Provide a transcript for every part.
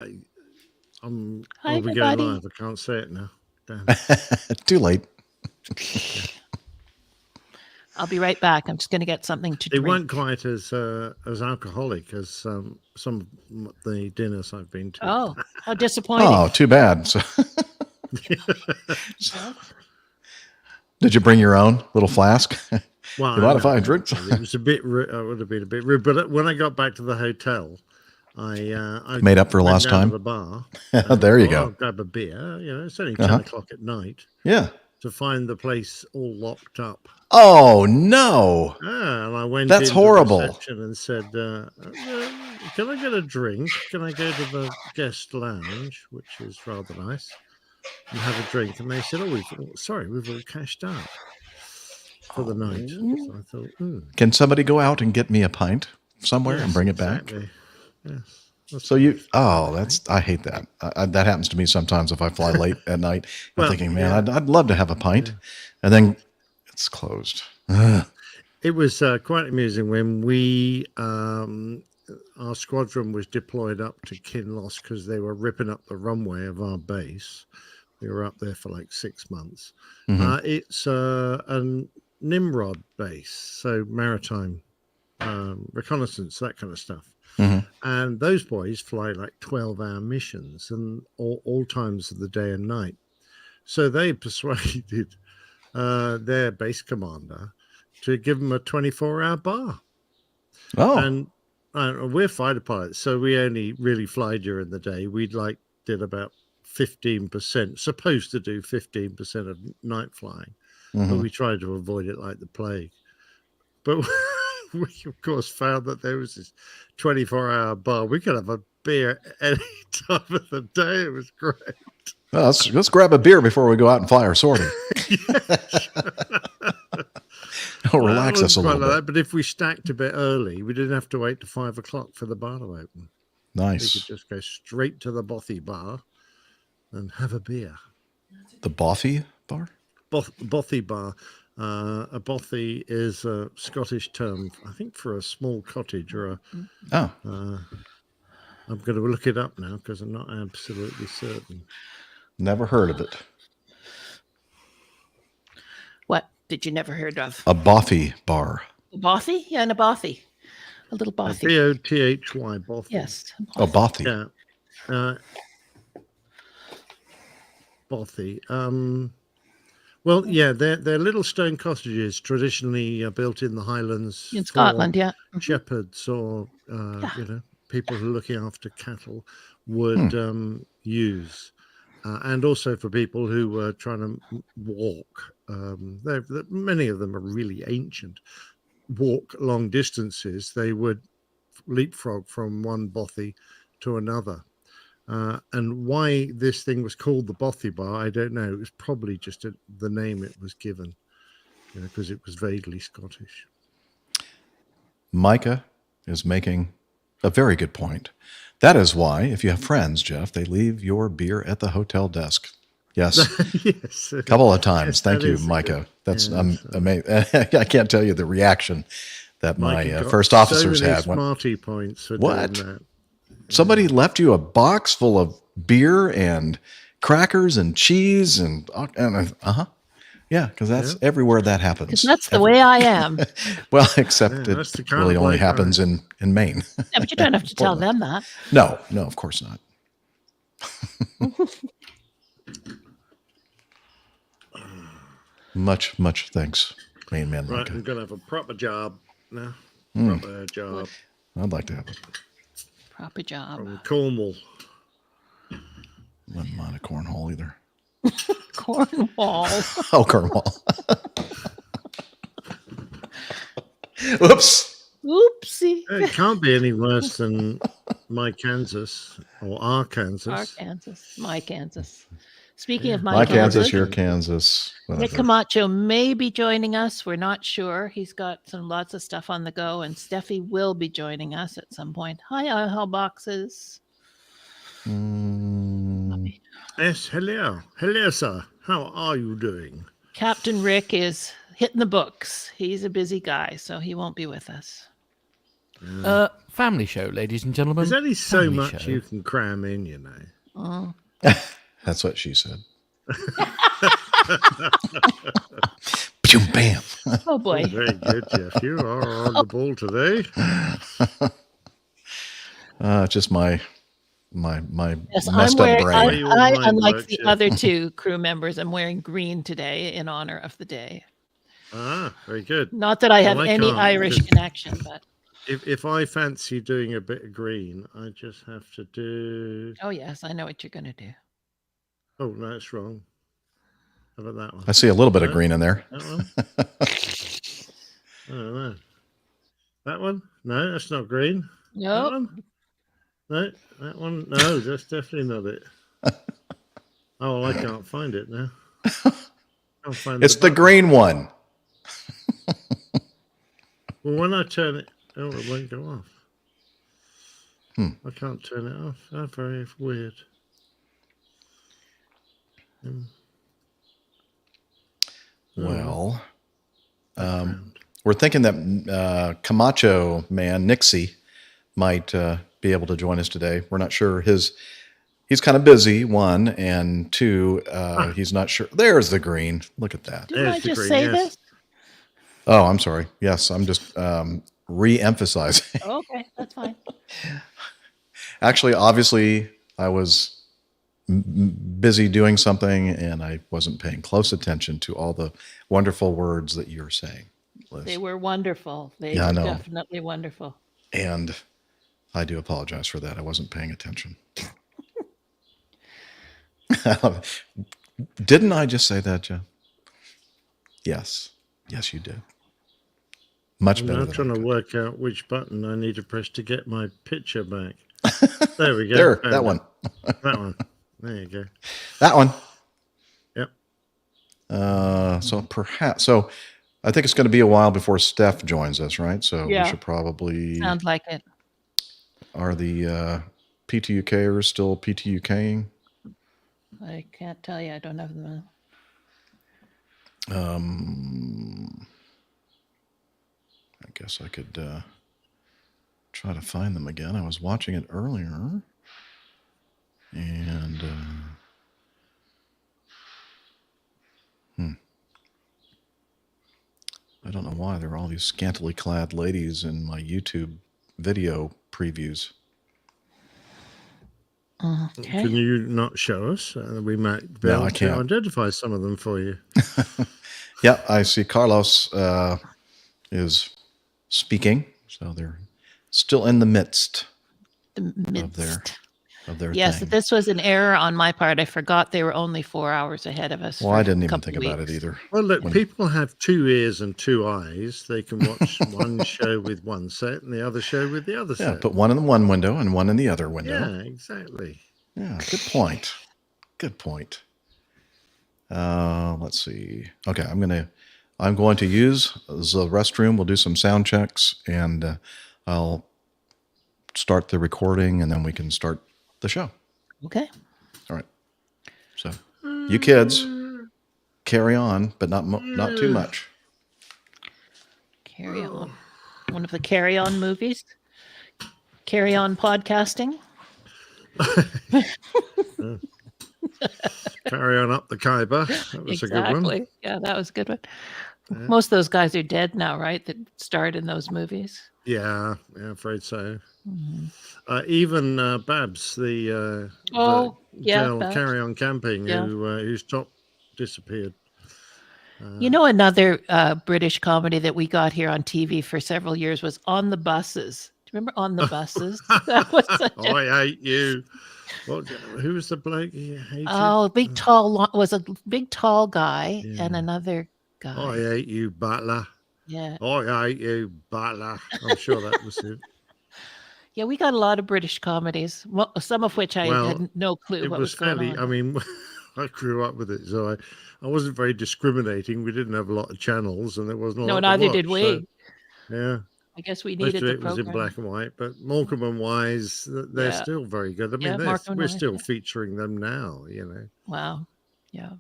Hi, Are we going everybody. live? I can't say it now. Damn. Too late. I'll be right back. I'm just going to get something to They drink. weren't quite as alcoholic as some of the dinners I've been to. Oh, how disappointing. Oh, too bad. So, Well, did you bring your own little flask? Well, You I mind if know I drink? it was a bit. I would have been a bit rude. But when I got back to the hotel, I Made up for went lost down to time. the bar and There you thought, go. I'll grab a beer. It's only Uh 10 huh. o'clock at night. Yeah. To find the place all locked up. Oh no, And I went that's into horrible. reception and said, "Can I get a drink? Can I go to the guest lounge, which is rather nice, and have a drink?" And they said, we've all cashed out for the night." Oh. So I thought, Can somebody go out and get me a pint somewhere and yes, bring it back? exactly. Yes, that's So what you, I thought oh, I'd say. I hate that. That happens to me sometimes if I fly late at night. I'm Well, thinking, man, yeah, I'd love to have a pint, yeah. and then it's closed. Ugh. It was quite amusing when our squadron was deployed up to Kinloss because they were ripping up the runway of our base. We were up there for like 6 months. Mhm. It's a Nimrod base, so maritime reconnaissance, that kind of stuff. Mhm. And those boys fly like 12-hour missions and all times of the day and night. So they persuaded their base commander to give them a 24-hour bar. Oh, And we're fighter pilots, so we only really fly during the day. Did about 15%, supposed to do 15% of night flying, but mhm. we tried to avoid it like the plague. But we, of course, found that there was this 24-hour bar. We could have a beer any time of the day. It was great. Well, let's grab a beer before we go out and fly our sortie. Yes. It'll Well, it relax us wasn't a quite little like bit. that, but if we stacked a bit early, we didn't have to wait to 5 o'clock for the bar to open. We could Nice. just go straight to the bothy bar and have a beer. The Bothy bar. Bothy bar. A bothy is a Scottish term, I think, for a small cottage or a. Oh, I'm going to look it up now because I'm not absolutely certain. never heard of it. what did you never heard of? A Bothy bar. A bothy? Yeah, and a bothy. A little bothy. Bothy, bothy. Yes. Oh, Bothy. Yeah. Bothy. Well, yeah, they're little stone cottages traditionally built in the Highlands In for Scotland, yeah. shepherds or Yeah. people who are looking after cattle Hmm. would use, and also for people who were trying to walk. Many of them are really ancient. Walk long distances. They would leapfrog from one bothy to another. And why this thing was called the Bothy Bar, I don't know. It was probably just the name it was given, because it was vaguely Scottish. Micah is making a very good point. That is why, if you have friends, Jeff, they leave your beer at the hotel desk. Yes, Yes, a couple of yes, times. Thank that you, is Micah. That's yes. amazing. I can't tell you the reaction that Micah my got first so officers many had. Went, smarty points for doing what? that. Somebody Yeah. left you a box full of beer and crackers and cheese and huh. Yeah, because Yeah, that's everywhere that Because happens. that's the way I am. Well, yeah, except that's it the kind really of only bloke I happens am. in Maine, Yeah, but you don't have to tell Portland. them that. No, no, of course not. Much thanks, Maine man Right, Micah. I'm gonna have a proper job now. Mm, Proper job I'd like to have it. Proper job. from Cornwall. Wouldn't mind a cornhole either. Cornwall. Oh, Cornwall. Oops. Oopsie. It can't be any worse than my Kansas or our Kansas. Our Kansas. My Kansas. Speaking of My my Kansas, Kansas, your Kansas. Nick Whatever. Camacho may be joining us. We're not sure. He's got lots of stuff on the go, and Steffi will be joining us at some point. Hi, Hell Boxes. Mm, Yes, hello. Hello, sir. How are you doing? Captain Rick is hitting the books. He's a busy guy, so he won't be with us. Family show, ladies and gentlemen. There's only so Family much show. you can cram in, you know. Oh. That's what she said. Bam. Oh boy. Very good, Jeff. You are on the ball today. Just my Yes, I'm messed up wearing. brain. Your I, mind unlike works, the yeah. other two crew members, I'm wearing green today in honor of the day. Ah, very good. Not that I have Well, I any can't, Irish because connection, but if I fancy doing a bit of green, I just have to do. oh yes, I know what you're gonna do. Oh no, it's wrong. How about that one? I see a little bit of No? green in there. That one? I don't know. That one? No, that's not green. That Nope. one? No, that one. No, that's definitely not it. Oh, I can't find it now. Can't find It's the button. green one. Well, when I turn it, oh, it won't go off. I can't turn it off. Oh, very weird. Well, Background. we're thinking that Camacho man, Nixie, might be able to join us today. We're not sure. He's kind of busy, one, and two, he's not sure. There's the green. Look at that. Didn't There's I the just green, say yes. this? Oh, I'm sorry. Yes, I'm just re-emphasizing. Okay, that's fine. Actually, obviously, I was busy doing something, and I wasn't paying close attention to all the wonderful words that you're saying, Liz. They were wonderful. They Yeah, I were know. definitely wonderful. And I do apologize for that. I wasn't paying attention. Didn't I just say that, Jeff? Yes. Yes, you did. Much I'm better now than trying I to could. work out which button I need to press to get my picture back. There we go. There, Found that it. one. That one. There you go. That one. Yep. So I think it's going to be a while before Steph joins us, right? So Yeah. we should probably. Sounds like it. Are the PTUKers still PTUKing? I can't tell you. I don't have them. I guess I could try to find them again. I was watching it earlier, and I don't know why there are all these scantily clad ladies in my YouTube video previews. Okay. Can you not show us? We might be No, able I to can't. identify some of them for you. Yeah, I see Carlos is speaking, so they're still in the midst The of their midst. of their Yes, thing. this was an error on my part. I forgot they were only 4 hours ahead of us. Well, for I didn't a even couple think about it weeks. either. Well, look, people have 2 ears and 2 eyes. They can watch one show with one set and the other show with the other Yeah, set. put one in one window and one in the other window. Yeah, exactly. Yeah, good point. Good point. Let's see. Okay, I'm going to use the restroom. We'll do some sound checks, and I'll start the recording, and then we can start the show. Okay. All right. So, you kids, carry on, but not too much. Carry on. One of the Carry On movies. Carry On podcasting. Carry on up the Khyber. That was a good one. Exactly. Yeah, that was a good one. Most of those guys are dead now, right? That starred in those movies. Yeah, I'm afraid so. Mhm. Even Babs, the girl Babs. Carry On Camping, Yeah. whose top disappeared. You know, another British comedy that we got here on TV for several years was On the Buses. Do you remember On the Buses? That was such a I hate you. Who was the bloke you hated? big tall was a big tall guy Yeah. and another I guy. hate you, Butler. Yeah, I hate you, Butler. I'm sure that was it. yeah, we got a lot of British comedies, some of which I Well, had no clue It what was was going fairly. on. I mean, I grew up with it, so I wasn't very discriminating. We didn't have a lot of channels, and there wasn't a No, lot. neither to did watch, we. so, yeah, I guess we most needed of the it was in program. black and white. But Morecambe and Wise, they're Yeah. still very good. I mean, Yeah, Morecambe and we're Wise, still yeah. featuring them now. You know. Wow. Yeah.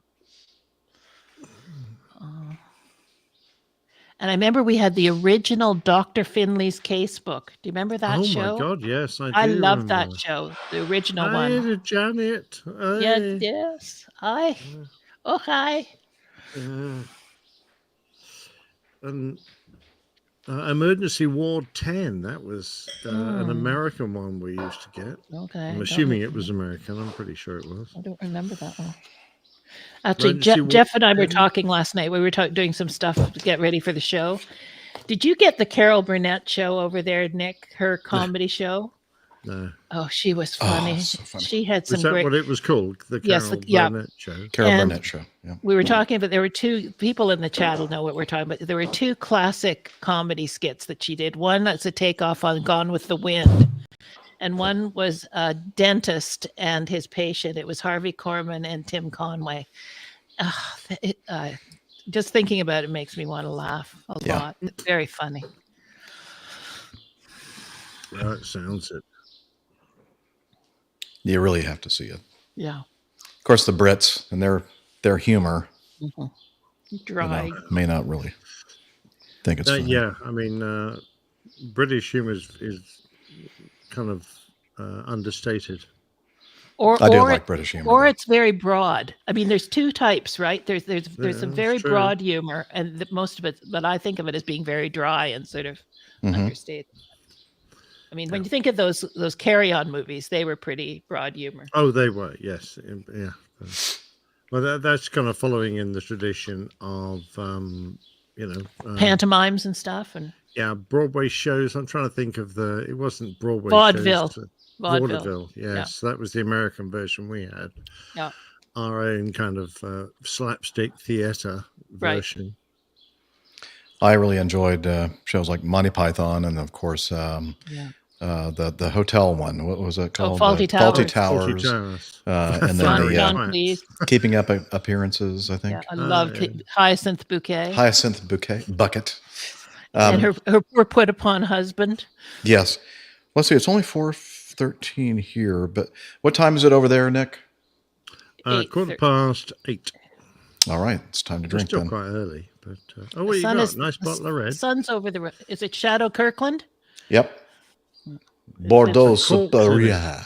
And I remember we had the original Dr. Finley's Casebook. Do you remember that Oh show? my God, yes, I do. I love remember. that show, the original Hi, one. Janet. Yes, Hey. yes. Hi. Oh, hi. And Emergency Ward 10, that was an American one we used to get. Okay. I'm assuming it was American. I'm pretty sure it was. I don't remember that one. Actually, Emergency Ward Jeff and I were 10. talking last night. We were doing some stuff to get ready for the show. Did you get the Carol Burnett show over there, Nick? Her comedy show? No. Oh, she was funny. so funny. She had some Was that great. what it was called? The Yes, Carol Burnett show? Carol And- Burnett show. Yeah. We were talking about, there were two people in the chat will know what we're talking about. There were two classic comedy skits that she did. One that's a takeoff on Gone with the Wind, and one was a dentist and his patient. It was Harvey Korman and Tim Conway. Just thinking about it makes me want to laugh a lot. It's very funny. That sounds it. You really have to see it. Yeah. Of course, the Brits and their humor Dry. may not really think it's funny. Yeah, I mean, British humor is kind of understated. I do like British humor. Or though. it's very broad. I mean, there's two types, right? There's some that's very true. broad humor, and most of it, but I think of it as being very dry and sort of understated. I mean, when you think of those Carry-On movies, they were pretty broad humor. Oh, they were, yes. Yeah. Well, that's kind of following in the tradition of, Pantomimes and stuff, and Broadway shows. I'm trying to think of it wasn't Broadway Vaudeville. shows. vaudeville. Yes. That was the American version we had. Yeah. Our own kind of slapstick theater Right. version. I really enjoyed shows like Monty Python, and of course, the hotel one. What was it called? Fawlty Towers. Fawlty Towers. And then John, the John Cleese. Keeping Up Appearances, I think. Yeah, I love Hyacinth Bouquet. Hyacinth Bucket. And her poor put upon husband. Yes. Let's see. It's only 4:13 here, but what time is it over there, Nick? 8:15. All right, it's time to It's drink still then. quite early, but what you got? Nice bottle of red. Sun's over the. Is it Shadow Kirkland? Yep. Bordeaux It's a cork, Superior.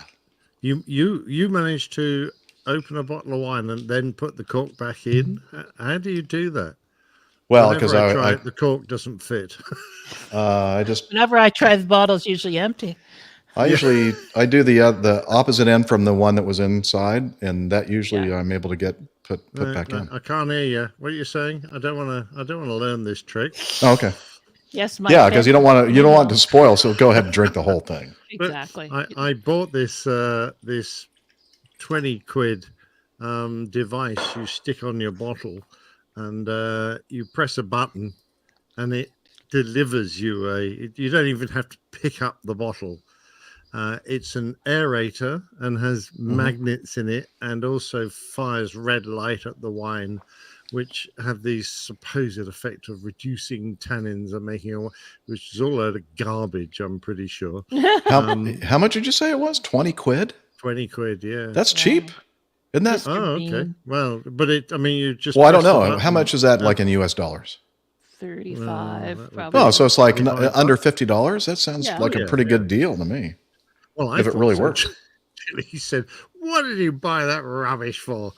You managed to open a bottle of wine and then put the cork back in. How do you do that? Well, because Whenever try I it, the cork doesn't fit. Whenever I try, the bottle's usually empty. I do the opposite end from the one that was inside, and that usually I'm able to get put back in. I can't hear you. What are you saying? I don't want to learn this trick. Oh, okay. Yes, Yeah, because you don't want it to spoil, so go ahead and drink the whole thing. Exactly. I bought this 20 quid device you stick on your bottle, and you press a button, and it delivers you you don't even have to pick up the bottle. It's an aerator and has magnets in it, and also fires red light at the wine, which have the supposed effect of reducing tannins and making which is all a load of garbage, I'm pretty sure. How much did you say it was? 20 quid? 20 quid, yeah. That's cheap. Isn't that? Oh, okay. Well, but you just. Well, I don't press the know. button. How much is that like in US dollars? 35, would probably. Oh, so it's like 35 under $50? That sounds Yeah. like a pretty good deal to me. Well, if it thought really so. works. He said, "What did you buy that rubbish for?"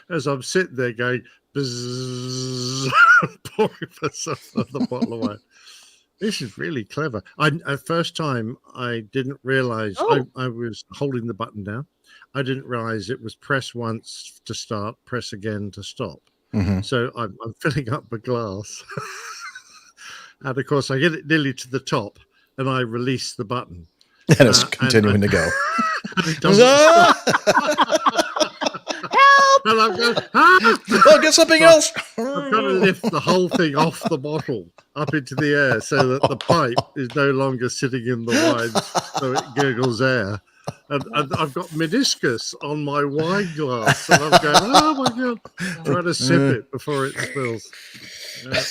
As I'm sitting there going, bzzz, pouring myself another bottle of wine. This is really clever. At first time, I didn't realize I was holding the button down. I didn't realize it was press once to start, press again to stop. Mm-hmm. So I'm filling up the glass. And of course, I get it nearly to the top and I release the button. And it's continuing to go. And it doesn't stop. Help! And I'm going, ah! Oh, get something else. I've got to lift the whole thing off the bottle up into the air so that the pipe is no longer sitting in the wine, so it gurgles air. and I've got meniscus on my wine glass, and I'm going, oh my god, trying to sip it before it spills. Yeah.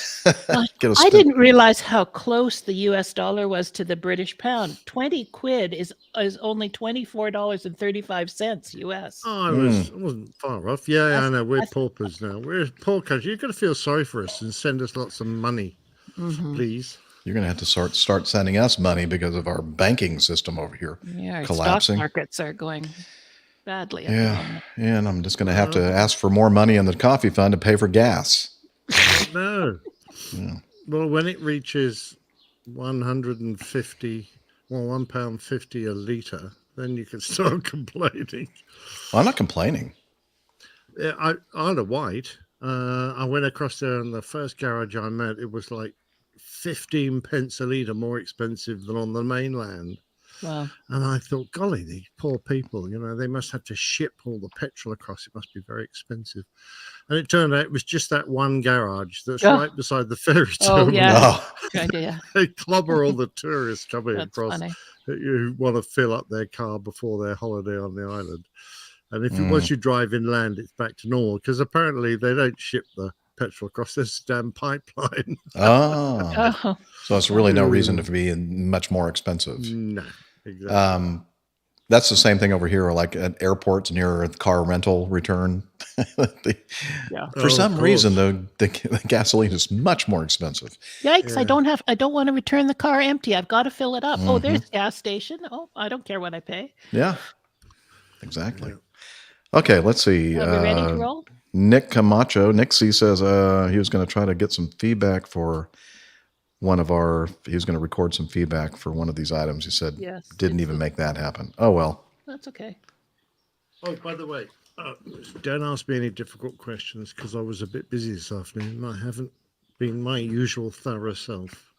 I didn't realize how close the US dollar was to the British pound. 20 quid is only $24.35 US. Oh, I wasn't far off. Yeah, I know. We're paupers now. We're a poor country. You've got to feel sorry for us and send us lots of money, please. You're going to have to start sending us money because of our banking system over here collapsing. Stock markets are going badly. Yeah, and I'm just going to have to ask for more money in the coffee fund to pay for gas. No. Yeah. Well, when it reaches 150, £1.50 a litre, then you can start complaining. Well, I'm not complaining. Yeah, Isle of Wight, I went across there, and the first garage I met, it was like 15 pence a litre more expensive than on the mainland. Wow. And I thought, golly, these poor people, they must have to ship all the petrol across. It must be very expensive. And it turned out it was just that one garage that's right beside the ferry terminal. Oh, yeah. Good idea. They clobber all the tourists coming across funny. who want to fill up their car before their holiday on the island. And once you drive inland, it's back to normal, because apparently they don't ship the petrol across this damn pipeline. So it's really no reason to be much more expensive. No, exactly. That's the same thing over here, like at airports near car rental return. For some reason, the gasoline is much more expensive. Yikes! Yeah. I don't want to return the car empty. I've got to fill it up. Oh, there's a gas station. Oh, I don't care what I pay. Yeah, exactly. Yeah. Okay, let's see. Are we ready to roll? Nick Camacho, Nixie says he was going to try to get some feedback for he was going to record some feedback for one of these items. He said didn't even make that happen. Oh, well. That's okay. Oh, by the way, don't ask me any difficult questions, because I was a bit busy this afternoon and I haven't been my usual thorough self.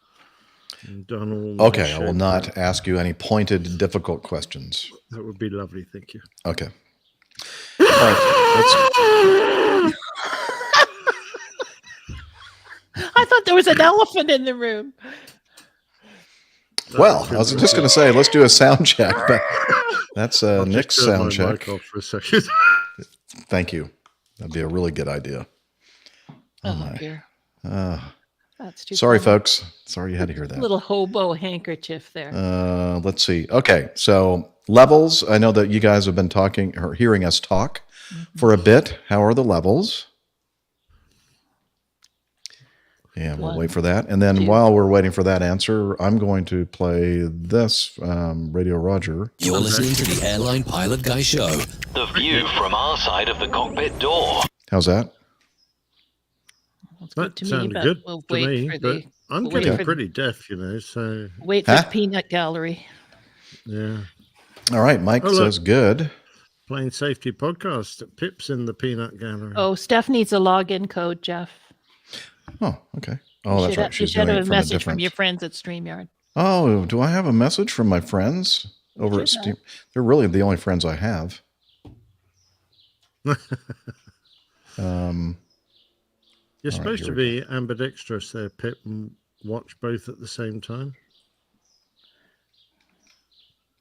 And done all I will not ask you any pointed, difficult questions. That would be lovely. Thank you. Okay. All right. I thought there was an elephant in the room. Well, I was just going to say, let's do a sound check, but that's Nick's sound check. Mic off for a second. Thank you. That'd be a really good idea. Oh dear. That's too sorry, funny. folks. Sorry you had to hear that. Little hobo handkerchief there. Let's see. Okay, so levels. I know that you guys have been talking or hearing us talk for a bit. How are the levels? Yeah, we'll wait for that. And then while we're waiting for that answer, I'm going to play this Radio Roger. You're listening to the Airline Pilot Guy Show. The view from our side of the cockpit door. How's that? That sounded good to me, but I'm getting pretty deaf, so... Wait for the peanut gallery. Yeah. All right, Mike says good. Plane Safety Podcast. Pip's in the peanut gallery. Oh, Steph needs a login code, Jeff. Oh, okay. Oh, that's right. You should have a message from your friends at StreamYard. Oh, do I have a message from my friends over at Steam? They're really the only friends I have. You're supposed to be ambidextrous there, Pip, and watch both at the same time.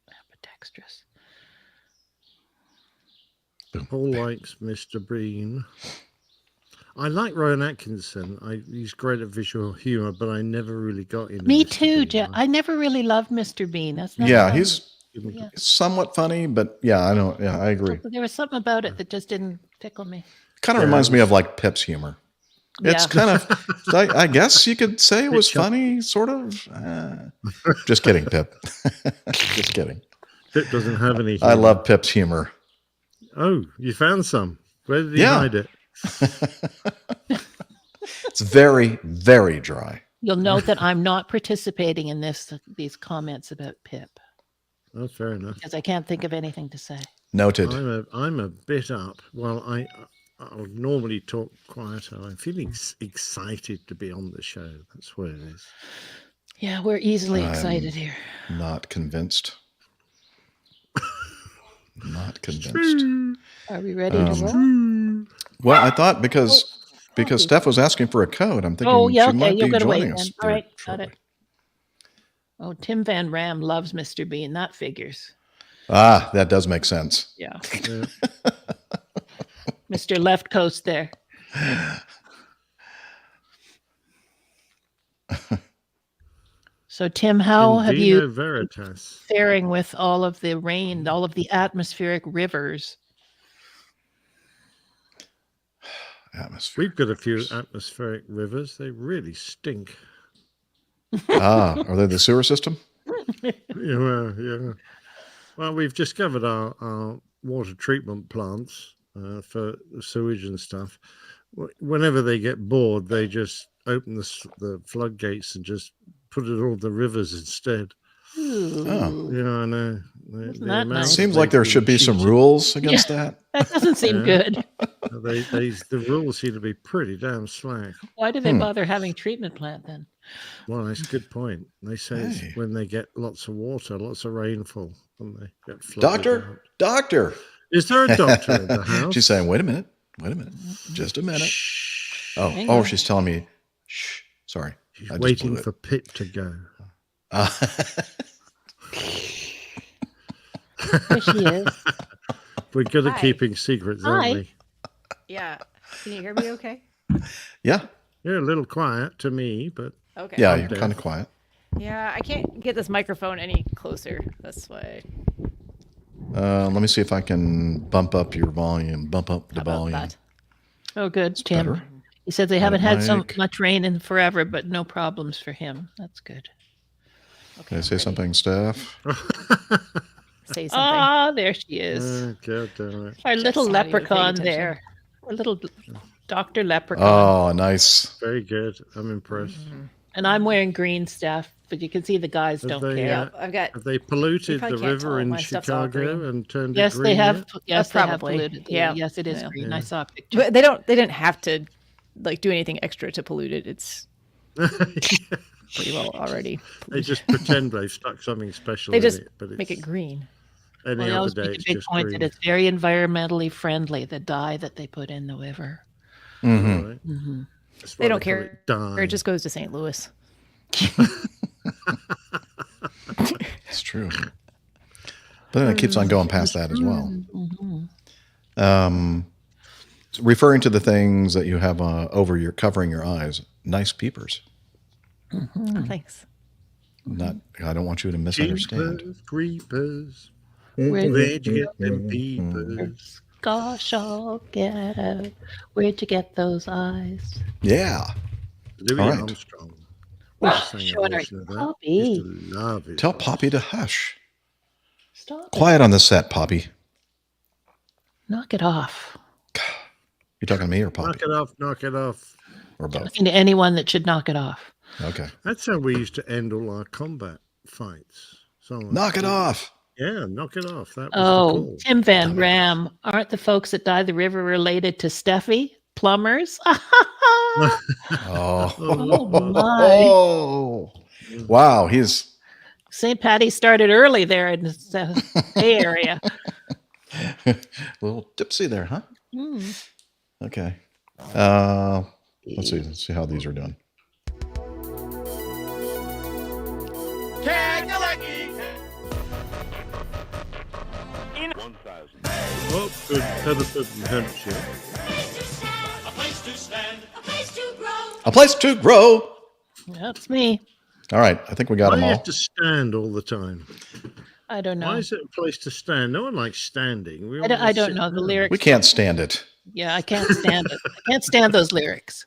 Ambidextrous. Paul likes Mr. Bean. I like Rowan Atkinson. He's great at visual humor, but I never really got into Me too, Jeff. I never really loved Mr. Bean. That's not he's somewhat funny, but I agree. There was something about it that just didn't tickle me. Kind of reminds me of like Pip's humor. It's kind of, I guess you could say it was funny, sort of. Just kidding, Pip. Just kidding. Pip doesn't have any humor. I love Pip's humor. Oh, you found some. Where did he hide it? It's very, very dry. You'll note that I'm not participating in these comments about Pip. Oh, fair enough. Because I can't think of anything to say. Noted. I'm a bit up. Well, I'll normally talk quieter. I'm feeling excited to be on the show. That's what it is. Yeah, we're easily excited here. Not convinced. Not convinced. Are we ready to roll? Well, I thought because Steph was asking for a code, I'm thinking she might be joining us. All right, got it. Oh, Tim Van Ram loves Mr. Bean. That figures. Ah, that does make sense. Yeah. Yeah. Mr. Left Coast there. So, Tim, how have you Vino Veritas. faring with all of the rain, all of the atmospheric rivers? Atmosphere. We've got a few atmospheric rivers. They really stink. Are they the sewer system? Yeah. Well, we've discovered our water treatment plants for sewage and stuff. Whenever they get bored, they just open the floodgates and just put it all in the rivers instead. Ooh. Yeah, I know. Isn't that nice? Seems like there should be some rules against that. That doesn't seem Yeah. good. The rules seem to be pretty damn slack. Why do they bother having treatment plant then? Well, that's a good point. They say Hey. it's when they get lots of water, lots of rainfall, when they get flooded out. Doctor. Is there a doctor in the house? She's saying, wait a minute, just a minute. Shh. Hang Oh, on. she's telling me, shh, sorry. She's I just waiting blew it. for Pip to go. There she is. We're good at Hi. keeping secrets, aren't Hi. we? Yeah. Can you hear me okay? Yeah, You're a little quiet to me, but Okay. yeah, I'm you're deaf. kind of quiet. Yeah, I can't get this microphone any closer. That's why. Let me see if I can bump up your volume, bump up the How about volume. that? Oh, good, Tim. better. He said they haven't had so Mike. much rain in forever, but no problems for him. That's good. Can I say something, Steph? Say something. Ah, there she is. God damn it. Our little not even paying leprechaun attention. there. Our little Dr. Leprechaun. Oh, nice. Very good. I'm impressed. And I'm wearing green stuff, but you can see the guys Have don't they, care. Yeah, I've got. Have they polluted probably the can't river tell in my stuff's all Chicago green. and turned Yes, it green? they have. Yes, they have Probably. polluted. Yeah. Yes, it is Yeah. green. I saw a picture. But they didn't have to like do anything extra to pollute it. It's Yet? pretty well already. They just pretend they've stuck something special They in just it, but it's make it green. any Well, they other always day make a it's big just point green. that it's very environmentally friendly, the dye that they put in the river. Mm-hmm. All right. Hmm. That's They why don't call care. it dye. Or it just goes to St. Louis. It's true. But then it keeps on going past that as well. Hmm. Referring to the things that you have over your covering your eyes, nice peepers. Oh, thanks. Not, I don't want you to misunderstand. Jeepers, creepers. Where'd Where'd you get them peepers? Gosh, I'll get out. Where'd you get those eyes? Yeah. Louis All right. Armstrong. Well, Sang a showing her version of that. Poppy. Used to love his Tell voice. Poppy to hush. Stop it. Quiet on the set, Poppy. Knock it off. You talking to me or Poppy? Knock it off, knock it off. Or both? Talking to anyone that should knock it off. Okay. That's how we used to end all our combat fights. Knock it off. Yeah, knock it off. That was the Oh, call. Tim Van Ram. Aren't the folks that died the river related to Steffi? Plumbers? Oh. Oh, my. Oh. Wow. He's St. Patty started early there in the Bay Area. a little tipsy there, huh? Hmm. Okay. Let's see how these are doing. Oh, good. Hereford and Hampshire. A place to grow. That's me. All right. I think we got Why do them you all. have to stand all the time? I don't know. Why is it a place to stand? No one likes standing. We all I just don't sit know the down. lyrics. We can't stand it. Yeah, I can't stand it. I can't stand those lyrics.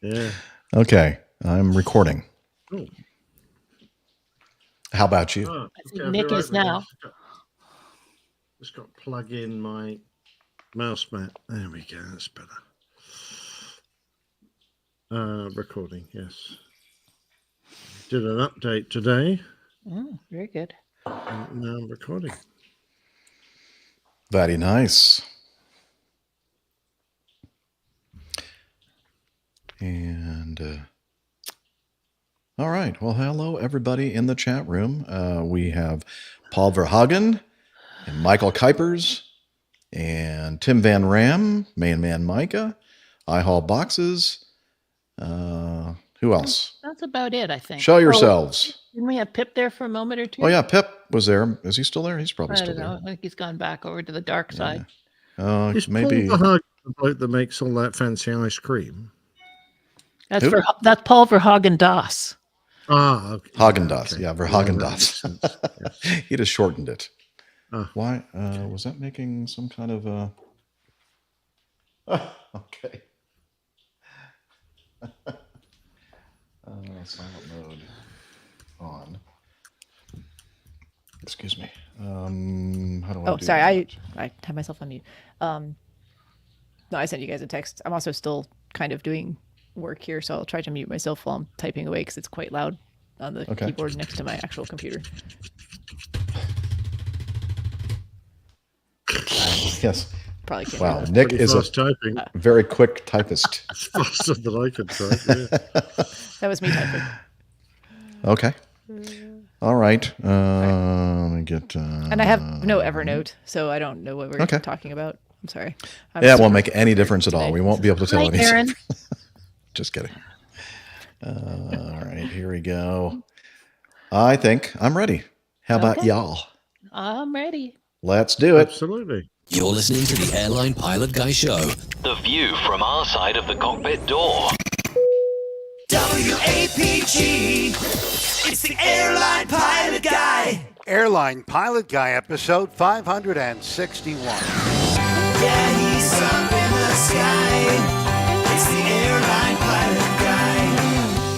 Yeah. Okay. I'm recording. Oh, How about you? oh, I think I'll Nick be is with you. now. Just got to plug in my mouse mat. There we go. That's better. Recording, yes. Did an update today. Very good. And now I'm recording. Very nice. And all right. Well, hello everybody in the chat room. We have Paul Verhagen and Michael Kuipers and Tim Van Ram, Man Micah, I Haul Boxes. Who else? That's about it, I think. Show yourselves. Didn't we have Pip there for a moment or two? Oh yeah, Pip was there. Is he still there? He's probably I still don't know. there. I think he's gone back over to the dark side. Is Maybe. Paul the bloke that makes all that fancy ice cream? That's Who? that's Paul Verhagen Das. Ah, okay. Haagen-Dazs. Okay. Yeah, that Verhagen-Dazs. makes sense. Yes. He just shortened it. Ah. Why? Was that making some kind of okay. Silent mode on. Excuse me. How do I Oh, do sorry. that? I had myself on mute. No, I sent you guys a text. I'm also still kind of doing work here, so I'll try to mute myself while I'm typing away because it's quite loud on the Okay. keyboard next to my actual computer. Yes. Probably can't. Wow. hear that. Nick Pretty is a fast typing. very quick typist. It's faster than I can type. Yeah. That was me typing. Okay. All right. Let me get. And I have no Evernote, so I don't know what we're Okay. talking about. I'm sorry. I'm Yeah, it super won't make any difference at all. today. We won't be able to tell Hi, anything. Aaron. Just kidding. All right, here we go. I think I'm ready. How about Okay. y'all? I'm ready. Let's do it. Absolutely. You're listening to the Airline Pilot Guy Show. The view from our side of the cockpit door. WAPG. It's the Airline Pilot Guy. Airline Pilot Guy, episode 561. Yeah, he's up in the sky. It's the Airline Pilot Guy.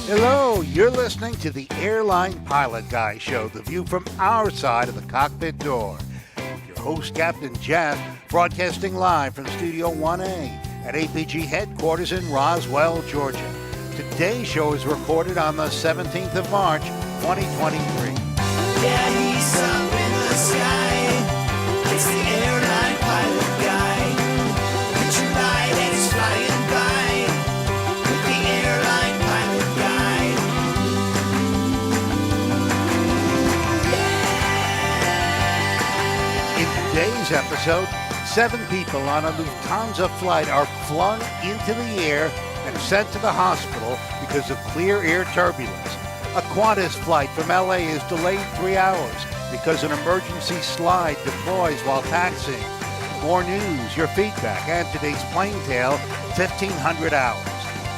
Hello, you're listening to the Airline Pilot Guy Show, the view from our side of the cockpit door. With your host, Captain Jeff, broadcasting live from Studio 1A at APG headquarters in Roswell, Georgia. Today's show is recorded on the 17th of March, 2023. Yeah, he's up in the sky. It's the Airline Pilot Guy. Picture light and it's flying by. With the Airline Pilot Guy. In today's episode, 7 people on a Lufthansa flight are flung into the air and sent to the hospital because of clear air turbulence. A Qantas flight from LA is delayed 3 hours because an emergency slide deploys while taxiing. More news, your feedback, and today's plane tale, 1,500 hours.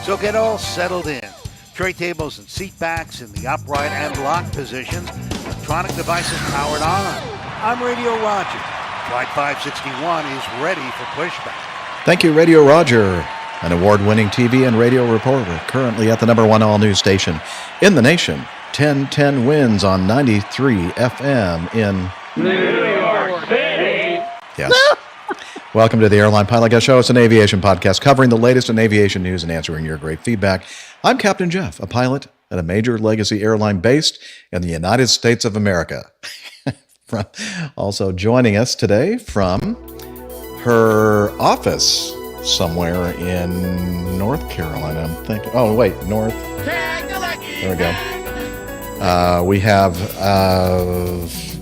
So get all settled in. Tray tables and seat backs in the upright and locked positions. Electronic devices powered on. I'm Radio Roger. Flight 561 is ready for pushback. Thank you, Radio Roger, an award-winning TV and radio reporter, currently at the #1 all-news station in the nation. 1010 wins on 93 FM in New York City. Yes. Welcome to the Airline Pilot Guy Show. It's an aviation podcast covering the latest in aviation news and answering your great feedback. I'm Captain Jeff, a pilot at a major legacy airline based in the United States of America. Also joining us today from her office somewhere in North Carolina, I'm thinking. Oh, wait, North. There we go. We have,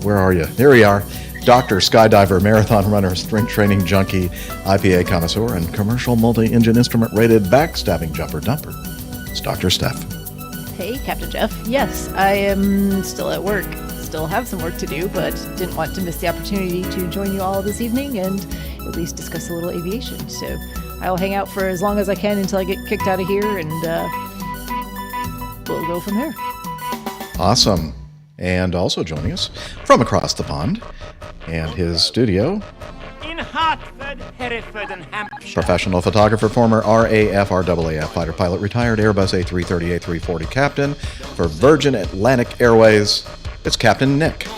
where are you? There we are. Doctor, skydiver, marathon runner, strength training junkie, IPA connoisseur, and commercial multi-engine instrument rated backstabbing jumper dumper. It's Dr. Steph. Hey, Captain Jeff. Yes, I am still at work. Still have some work to do, but didn't want to miss the opportunity to join you all this evening and at least discuss a little aviation. So I'll hang out for as long as I can until I get kicked out of here, and we'll go from there. Awesome. And also joining us from across the pond and his studio, In Hartford, Hereford, and Hampshire. professional photographer, former RAF, RAAF fighter pilot, retired Airbus A330, A340 captain for Virgin Atlantic Airways. It's Captain Nick.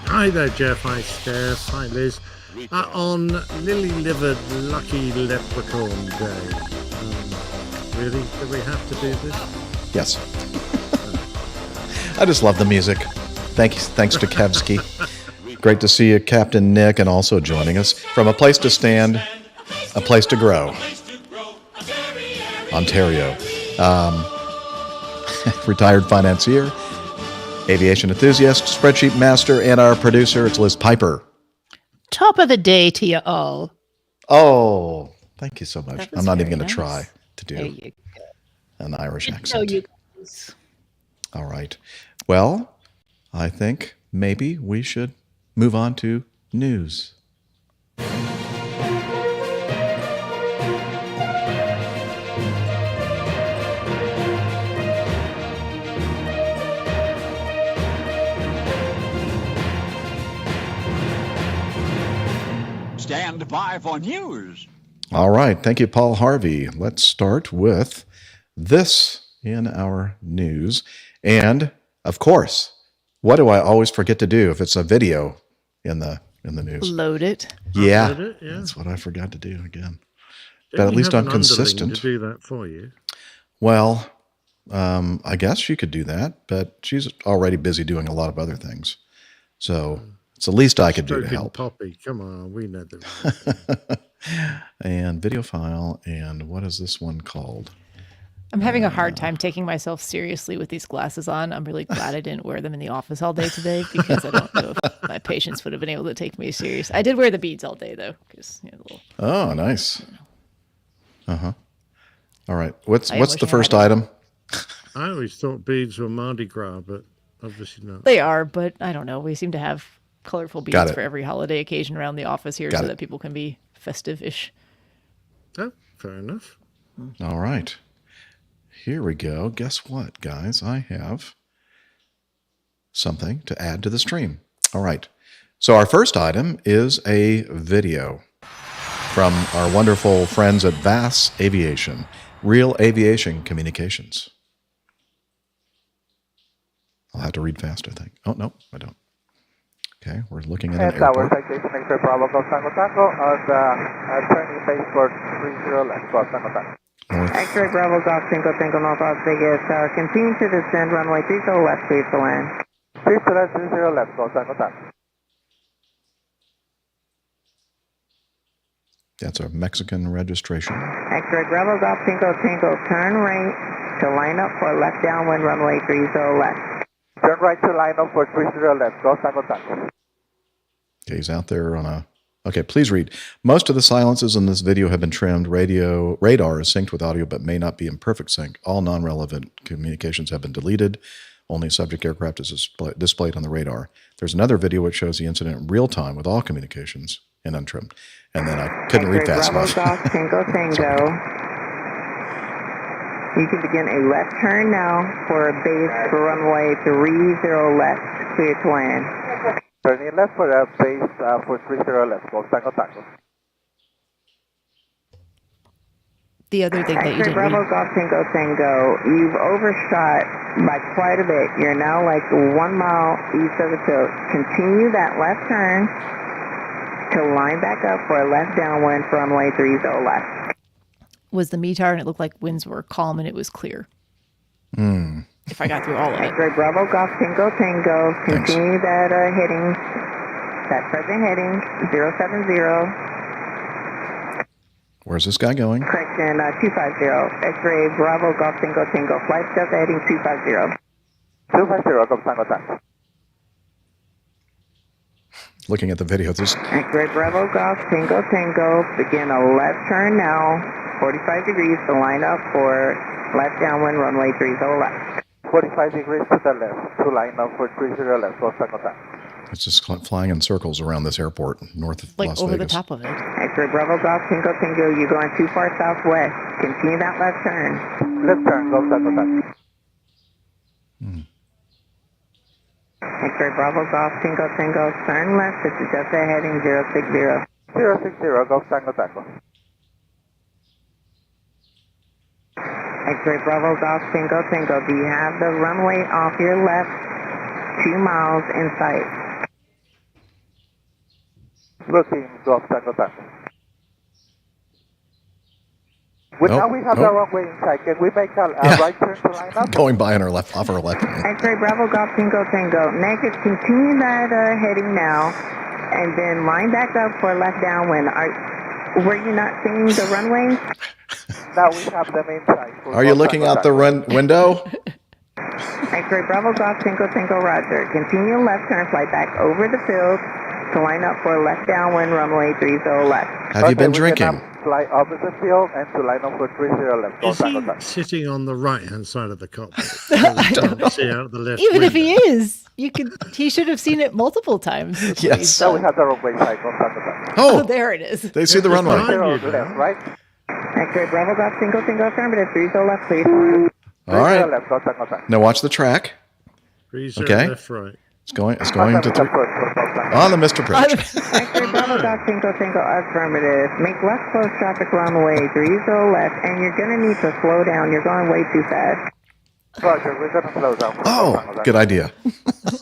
Hi there, Jeff. Hi, Steph. Hi, Liz. On lily-livered lucky leprechaun day. Really? Do we have to do this? Yes. I just love the music. Thanks to Kevsky. Great to see you, Captain Nick, and also joining us from a place to stand, a place to grow. Ontario. Retired financier, aviation enthusiast, spreadsheet master, and our producer, it's Liz Piper. Top of the day to you all. Oh, thank you so much. That was I'm not even very going to nice. try to There do you an Irish go. accent. You guys. All right. Well, I think maybe we should move on to news. Stand by for news. All right. Thank you, Paul Harvey. Let's start with this in our news. And of course, what do I always forget to do if it's a video in the news? Load it. Yeah, Upload it, yeah. that's what I forgot to do again. But Don't at you least have I'm an underling consistent. to do that for you. Well, I guess she could do that, but she's already busy doing a lot of other things. So it's the least I could do to Stroking help. Poppy, come on, we know the. And video file, and what is this one called? I'm having a hard time taking myself seriously with these glasses on. I'm really glad I didn't wear them in the office all day today because I don't know if my patients would have been able to take me serious. I did wear the beads all day though, because Oh, nice. Uh-huh. All right. What's I the wish I first had item? I always thought beads were Mardi Gras, but obviously not. they are, but I don't know. We seem to have colorful Got beads it. for every holiday occasion around the office here, Got so it. that people can be festive-ish. Oh, fair enough. All right. Here we go. Guess what, guys? I have something to add to the stream. All right. So our first item is a video from our wonderful friends at VAS Aviation, Real Aviation Communications. I'll have to read fast, I think. Oh, no, I don't. Okay, we're looking at an airport. Citation X-ray Bravo Golf Tango Tango on the turning base for 30 left Golf Tango Tango. North. X-ray Bravo Golf Tango Tango North Las Vegas. Continue to descend runway 30 left, clear to land. 30 left Golf Tango Tango. That's a Mexican registration. X-ray Bravo Golf Tango Tango, turn right to line up for left downwind runway 30 left. Turn right to line up for 30 left, Golf Tango Tango. Okay, he's out there on a... Okay, please read. Most of the silences in this video have been trimmed. Radar is synced with audio but may not be in perfect sync. All non-relevant communications have been deleted. Only subject aircraft is displayed on the radar. There's another video which shows the incident in real time with all communications and untrimmed. And then I couldn't read fast enough. Golf Tango Tango. You can begin a left turn now for a base for runway 30 left, clear to land. Turning left for a base for 30 left, Golf Tango Tango. The other thing that you X-ray didn't Bravo read, Golf Tango Tango, you've overshot by quite a bit. You're now like 1 mile east of the tilt. Continue that left turn to line back up for a left downwind for runway 30 left. was the METAR, and it looked like winds were calm and it was clear. If I got through all of it. X-ray Bravo Golf Tango Tango, continue that heading, that present heading 070. Where's this guy going? Correction, 250. X-ray Bravo Golf Tango Tango. Flight Delta heading 250. 250, Golf Tango Tango. Looking at the video, this X-ray Bravo Golf Tango Tango. Begin a left turn now. 45 degrees to line up for left downwind runway 30 left. 45 degrees to the left to line up for 30 left. Golf Tango Tango. it's just flying in circles around this airport north of Like Las over Vegas. the top of it. X-ray Bravo Golf Tango Tango. You're going too far southwest. Continue that left turn. Left turn, Golf Tango Tango. X-ray Bravo Golf Tango Tango. Turn left. This is Delta heading 060. 060, Golf Tango Tango. X-ray Bravo Golf Tango Tango. Do you have the runway off your left 2 miles in sight? Looking, Golf Tango Tango. Now we have the runway in sight. Can we make a right turn to line up? Going by on our left, off our left. X-ray Bravo Golf Tango Tango. Negative, continue that heading now, and then line back up for left downwind. Were you not seeing the runway? Now we have them in sight. Are you looking out the window? X-ray Bravo Golf Tango Tango Roger. Continue left turn, flight back over the field to line up for left downwind, runway 30 left. Have you been drinking? Fly opposite field and to line up for 30 left. Is he sitting on the right-hand side of the cockpit? See out the left Even if he window? is, he should have seen it multiple times. before Yes. he's So we done. have the runway side. Go Tango Tango. Oh, Oh, there it is. they see the runway. Behind you, Left, right? X-ray Bravo Golf Tango Tango affirmative, 30 left, clear to land. All right. Left, go Tango Tango. Now watch the track. 30 Okay. left, right. It's going to three. On the Mr. Approach. X-ray Bravo Golf Tango Tango affirmative, make left close traffic runway 30 left, and you're going to need to slow down. You're going way too fast. Roger, we're going to slow down. Oh, good idea.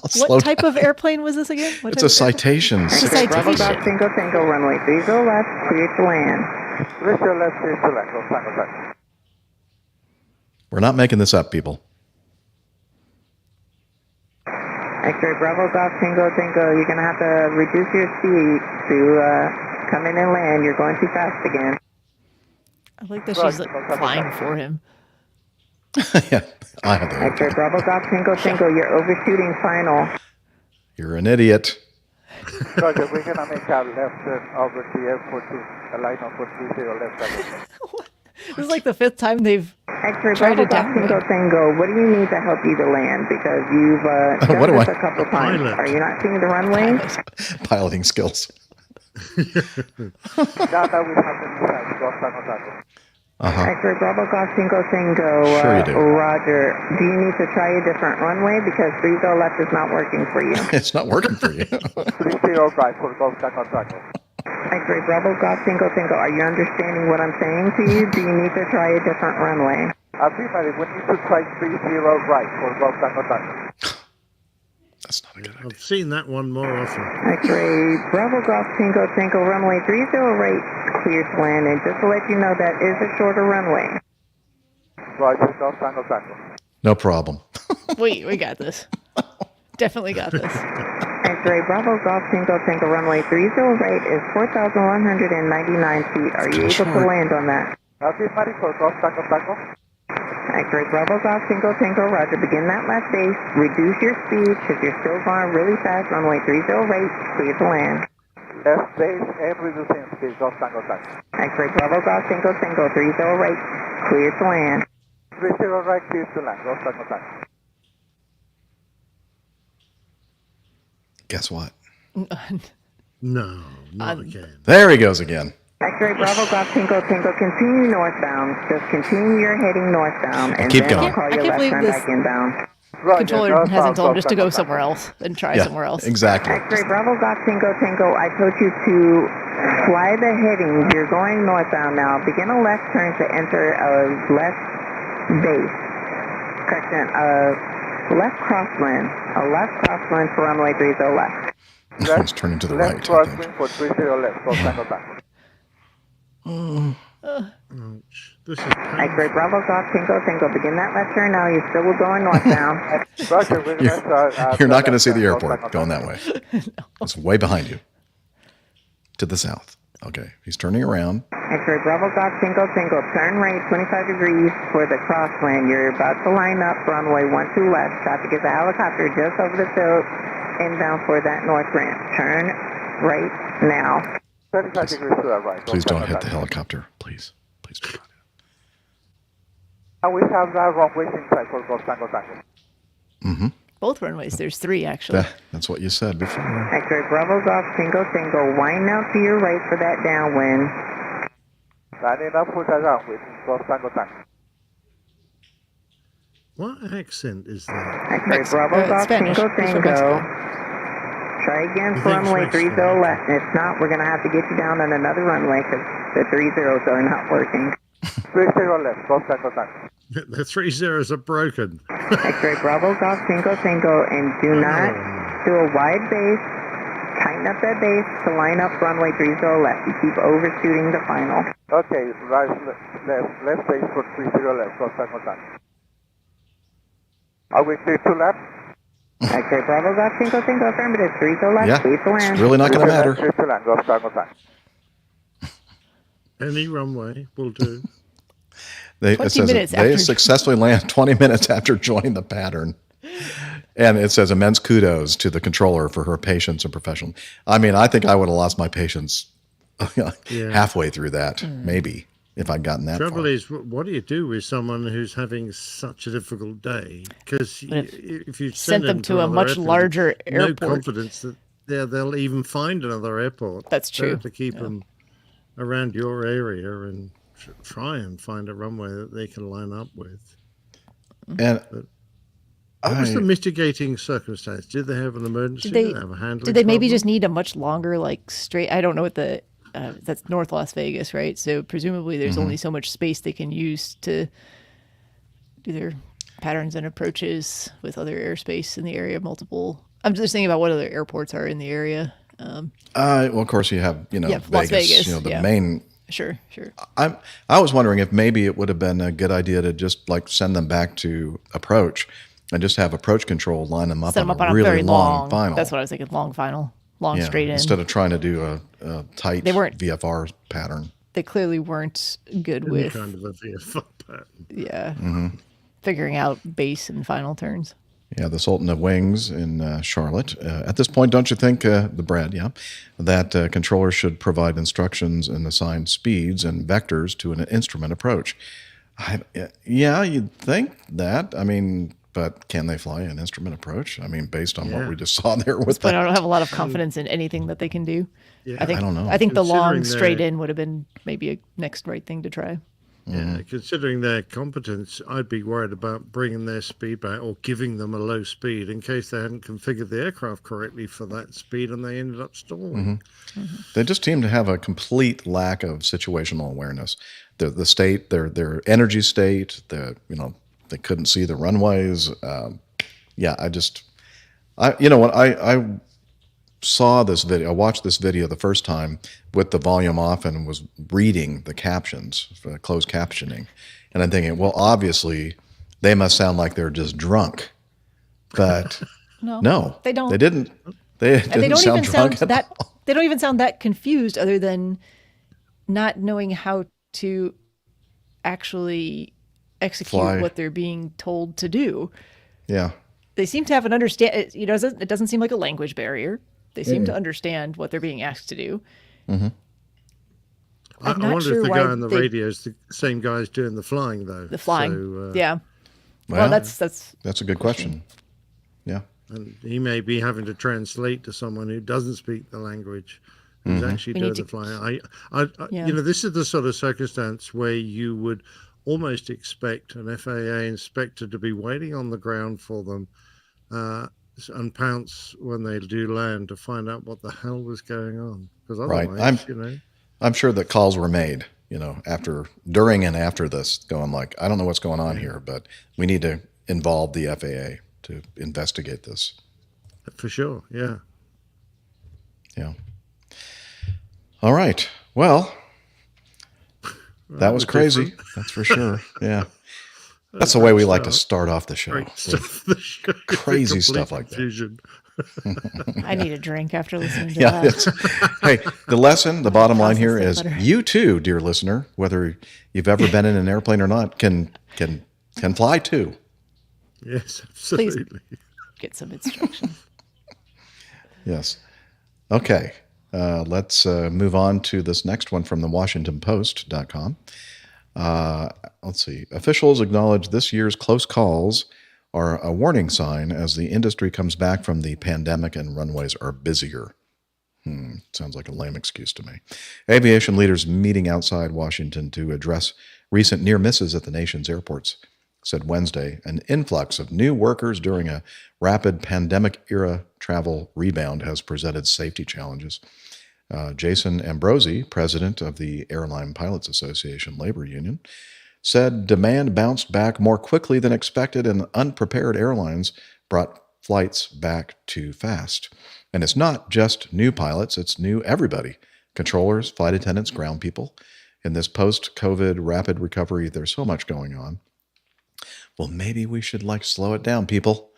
Slow What type down. of airplane was this again? What It's type a of airplane? citation. It's a X-ray Bravo Golf citation. Tango Tango runway 30 left, clear to land. 30 left, 30 left. Go Tango Tango. We're not making this up, people. X-ray Bravo Golf Tango Tango, you're going to have to reduce your speed to come in and land. You're going too fast again. I like that she's like flying for him. Yeah, I have X-ray that. Bravo Golf Tango Tango, you're overshooting final. You're an idiot. Roger, we're going to make a left turn over the airport to line up for 30 left. Tango. This is like the fifth time they've X-ray tried Bravo to Golf downwind. Tango Tango, what do you need to help you to land? Because you've What done do this I- a couple times. Pilot. Are you not seeing the runway? Piloting skills. Now that we have the inside, go Tango Tango. Uh-huh. X-ray Bravo Golf Tango Tango, Sure you do. Roger. Do you need to try a different runway? Because 30 left is not working for you. It's not working for you. 30 right for go Tango Tango. X-ray Bravo Golf Tango Tango, are you understanding what I'm saying to you? Do you need to try a different runway? Affirmative, we need to try 30 right for go Tango Tango. That's not a good idea. I've seen that one more often. X-ray Bravo Golf Tango Tango runway 30 right, clear to land. And just to let you know, that is a shorter runway. Roger, go Tango Tango. No problem. we got this. Definitely got this. X-ray Bravo Golf Tango Tango runway 30 right is 4,199 feet. Are you able to land on that? Affirmative for go Tango Tango. X-ray Bravo Golf Tango Tango, Roger. Begin that left base. Reduce your speed because you're still going really fast. Runway 30 right, clear to land. Left base and reducing speed, go Tango Tango. X-ray Bravo Golf Tango Tango, 30 right, clear to land. 30 right, clear to land, go Tango Tango. Guess what? No, not again. There he goes again. X-ray Bravo Golf Tango Tango, continue northbound. Just continue your heading northbound, and Keep then going. I'll call I your can't left believe turn this- back inbound. Roger, Controller go hasn't south, told him just to go Tango somewhere Tango. else and try Yeah, somewhere else. exactly. X-ray Bravo Golf Tango Tango, I told you to fly the heading. You're going northbound now. Begin a left turn to enter a left base. Correction, left crosswind. A left crosswind for runway 30 left. He's turning to the right. Left I think. crosswind for 30 left, go Tango Tango. Ouch. This is X-ray painful. Bravo Golf Tango Tango, begin that left turn now. You're still going northbound. Roger, we're gonna start. You're not going to see the left turn, go airport Tango going that Tango. way. It's way behind you. To the south. Okay. He's turning around. X-ray Bravo Golf Tango Tango, turn right 25 degrees for the crosswind. You're about to line up runway 12 left. Traffic is a helicopter just over the field, inbound for that north ramp. Turn right now. 35 degrees to the right. go Please don't Tango hit the Tango. helicopter. Please. Please do not. And we have that runway inside for go Tango Tango. Mm-hmm. Both runways. There's three actually. That's what you said before. X-ray Bravo Golf Tango Tango, wind out to your right for that downwind. Lining up for the downwind, go Tango Tango. What accent is that? X-ray Bravo Golf Spanish. Tango He's from Tango. Mexico. Try again You for think runway it's 30 Mexican? left. If not, we're going to have to get you down on another runway because the 30s are not working. 30 left, go Tango Tango. The 3 zeros are broken. X-ray Bravo Golf Tango Tango, and do not do a wide base. Tighten up that base to line up runway 30 left. You keep overshooting the final. Okay, right, left base for 30 left, go Tango Tango. Are we clear to left? X-ray Bravo Golf Tango Tango, affirmative. 30 left, Yeah. clear to land. It's really not going to 30 left, matter. clear to land, go Tango Tango. Any runway will do. They, 20 it says minutes they after- successfully land 20 minutes after joining the pattern. And it says immense kudos to the controller for her patience and professional. I mean, I think I would have lost my patience halfway through that, maybe, if I'd gotten that Trouble far. is, what do you do with someone who's having such a difficult day? Because if you Sent them to a another much airport, larger no airport. confidence that they'll even find another airport. That's true. To keep them around your area and try and find a runway that they can line up with. And what was the mitigating circumstance? Did they have an emergency? Did they have a handling Did they maybe problem? just need a much longer, like, straight? I don't know what the that's North Las Vegas, right? So presumably there's only so much space they can use to do their patterns and approaches with other airspace in the area. Multiple. I'm just thinking about what other airports are in the area. Well, of course, you have Las Vegas, the main. Sure. I was wondering if maybe it would have been a good idea to just like send them back to approach and just have approach control line them up Set them on up on a really very long final. That's what I was thinking. Long final, long straight in. Instead of trying to do a tight VFR pattern. They clearly weren't good Any with kind of a VFR pattern. Yeah. Figuring out base and final turns. Yeah, the Sultan of Wings in Charlotte. At this point, don't you think, the Brad, that controllers should provide instructions and assign speeds and vectors to an instrument approach? You'd think that. I mean, but can they fly an instrument approach? I mean, based on what we just saw there with But that. I don't have a lot of confidence in anything that they can do. Yeah. I don't know. I think the long Considering straight their- in would have been maybe a next right thing to try. Yeah, considering their competence, I'd be worried about bringing their speed back or giving them a low speed in case they hadn't configured the aircraft correctly for that speed and they ended up stalling. They just seem to have a complete lack of situational awareness. The state, their energy state, they couldn't see the runways. I saw this video. I watched this video the first time with the volume off and was reading the captions, for closed captioning. And I'm thinking, well, obviously they must sound like they're just drunk. But no, they don't. They didn't. They didn't sound drunk at all. They don't even sound that confused, other than not knowing how to actually execute what they're being told to do. Yeah. They seem to have an understand. It doesn't seem like a language barrier. They seem to understand what they're being asked to do. I wonder sure if the why guy on the radio is the same guy who's doing the flying, though. The flying, So, yeah. Well, that's a good question. Yeah. And he may be having to translate to someone who doesn't speak the language, who's actually doing the flying. This is the sort of circumstance where you would almost expect an FAA inspector to be waiting on the ground for them and pounce when they do land to find out what the hell was going on. Because otherwise, I'm sure that calls were made, during and after this, going like, I don't know what's going on here, but we need to involve the FAA to investigate this. For sure, yeah. Yeah. All right. Well, that was crazy. Different. That's for sure. Yeah. That's the way we like to start off the show. Great stuff. Crazy stuff like confusion. that. I need a drink after listening to Yeah. that. Hey, the bottom line here Process is that better. you too, dear listener, whether you've ever been in an airplane or not, can fly too. Yes, absolutely. Get some instruction. Yes. Okay. Let's move on to this next one from the WashingtonPost.com. Let's see. Officials acknowledge this year's close calls are a warning sign as the industry comes back from the pandemic and runways are busier. Sounds like a lame excuse to me. Aviation leaders meeting outside Washington to address recent near misses at the nation's airports said Wednesday an influx of new workers during a rapid pandemic-era travel rebound has presented safety challenges. Jason Ambrosi, president of the Airline Pilots Association labor union, said demand bounced back more quickly than expected and unprepared airlines brought flights back too fast. And it's not just new pilots, it's new everybody. Controllers, flight attendants, ground people. In this post-COVID rapid recovery, there's so much going on. Well, maybe we should slow it down, people.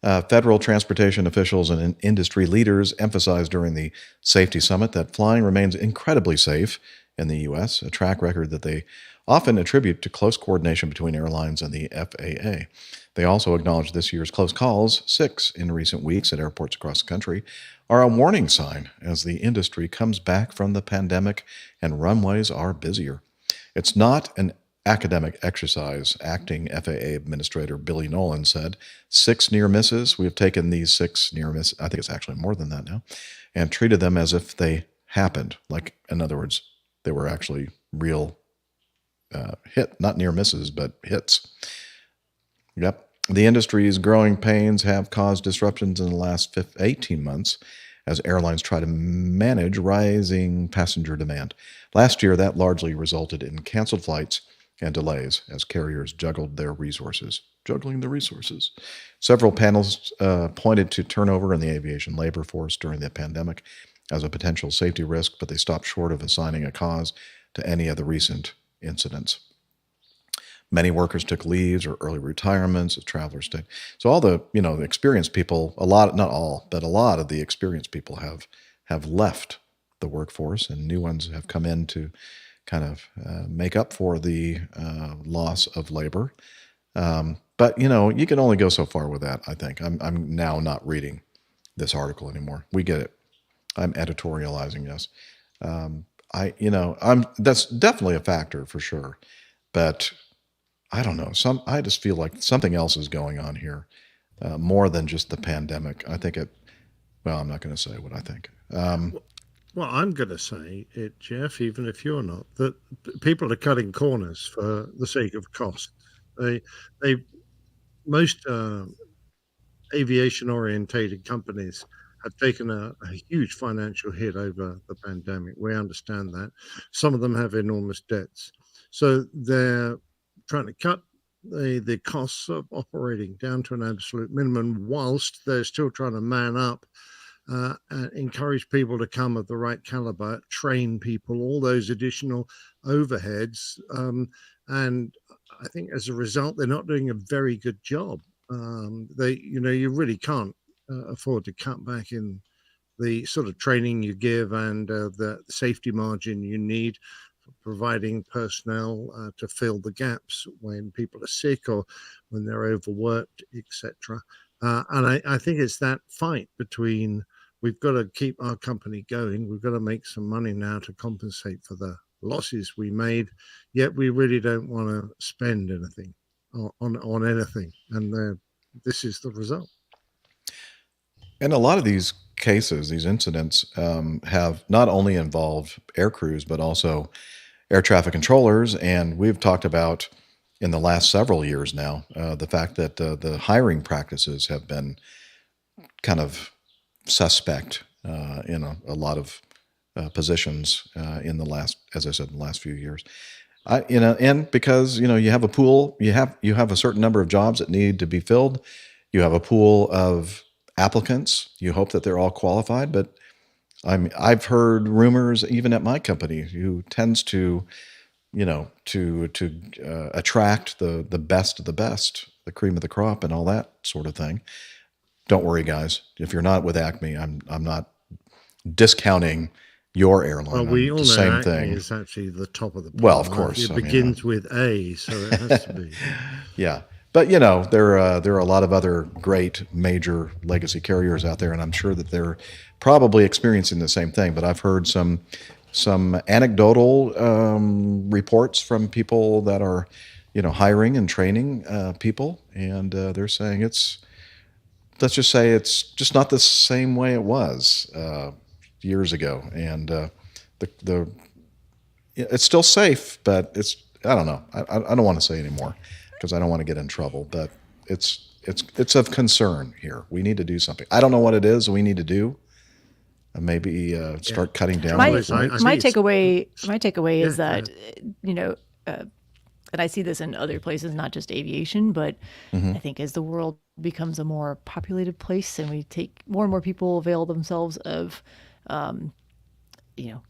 Federal transportation officials and industry leaders emphasized during the safety summit that flying remains incredibly safe in the U.S., a track record that they often attribute to close coordination between airlines and the FAA. They also acknowledge this year's close calls, 6 in recent weeks at airports across the country, are a warning sign as the industry comes back from the pandemic and runways are busier. It's not an academic exercise, acting FAA Administrator Billy Nolan said. 6 near misses. We have taken these 6 near misses, I think it's actually more than that now, and treated them as if they happened. Like, in other words, they were actually real hit, not near misses, but hits. Yep. The industry's growing pains have caused disruptions in the last 18 months as airlines try to manage rising passenger demand. Last year, that largely resulted in canceled flights and delays as carriers juggled their resources. Juggling the resources. Several panels pointed to turnover in the aviation labor force during the pandemic as a potential safety risk, but they stopped short of assigning a cause to any of the recent incidents. Many workers took leaves or early retirements as travelers stayed. So all the, the experienced people, a lot, not all, but a lot of the experienced people have left the workforce, and new ones have come in to kind of make up for the loss of labor. But, you can only go so far with that, I think. I'm now not reading this article anymore. We get it. I'm editorializing this. That's definitely a factor for sure. But I don't know. I just feel like something else is going on here, more than just the pandemic. I think well, I'm not going to say what I think. Well, I'm going to say it, Jeff, even if you're not, that people are cutting corners for the sake of cost. Most aviation-orientated companies have taken a huge financial hit over the pandemic. We understand that. Some of them have enormous debts. So they're trying to cut the costs of operating down to an absolute minimum whilst they're still trying to man up, and encourage people to come of the right caliber, train people, all those additional overheads. And I think as a result, they're not doing a very good job. You really can't afford to cut back in the sort of training you give and the safety margin you need for providing personnel to fill the gaps when people are sick or when they're overworked, etc. And I think it's that fight between, we've got to keep our company going, we've got to make some money now to compensate for the losses we made, yet we really don't want to spend anything on anything. And this is the result. And a lot of these cases, these incidents, have not only involved air crews, but also air traffic controllers. And we've talked about in the last several years now, the fact that the hiring practices have been kind of suspect in a lot of positions in the last, as I said, in the last few years. And because, you have a pool, you have a certain number of jobs that need to be filled. You have a pool of applicants. You hope that they're all qualified, but I've heard rumors even at my company who tends to, attract the best of the best, the cream of the crop and all that sort of thing. Don't worry, guys. If you're not with Acme, I'm not discounting your airline. Well, we all the know same Acme thing. is actually the top of the pile. Well, of course. It begins with A, so it has to be. Yeah. But, there are a lot of other great major legacy carriers out there, and I'm sure that they're probably experiencing the same thing. But I've heard some anecdotal reports from people that are, hiring and training people, and they're saying let's just say it's just not the same way it was years ago. And it's still safe, but I don't know. I don't want to say anymore because I don't want to get in trouble, but it's of concern here. We need to do something. I don't know what it is we need to do. Maybe start cutting down. My my takeaway is that, and I see this in other places, not just aviation, but I think as the world becomes a more populated place and we take more and more people avail themselves of,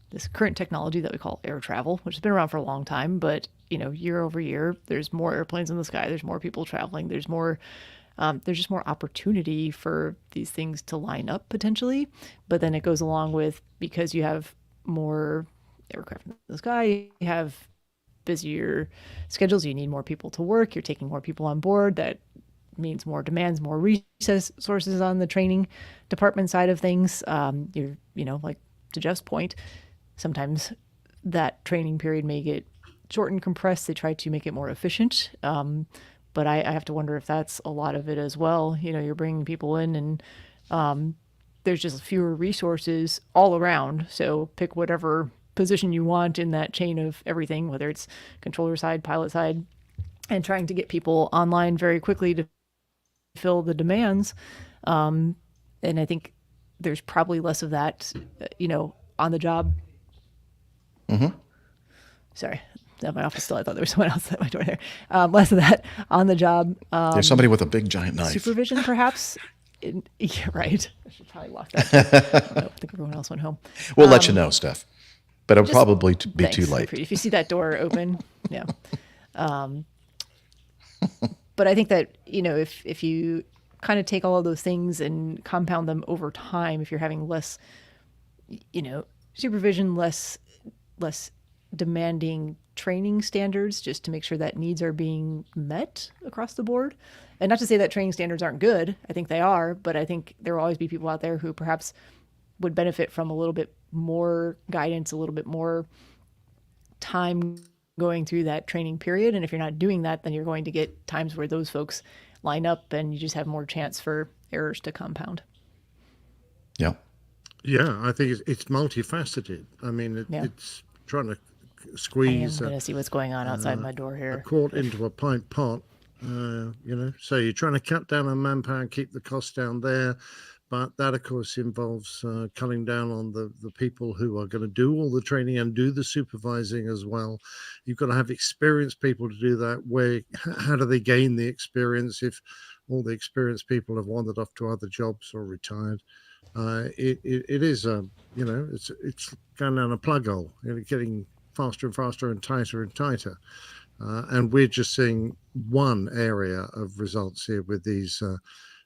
this current technology that we call air travel, which has been around for a long time, but, year over year, there's more airplanes in the sky, there's more people traveling, there's just more opportunity for these things to line up potentially. But then it goes along with, because you have more aircraft in the sky, you have busier schedules. You need more people to work. You're taking more people on board. That means more demands, more resources on the training department side of things. Like to Jeff's point, sometimes that training period may get short and compressed. They try to make it more efficient. But I have to wonder if that's a lot of it as well. You're bringing people in and there's just fewer resources all around. So pick whatever position you want in that chain of everything, whether it's controller side, pilot side, and trying to get people online very quickly to fill the demands. And I think there's probably less of that, on the job. Mm-hmm. Sorry, at my office still. I thought there was someone else at my door there. Less of that on the job. There's somebody with a big giant knife. Supervision, perhaps. Yeah, right. I should probably lock that. I think everyone else went home. We'll let you know, Steph. But it'll probably be thanks. too late. If you see that door open, yeah. But I think that, if you kind of take all of those things and compound them over time, if you're having less, supervision, less demanding training standards, just to make sure that needs are being met across the board. And not to say that training standards aren't good. I think they are, but I think there will always be people out there who perhaps would benefit from a little bit more guidance, a little bit more time going through that training period. And if you're not doing that, then you're going to get times where those folks line up and you just have more chance for errors to compound. Yeah. Yeah, I think it's multifaceted. I mean, it's trying to squeeze. I'm going to see what's going on outside my door here. A quart into a pint pot, So you're trying to cut down on manpower and keep the costs down there. But that, of course, involves cutting down on the people who are going to do all the training and do the supervising as well. You've got to have experienced people to do that. How do they gain the experience if all the experienced people have wandered off to other jobs or retired? It is, it's going down a plug hole, getting faster and faster and tighter. And we're just seeing one area of results here with these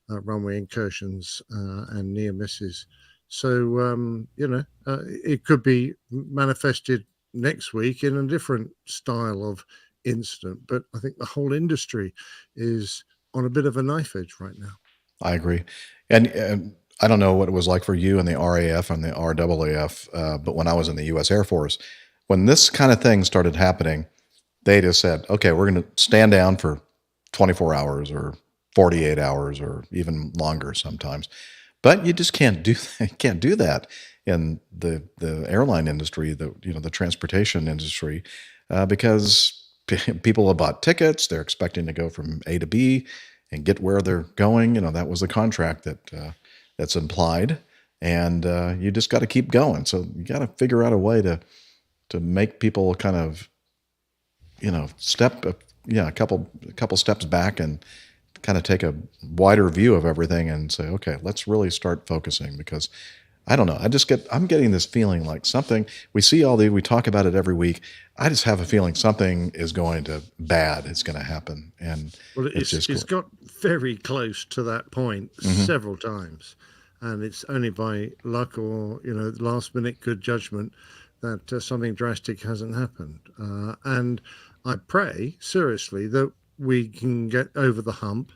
runway incursions and near misses. So, it could be manifested next week in a different style of incident. But I think the whole industry is on a bit of a knife edge right now. I agree. And I don't know what it was like for you in the RAF and the RAAF, but when I was in the U.S. Air Force, when this kind of thing started happening, they just said, okay, we're going to stand down for 24 hours or 48 hours or even longer sometimes. But you just can't do that in the airline industry, the transportation industry, because people have bought tickets. They're expecting to go from A to B and get where they're going. That was the contract that's implied, and you just got to keep going. So you got to figure out a way to make people kind of, a couple steps back and kind of take a wider view of everything and say, okay, let's really start focusing, because I don't know. I'm getting this feeling like something, we talk about it every week. I just have a feeling something is bad is going to happen. And it's got very close to that point several times. And it's only by luck or, last minute good judgment that something drastic hasn't happened. And I pray seriously that we can get over the hump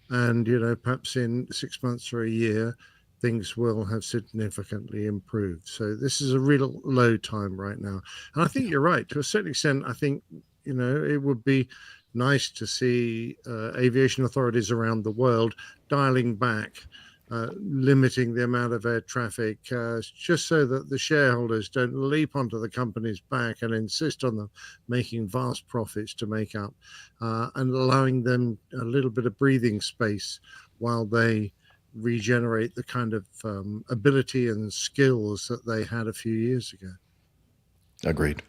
and, perhaps in 6 months or a year, things will have significantly improved. So this is a real low time right now. And I think you're right. To a certain extent, I think, it would be nice to see aviation authorities around the world dialing back, limiting the amount of air traffic, just so that the shareholders don't leap onto the company's back and insist on them making vast profits to make up, and allowing them a little bit of breathing space while they regenerate the kind of ability and skills that they had a few years ago. Agreed.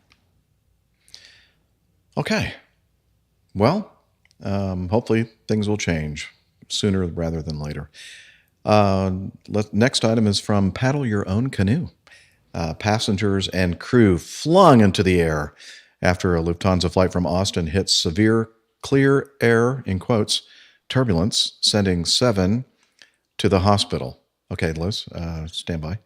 Okay. Well, hopefully things will change sooner rather than later. Next item is from Paddle Your Own Canoe. Passengers and crew flung into the air after a Lufthansa flight from Austin hit severe clear air, in quotes, turbulence, sending 7 to the hospital. Okay, Liz, stand by.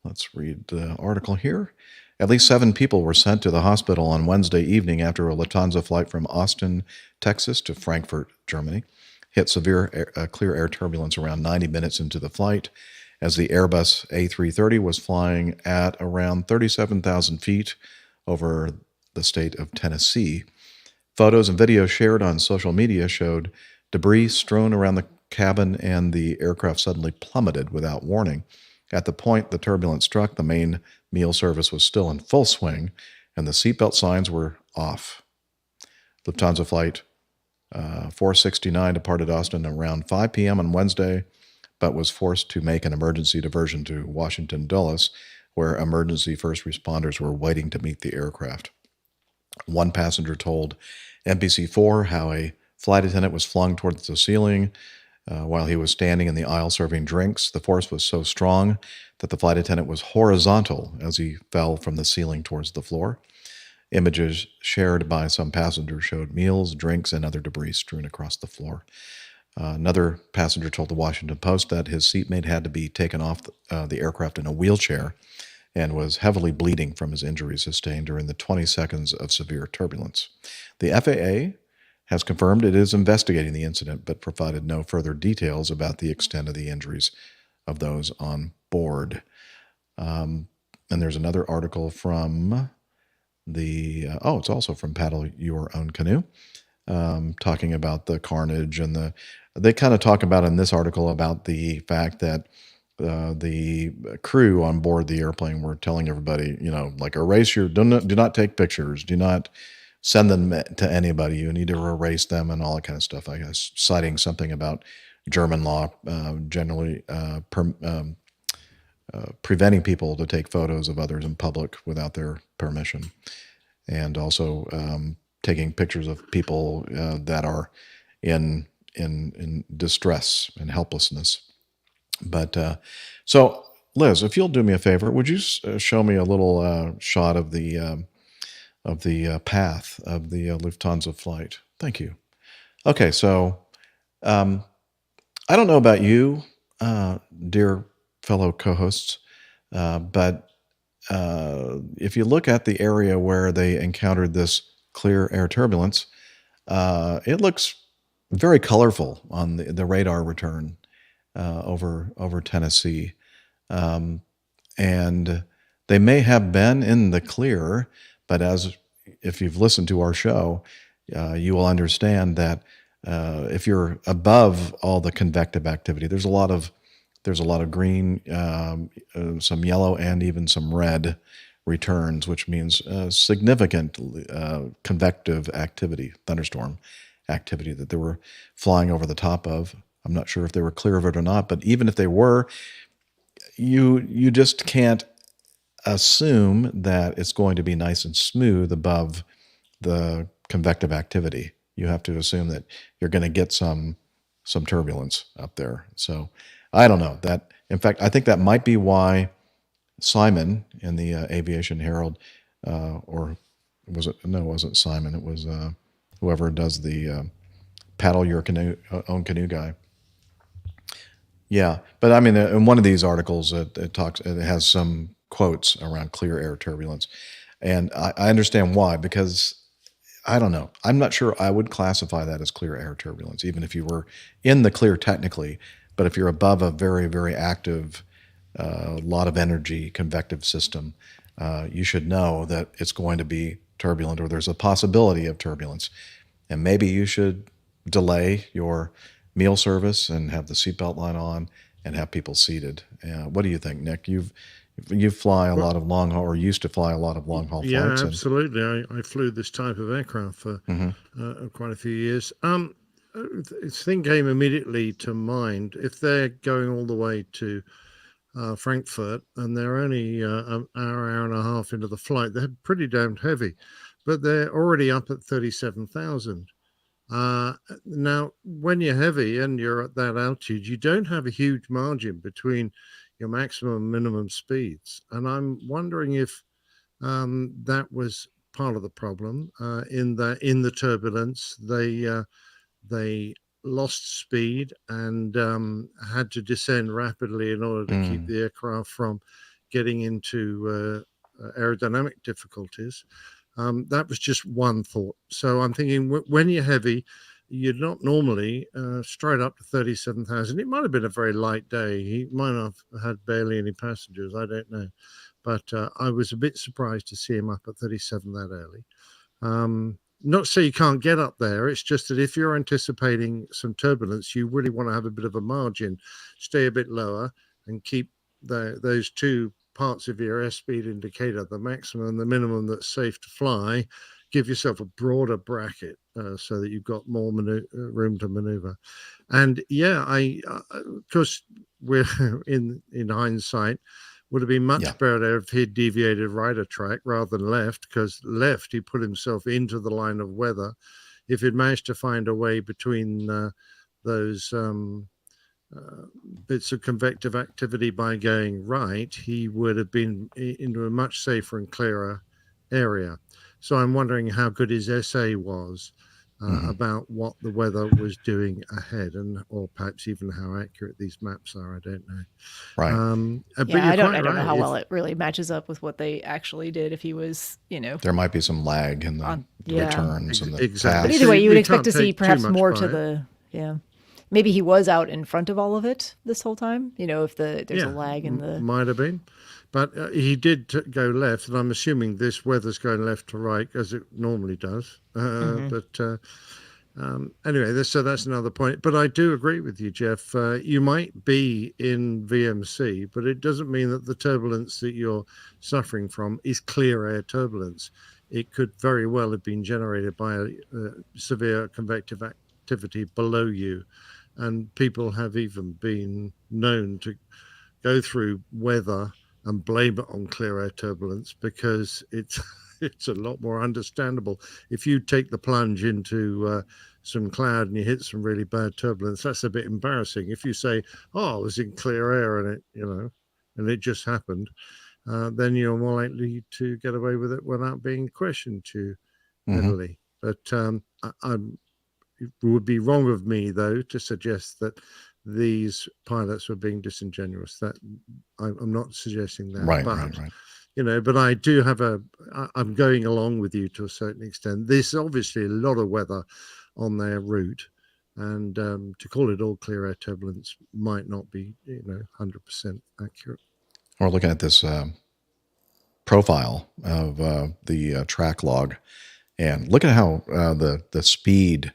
Let's read the article here. At least 7 people were sent to the hospital on Wednesday evening after a Lufthansa flight from Austin, Texas to Frankfurt, Germany, hit severe clear air turbulence around 90 minutes into the flight as the Airbus A330 was flying at around 37,000 feet over the state of Tennessee. Photos and videos shared on social media showed debris strewn around the cabin, and the aircraft suddenly plummeted without warning. At the point the turbulence struck, the main meal service was still in full swing, and the seatbelt signs were off. Lufthansa flight 469 departed Austin around 5 p.m. on Wednesday, but was forced to make an emergency diversion to Washington Dulles, where emergency first responders were waiting to meet the aircraft. One passenger told NBC4 how a flight attendant was flung towards the ceiling while he was standing in the aisle serving drinks. The force was so strong that the flight attendant was horizontal as he fell from the ceiling towards the floor. Images shared by some passengers showed meals, drinks, and other debris strewn across the floor. Another passenger told the Washington Post that his seatmate had to be taken off the aircraft in a wheelchair and was heavily bleeding from his injuries sustained during the 20 seconds of severe turbulence. The FAA has confirmed it is investigating the incident, but provided no further details about the extent of the injuries of those on board. And there's another article from it's also from Paddle Your Own Canoe, talking about the carnage and they kind of talk about in this article about the fact that the crew on board the airplane were telling everybody, erase do not take pictures, do not send them to anybody, you need to erase them and all that kind of stuff, I guess, citing something about German law generally preventing people to take photos of others in public without their permission, and also taking pictures of people that are in distress and helplessness. But so, Liz, if you'll do me a favor, would you show me a little shot of the path of the Lufthansa flight? Thank you. Okay, so I don't know about you, dear fellow co-hosts, but if you look at the area where they encountered this clear air turbulence, it looks very colorful on the radar return over Tennessee. And they may have been in the clear, but if you've listened to our show, you will understand that if you're above all the convective activity, there's a lot of green, some yellow, and even some red returns, which means significant convective activity, thunderstorm activity that they were flying over the top of. I'm not sure if they were clear of it or not, but even if they were, you just can't assume that it's going to be nice and smooth above the convective activity. You have to assume that you're going to get some turbulence up there. So I don't know that. In fact, I think that might be why Simon in the Aviation Herald, or was it? No, it wasn't Simon. It was whoever does the Paddle Your Own Canoe guy. Yeah, but I mean, in one of these articles, it has some quotes around clear air turbulence, and I understand why, because I don't know. I'm not sure I would classify that as clear air turbulence, even if you were in the clear technically. But if you're above a very, very active, lot of energy convective system, you should know that it's going to be turbulent, or there's a possibility of turbulence. And maybe you should delay your meal service and have the seatbelt line on and have people seated. What do you think, Nick? You fly a lot of long haul, or used to fly a lot of long haul flights. Yeah, absolutely. I flew this type of aircraft for quite a few years. This thing came immediately to mind. If they're going all the way to Frankfurt and they're only an hour and a half into the flight, they're pretty damn heavy, but they're already up at 37,000. Now, when you're heavy and you're at that altitude, you don't have a huge margin between your maximum and minimum speeds. And I'm wondering if that was part of the problem in the turbulence. They lost speed and had to descend rapidly in order to keep the aircraft from getting into aerodynamic difficulties. That was just one thought. So I'm thinking when you're heavy, you're not normally straight up to 37,000. It might have been a very light day. He might have had barely any passengers. I don't know. But I was a bit surprised to see him up at 37 that early. Not to say you can't get up there. It's just that if you're anticipating some turbulence, you really want to have a bit of a margin, stay a bit lower and keep those two parts of your airspeed indicator, the maximum and the minimum that's safe to fly. Give yourself a broader bracket so that you've got more room to maneuver. And yeah, of course, we're in hindsight, would have been much better if he'd deviated right a track rather than left, because left, he put himself into the line of weather. If he'd managed to find a way between those bits of convective activity by going right, he would have been into a much safer and clearer area. So I'm wondering how good his essay was about what the weather was doing ahead, or perhaps even how accurate these maps are. I don't know. Right. But I don't know right. how well it really matches up with what they actually did. If he was, there might be some lag in the returns and the exactly. But paths. either way, you would We expect to can't see take perhaps too much more by to it. maybe he was out in front of all of it this whole time. If there's a lag in the. Might have been. But he did go left, and I'm assuming this weather's going left to right, as it normally does. But anyway, so that's another point. But I do agree with you, Jeff. You might be in VMC, but it doesn't mean that the turbulence that you're suffering from is clear air turbulence. It could very well have been generated by a severe convective activity below you. And people have even been known to go through weather and blame it on clear air turbulence, because it's a lot more understandable. If you take the plunge into some cloud and you hit some really bad turbulence, that's a bit embarrassing. If you say, "Oh, I was in clear air and and it just happened," then you're more likely to get away with it without being questioned too readily. But it would be wrong of me, though, to suggest that these pilots were being disingenuous. That I'm not suggesting that. Right. But I do have I'm going along with you to a certain extent. There's obviously a lot of weather on their route, and to call it all clear air turbulence might not be 100% accurate. We're looking at this profile of the track log, and look at how the speed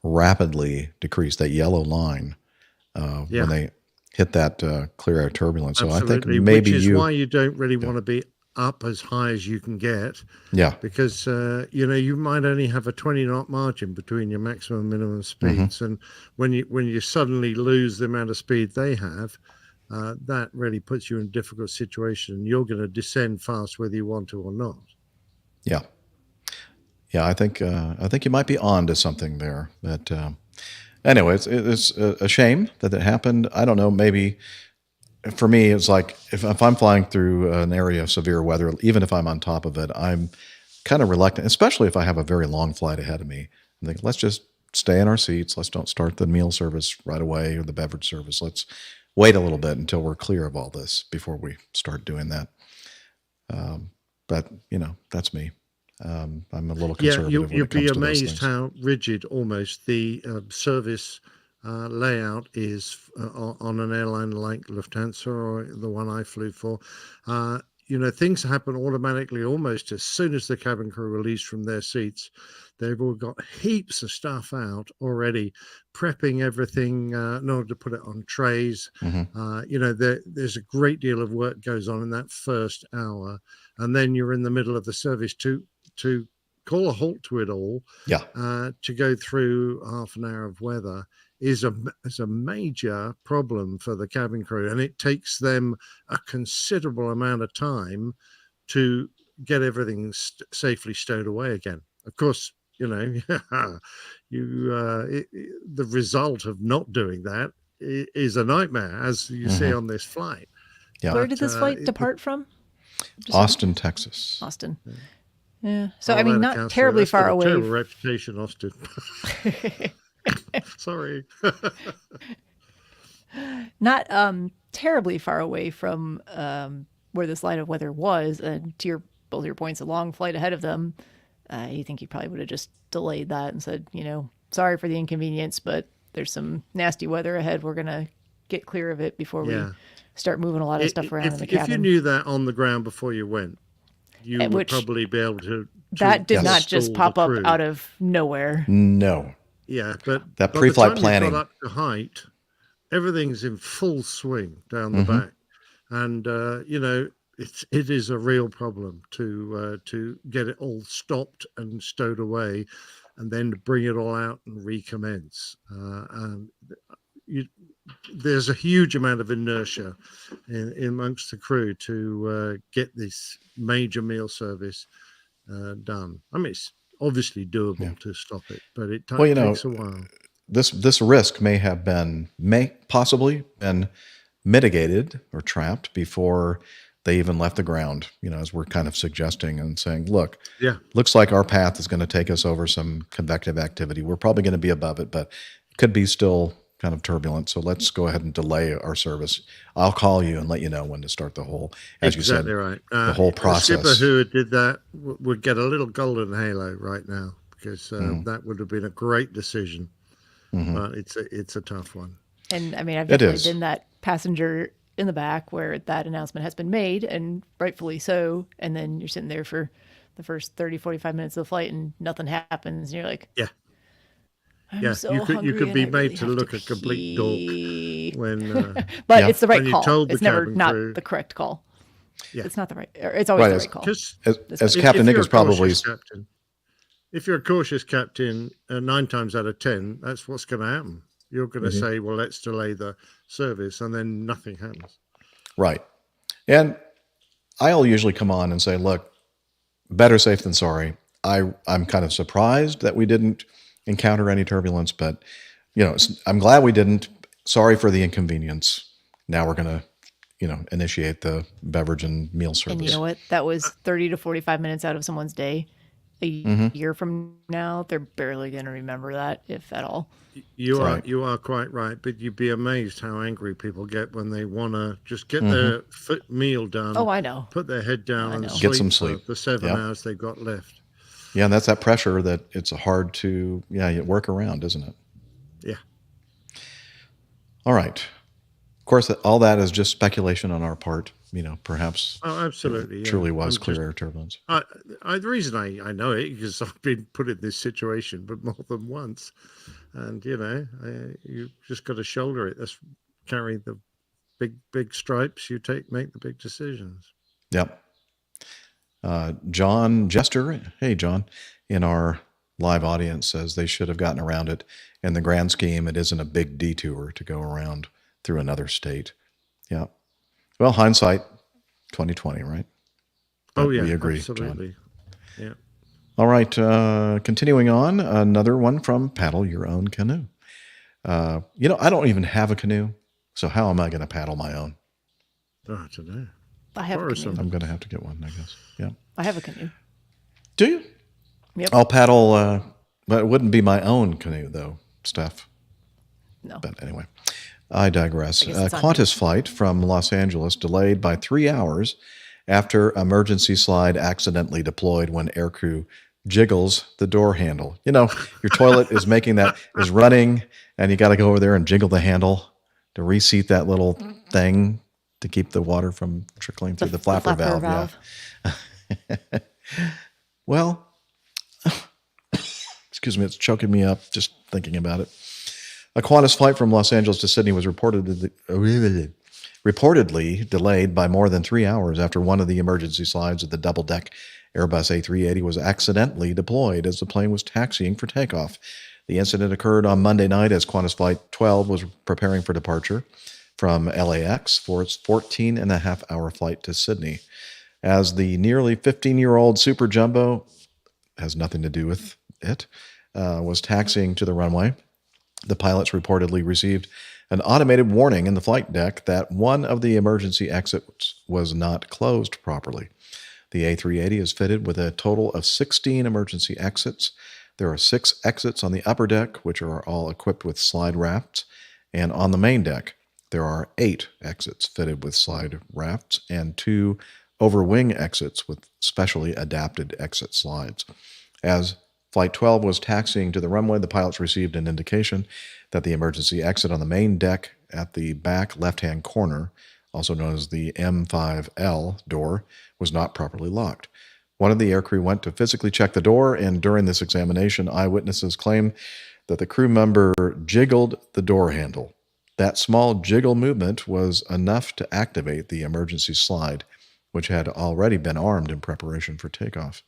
rapidly decreased, that yellow line when they hit that clear air turbulence. So Absolutely. I think maybe which is why you don't really want to be up as high as you can get. Yeah. Because you might only have a 20-knot margin between your maximum and minimum speeds, and when you suddenly lose the amount of speed they have, that really puts you in a difficult situation. You're going to descend fast whether you want to or not. Yeah. I think you might be on to something there. But anyway, it's a shame that it happened. I don't know. Maybe for me, it's like if I'm flying through an area of severe weather, even if I'm on top of it, I'm kind of reluctant, especially if I have a very long flight ahead of me. I think, let's just stay in our seats. Let's don't start the meal service right away or the beverage service. Let's wait a little bit until we're clear of all this before we start doing that. But that's me. I'm a little conservative. You'd be amazed how rigid almost the service layout is on an airline like Lufthansa or the one I flew for. Things happen automatically almost as soon as the cabin crew release from their seats. They've all got heaps of stuff out already, prepping everything in order to put it on trays. There's a great deal of work goes on in that first hour, and then you're in the middle of the service to call a halt to it all. To go through half an hour of weather is a major problem for the cabin crew, and it takes them a considerable amount of time to get everything safely stowed away again. Of course, the result of not doing that is a nightmare, as you see on this flight. Where did this flight depart from? Austin, Texas. Austin. Yeah. So not terribly far away. Terrible reputation, Austin. Sorry. Not terribly far away from where this line of weather was, and to both your points, a long flight ahead of them, you think he probably would have just delayed that and said, sorry for the inconvenience, but there's some nasty weather ahead. We're going to get clear of it before we start moving a lot of stuff around in the cabin. If you knew that on the ground before you went, you would probably be able to. That did not just pop up out of nowhere. No. Yeah, but that pre-flight planning. You got up to height, everything's in full swing down the back, and it is a real problem to get it all stopped and stowed away, and then bring it all out and recommence. There's a huge amount of inertia in amongst the crew to get this major meal service done. I mean, it's obviously doable to stop it, but it takes a while. This risk may possibly been mitigated or trapped before they even left the ground, as we're kind of suggesting and saying, look, looks like our path is going to take us over some convective activity. We're probably going to be above it, but it could be still kind of turbulent. So let's go ahead and delay our service. I'll call you and let you know when to start the whole, as you said, right. The whole process. The skipper who did that would get a little golden halo right now, because that would have been a great decision. But it's a tough one. And I mean, I've definitely been that passenger in the back where that announcement has been made, and rightfully so. And then you're sitting there for the first 30, 45 minutes of the flight and nothing happens. And you're like, I'm so you could be made to look a complete dork when. But it's the right call. It's never not the correct call. Yeah. It's not the right. It's always the right call. As Captain Nick is probably. If you're a cautious captain, 9 times out of 10, that's what's going to happen. You're going to say, well, let's delay the service, and then nothing happens. Right. And I'll usually come on and say, look, better safe than sorry. I'm kind of surprised that we didn't encounter any turbulence, but I'm glad we didn't. Sorry for the inconvenience. Now we're going to, initiate the beverage and meal service. And you know what? That was 30 to 45 minutes out of someone's day. A year from now, they're barely going to remember that, if at all. You are quite right, but you'd be amazed how angry people get when they want to just get their meal done. Oh, I know. Put their head down and get some sleep. For the 7 hours they've got left. Yeah, and that's that pressure that it's hard to work around, isn't it? Yeah. All right. Of course, all that is just speculation on our part. Perhaps. Oh, absolutely. Truly was clear air turbulence. The reason I know it because I've been put in this situation, but more than once, and you just got to shoulder it. That's carry the big stripes. You make the big decisions. Yep. John Jester, hey John, in our live audience says they should have gotten around it. In the grand scheme, it isn't a big detour to go around through another state. Yeah. Well, hindsight, 2020, right? Oh yeah, we agree, absolutely. John. Yeah. All right. Continuing on, another one from Paddle Your Own Canoe. I don't even have a canoe, so how am I going to paddle my own? Oh, today. I have a canoe. I'm going to have to get one, I guess. Yeah. I have a canoe. Do you? Yep. I'll paddle, but it wouldn't be my own canoe, though, Steph. No. But anyway. I digress. A Qantas flight from Los Angeles delayed by 3 hours after emergency slide accidentally deployed when aircrew jiggles the door handle. Your toilet is running, and you got to go over there and jiggle the handle to reseat that little thing to keep the water from trickling through the flapper valve. Yeah. Well, excuse me, it's choking me up just thinking about it. A Qantas flight from Los Angeles to Sydney was reportedly delayed by more than 3 hours after one of the emergency slides of the double-deck Airbus A380 was accidentally deployed as the plane was taxiing for takeoff. The incident occurred on Monday night as Qantas Flight 12 was preparing for departure from LAX for its 14-and-a-half-hour flight to Sydney. As the nearly 15-year-old Super Jumbo, has nothing to do with it, was taxiing to the runway, the pilots reportedly received an automated warning in the flight deck that one of the emergency exits was not closed properly. The A380 is fitted with a total of 16 emergency exits. There are 6 exits on the upper deck, which are all equipped with slide rafts, and on the main deck. There are 8 exits fitted with slide rafts and 2 over-wing exits with specially adapted exit slides. As Flight 12 was taxiing to the runway, the pilots received an indication that the emergency exit on the main deck at the back left-hand corner, also known as the M5L door, was not properly locked. One of the aircrew went to physically check the door, and during this examination, eyewitnesses claim that the crew member jiggled the door handle. That small jiggle movement was enough to activate the emergency slide, which had already been armed in preparation for takeoff.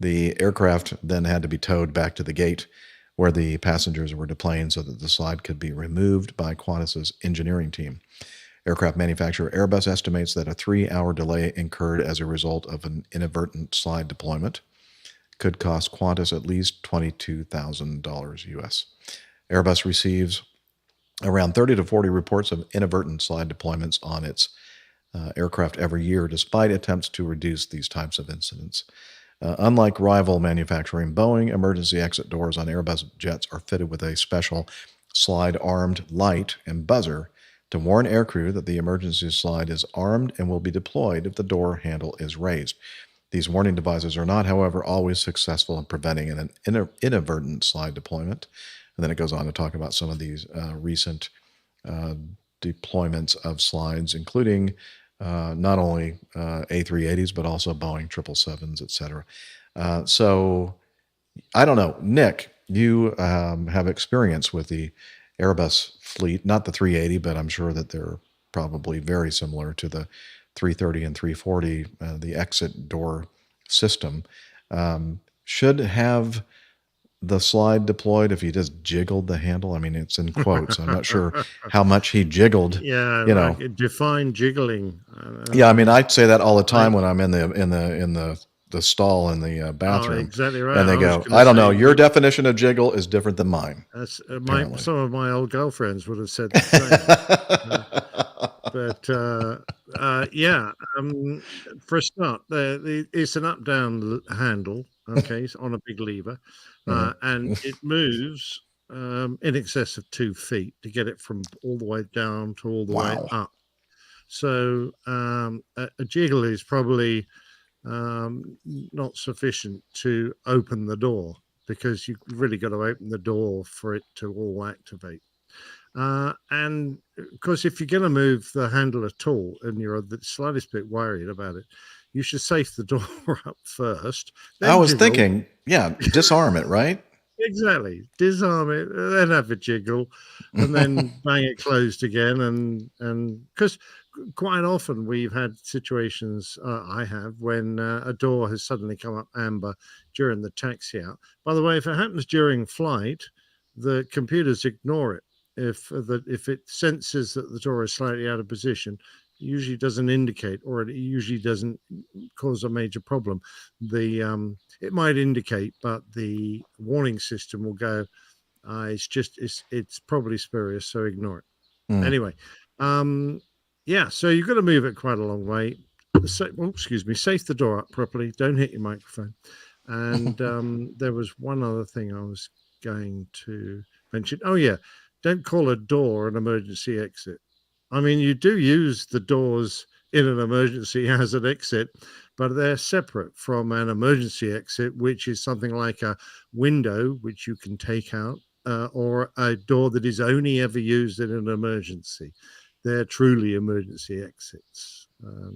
The aircraft then had to be towed back to the gate where the passengers were deplaned so that the slide could be removed by Qantas's engineering team. Aircraft manufacturer Airbus estimates that a 3-hour delay incurred as a result of an inadvertent slide deployment could cost Qantas at least $22,000 US. Airbus receives around 30 to 40 reports of inadvertent slide deployments on its aircraft every year, despite attempts to reduce these types of incidents. Unlike rival manufacturing Boeing, emergency exit doors on Airbus jets are fitted with a special slide-armed light and buzzer to warn aircrew that the emergency slide is armed and will be deployed if the door handle is raised. These warning devices are not, however, always successful in preventing an inadvertent slide deployment. And then it goes on to talk about some of these recent deployments of slides, including not only A380s, but also Boeing 777s, et cetera. So I don't know. Nick, you have experience with the Airbus fleet, not the 380, but I'm sure that they're probably very similar to the 330 and 340, the exit door system. Should have the slide deployed if he just jiggled the handle. I mean, it's in quotes. I'm not sure how much he jiggled. Yeah, you know. like define jiggling. Yeah, I mean, I say that all the time when I'm in the stall in the bathroom. Oh, exactly right. And they I was go, gonna I don't know, say- your definition of jiggle is different than mine. That's apparently. some of my old girlfriends would have said the same. Yeah, for a start, it's an up-down handle. Okay, it's on a big lever, and it moves in excess of 2 feet to get it from all the way down to all the way up. So a jiggle is probably not sufficient to open the door, because you've really got to open the door for it to all activate. And of course, if you're going to move the handle at all and you're the slightest bit worried about it, you should safe the door up first. I was jiggle. thinking, yeah, disarm it, right? Exactly. Disarm it, then have a jiggle, and then bang it closed again. And because quite often we've had situations, I have, when a door has suddenly come up amber during the taxi out. By the way, if it happens during flight, the computers ignore it. If it senses that the door is slightly out of position, it usually doesn't indicate, or it usually doesn't cause a major problem. It might indicate, but the warning system will go, it's probably spurious, so ignore it. Anyway, yeah, so you've got to move it quite a long way. Safe the door up properly. Don't hit your microphone. And there was one other thing I was going to mention. Oh yeah, don't call a door an emergency exit. I mean, you do use the doors in an emergency as an exit, but they're separate from an emergency exit, which is something like a window, which you can take out, or a door that is only ever used in an emergency. They're truly emergency exits.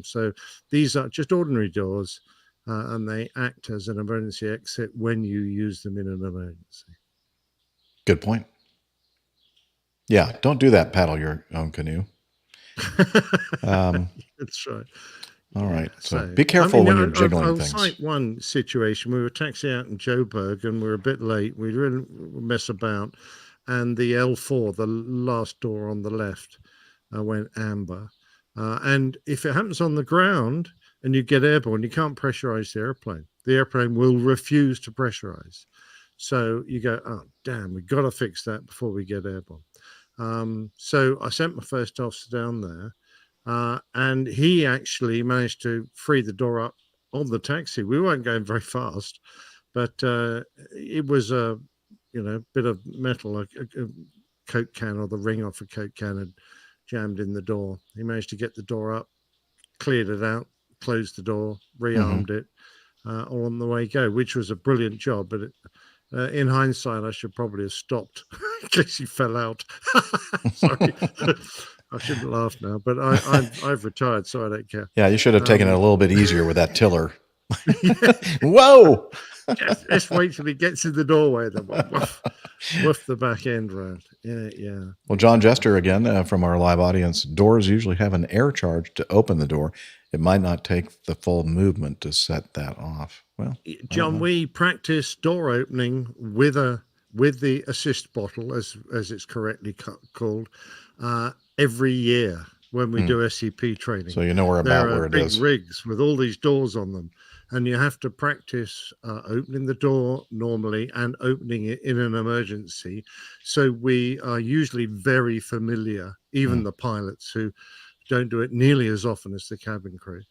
So these are just ordinary doors, and they act as an emergency exit when you use them in an emergency. Good point. Yeah, don't do that. Paddle your own canoe. That's right. All right. So be careful when you're jiggling things. I'll cite one situation. We were taxiing out in Joburg and we were a bit late. We didn't mess about. And the L4, the last door on the left, went amber. And if it happens on the ground and you get airborne, you can't pressurize the airplane. The airplane will refuse to pressurize. So you go, oh, damn, we've got to fix that before we get airborne. So I sent my first officer down there, and he actually managed to free the door up on the taxi. We weren't going very fast, but it was a bit of metal, a Coke can, or the ring off a Coke can had jammed in the door. He managed to get the door up, cleared it out, closed the door, rearmed it, all on the way go, which was a brilliant job. But in hindsight, I should probably have stopped in case he fell out. Sorry. I shouldn't laugh now, but I've retired, so I don't care. Yeah, you should have taken it a little bit easier with that tiller. Whoa! Just wait till he gets in the doorway, then woof the back end round. Yeah. Well, John Jester again from our live audience. Doors usually have an air charge to open the door. It might not take the full movement to set that off. Well, John, we practice door opening with the assist bottle, as it's correctly called, every year when we do SCP training. So you know where it is. Big rigs with all these doors on them, and you have to practice opening the door normally and opening it in an emergency. So we are usually very familiar, even the pilots who don't do it nearly as often as the cabin crew,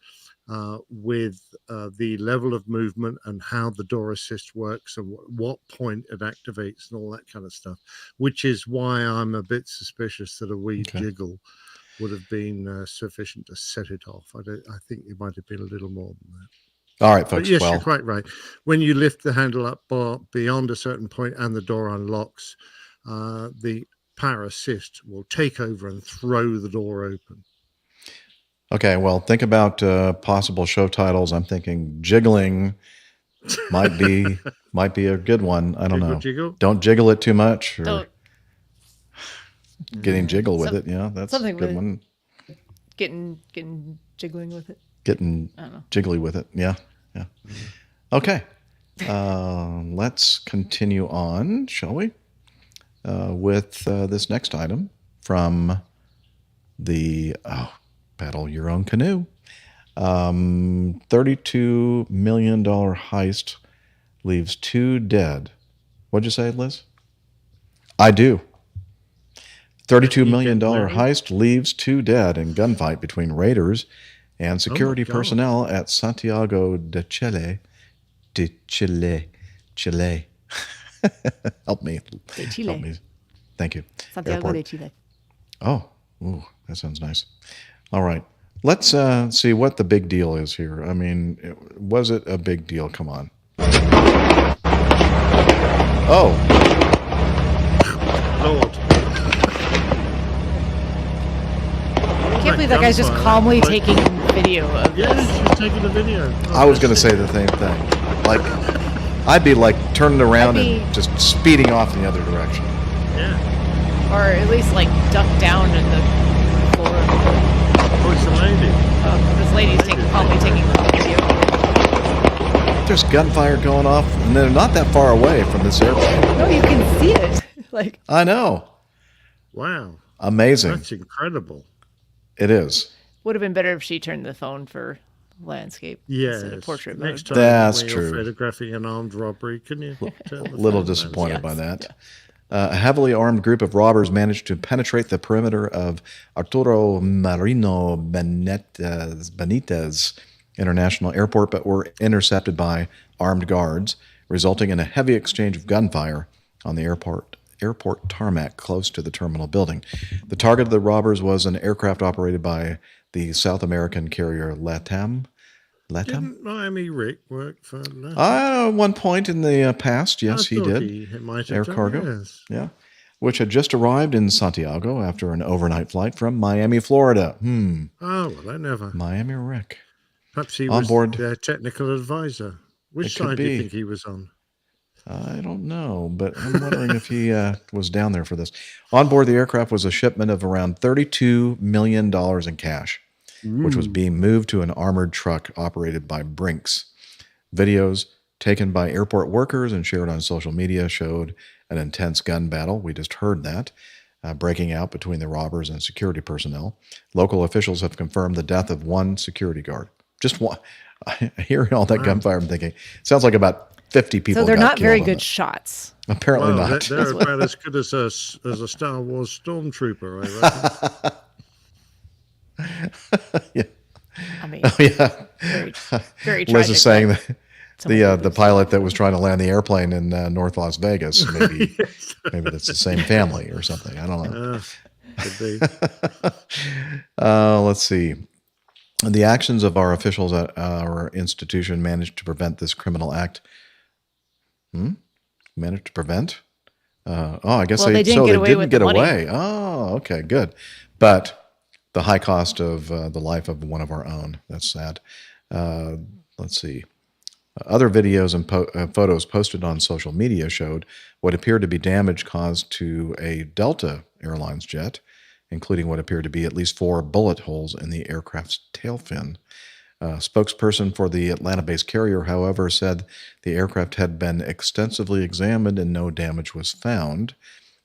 with the level of movement and how the door assist works and what point it activates and all that kind of stuff, which is why I'm a bit suspicious that a wee jiggle would have been sufficient to set it off. I think it might have been a little more than that. All right, folks. But yes, you're quite right. When you lift the handle up beyond a certain point and the door unlocks, the power assist will take over and throw the door open. Okay, well, think about possible show titles. I'm thinking jiggling might be a good one. I don't know. Jiggle? Don't jiggle it too much. Or getting jiggle with it. Yeah, that's something a good with one. Getting jiggling with it. Getting jiggly with it. Yeah. Okay. Let's continue on, shall we? With this next item from the Paddle Your Own Canoe. $32 million heist leaves 2 dead. What'd you say, Liz? I do. $32 million heist leaves 2 dead in gunfight between raiders and security personnel at Santiago de Chile. Chile. Help me. Help me. Thank you. Santiago de Chile. Oh, ooh, that sounds nice. All right. Let's see what the big deal is here. I mean, was it a big deal? Come on. Oh. Lord. I can't believe that guy's just calmly taking video of this. Yeah, she's taking a video. I was going to say the same thing. Like, I'd be like turning around and just speeding off in the other direction. Yeah. Or at least like duck down in the floor. Oh, it's a lady. This lady's calmly taking video. There's gunfire going off, and they're not that far away from this airplane. No, you can see it. Like, I know. Wow. Amazing. That's incredible. It is. would have been better if she turned the phone for landscape instead of portrait mode. Next time That's when true. you're photographing an armed robbery, can you? A little disappointed by that. Yeah. A heavily armed group of robbers managed to penetrate the perimeter of Arturo Marino Benitez International Airport, but were intercepted by armed guards, resulting in a heavy exchange of gunfire on the airport tarmac close to the terminal building. The target of the robbers was an aircraft operated by the South American carrier LATAM. Didn't Miami Rick work for LATAM? At one point in the past, yes, he did. He might have Air done, cargo, yes. yeah, which had just arrived in Santiago after an overnight flight from Miami, Florida. Oh, well, I never. Miami Rick. Perhaps he on was board. their technical advisor. Which side do you think he was on? I don't know, but I'm wondering if he was down there for this. On board the aircraft was a shipment of around $32 million in cash, which was being moved to an armored truck operated by Brinks. Videos taken by airport workers and shared on social media showed an intense gun battle. We just heard that, breaking out between the robbers and security personnel. Local officials have confirmed the death of one security guard. Just one. Hearing all that gunfire, I'm thinking, sounds like about 50 people. So they're not very good it. shots. Apparently not. They're about as good as a Star Wars stormtrooper, I reckon. Yeah. I mean, very tragic. Liz is saying that the pilot that was trying to land the airplane in North Las Vegas, maybe that's the same family or something. I don't know. Could be. Let's see. The actions of our officials at our institution managed to prevent this criminal act. Managed to prevent? I guess Well, they didn't get away with the money. away. Oh, okay, good. But the high cost of the life of one of our own. That's sad. Let's see. Other videos and photos posted on social media showed what appeared to be damage caused to a Delta Airlines jet, including what appeared to be at least 4 bullet holes in the aircraft's tail fin. A spokesperson for the Atlanta-based carrier, however, said the aircraft had been extensively examined and no damage was found.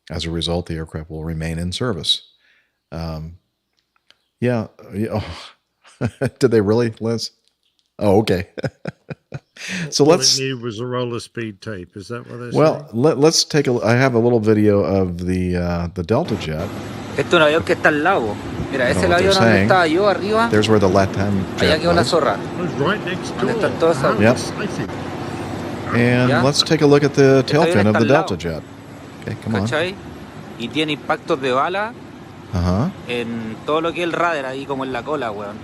As a result, the aircraft will remain in service. Yeah. Did they really, Liz? Oh, okay. So All let's. it needed was a roller speed tape. Is that what they're Well, saying? let's take a. I have a little video of the Delta jet. Este es un avión que está al lado. Mira, ese es el what they're avión donde saying. estaba yo arriba. There's where the LATAM Allá jet quedó la was. zorra. It was right next door. ¿Dónde están todos esos? How Yep. exciting. And Yeah. let's take a look at the tail avión fin of está the al lado. Delta jet. Okay, come on. ¿Cachai? Y tiene impactos de bala Uh-huh. en todo lo que es el radar, ahí como en la cola, weón.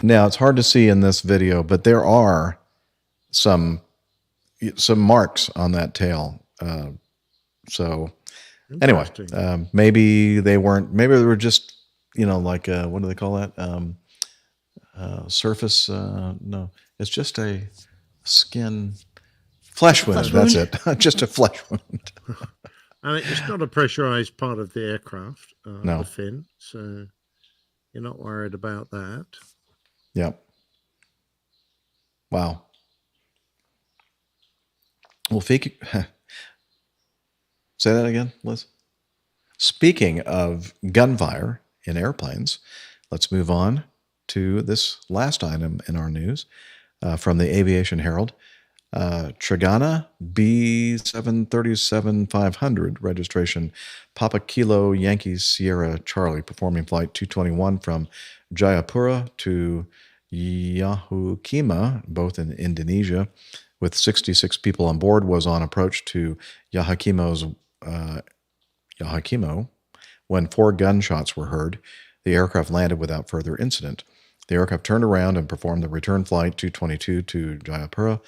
Now, it's hard to see in this video, but there are some marks on that tail. So anyway, Interesting. maybe they were just, like, what do they call that? Surface, no, it's just a flesh wound. That's it. Just a flesh wound. And it's not a pressurized part of the aircraft, No. the fin, so you're not worried about that. Yep. Wow. Well, say that again, Liz. Speaking of gunfire in airplanes, let's move on to this last item in our news from the Aviation Herald. Trigana B737-500 registration Papa Kilo Yankee Sierra Charlie performing flight 221 from Jayapura to Yahukima, both in Indonesia, with 66 people on board, was on approach to Yahukimo when 4 gunshots were heard. The aircraft landed without further incident. The aircraft turned around and performed the return flight 222 to Jayapura.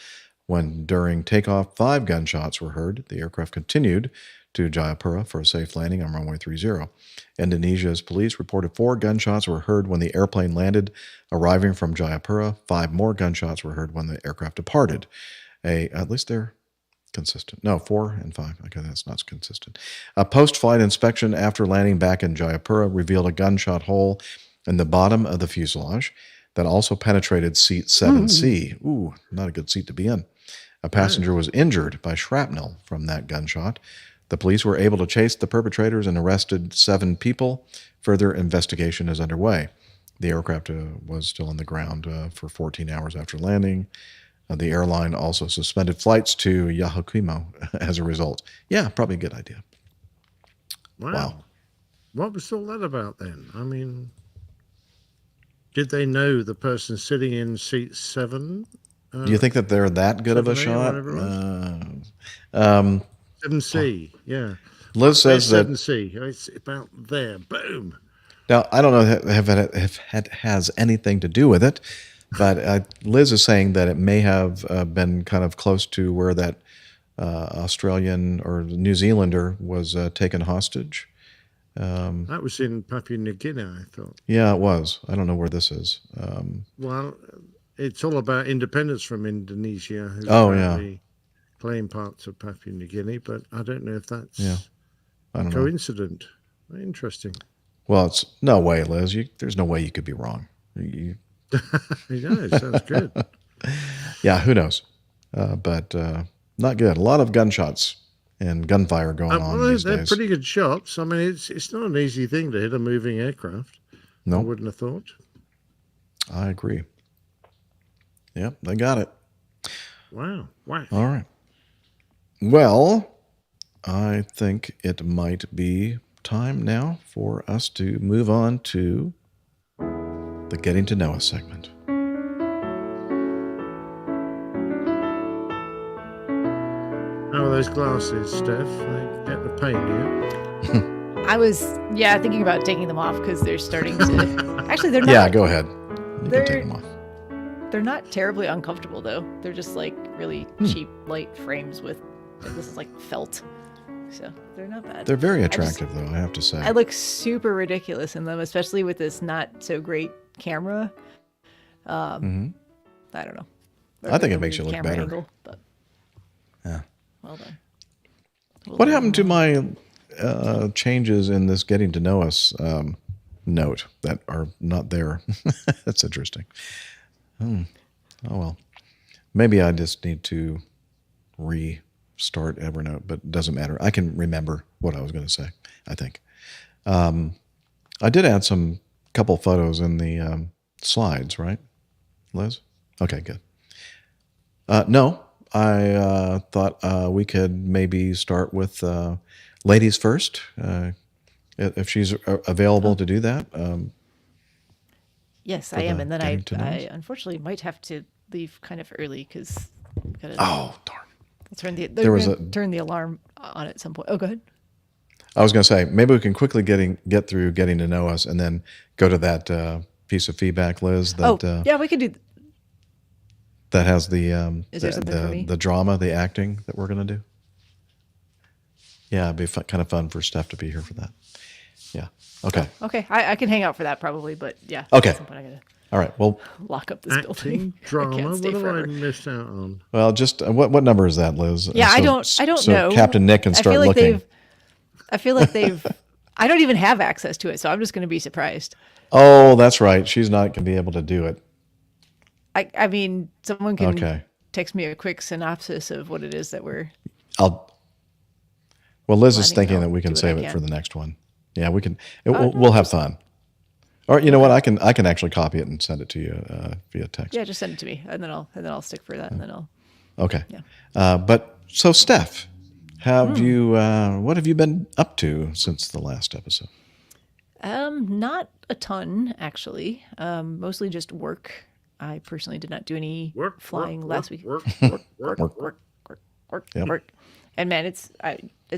When during takeoff 5 gunshots were heard, the aircraft continued to Jayapura for a safe landing on runway 30. Indonesia's police reported 4 gunshots were heard when the airplane landed, arriving from Jayapura. 5 more gunshots were heard when the aircraft departed. At least they're consistent. No, 4 and 5. Okay, that's not consistent. A post-flight inspection after landing back in Jayapura revealed a gunshot hole in the bottom of the fuselage that also penetrated seat 7C. Ooh, not a good seat to be in. A passenger was injured by shrapnel from that gunshot. The police were able to chase the perpetrators and arrested 7 people. Further investigation is underway. The aircraft was still on the ground for 14 hours after landing. The airline also suspended flights to Yahukimo as a result. Yeah, probably a good idea. Wow. What was all that about then? I mean, did they know the person sitting in seat 7? Do you think that they're that good of a 7A or shot? whatever it was? 7C, yeah. Liz says that. 7C, it's about there. Boom. Now, I don't know if it has anything to do with it, but Liz is saying that it may have been kind of close to where that Australian or New Zealander was taken hostage. That was in Papua New Guinea, I thought. Yeah, it was. I don't know where this is. Well, it's all about independence from Indonesia. Who apparently claim parts of Papua New Guinea, but I don't know if that's I don't know. coincident. Interesting. Well, it's no way, Liz. There's no way you could be wrong. Yeah, it sounds good. Yeah, who knows? But not good. A lot of gunshots and gunfire going on Well, these they're days. pretty good shots. I mean, it's not an easy thing to hit a moving aircraft. No, I wouldn't have thought. I agree. Yep, they got it. Wow. Wow. All right. Well, I think it might be time now for us to move on to the Getting to Know Us segment. How are those glasses, Steph? They get the paint, yeah? I was thinking about taking them off because they're starting to. Actually, they're not. Yeah, go ahead. You can take them off. They're not terribly uncomfortable though. They're just like really cheap light frames with. This is like felt, so they're not bad. They're very attractive, though, I have to say. I look super ridiculous in them, especially with this not so great camera. I don't know. I think it makes you look better. Angle, but yeah. Well done. What happened to my changes in this getting to know us note that are not there? That's interesting. Oh well. Maybe I just need to restart Evernote, but it doesn't matter. I can remember what I was going to say, I think. I did add some couple photos in the slides, right, Liz? Okay, good. No, I thought we could maybe start with ladies first, if she's available to do that. Yes, I am, and then I unfortunately might have to leave kind of early because. Oh darn! Turn the alarm on at some point. Oh, go ahead. I was going to say maybe we can quickly get through getting to know us, and then go to that piece of feedback, Liz. That, yeah, we could do. That has the Is there something for me? the drama, the acting that we're going to do. Yeah, it'd be kind of fun for Steph to be here for that. Yeah. Okay. Okay, I can hang out for that probably, but yeah. Okay. At some point I gotta all right. Well, lock up this building. Drama. What have I missed out on? Well, just what number is that, Liz? Yeah, I don't so know. Captain Nick can start looking. I feel like they've. I don't even have access to it, so I'm just going to be surprised. Oh, that's right. She's not going to be able to do it. I mean, someone can text me a quick synopsis of what it is that we're. Well, Liz is thinking that we can save it for the next one. Yeah, we can. We'll have fun. Or you know what? I can actually copy it and send it to you via text. Yeah, just send it to me, and then I'll stick for that, and then I'll. Okay. Yeah. But so Steph, have you? What have you been up to since the last episode? Not a ton actually. Mostly just work. I personally did not do any flying last week. Work. And man, it's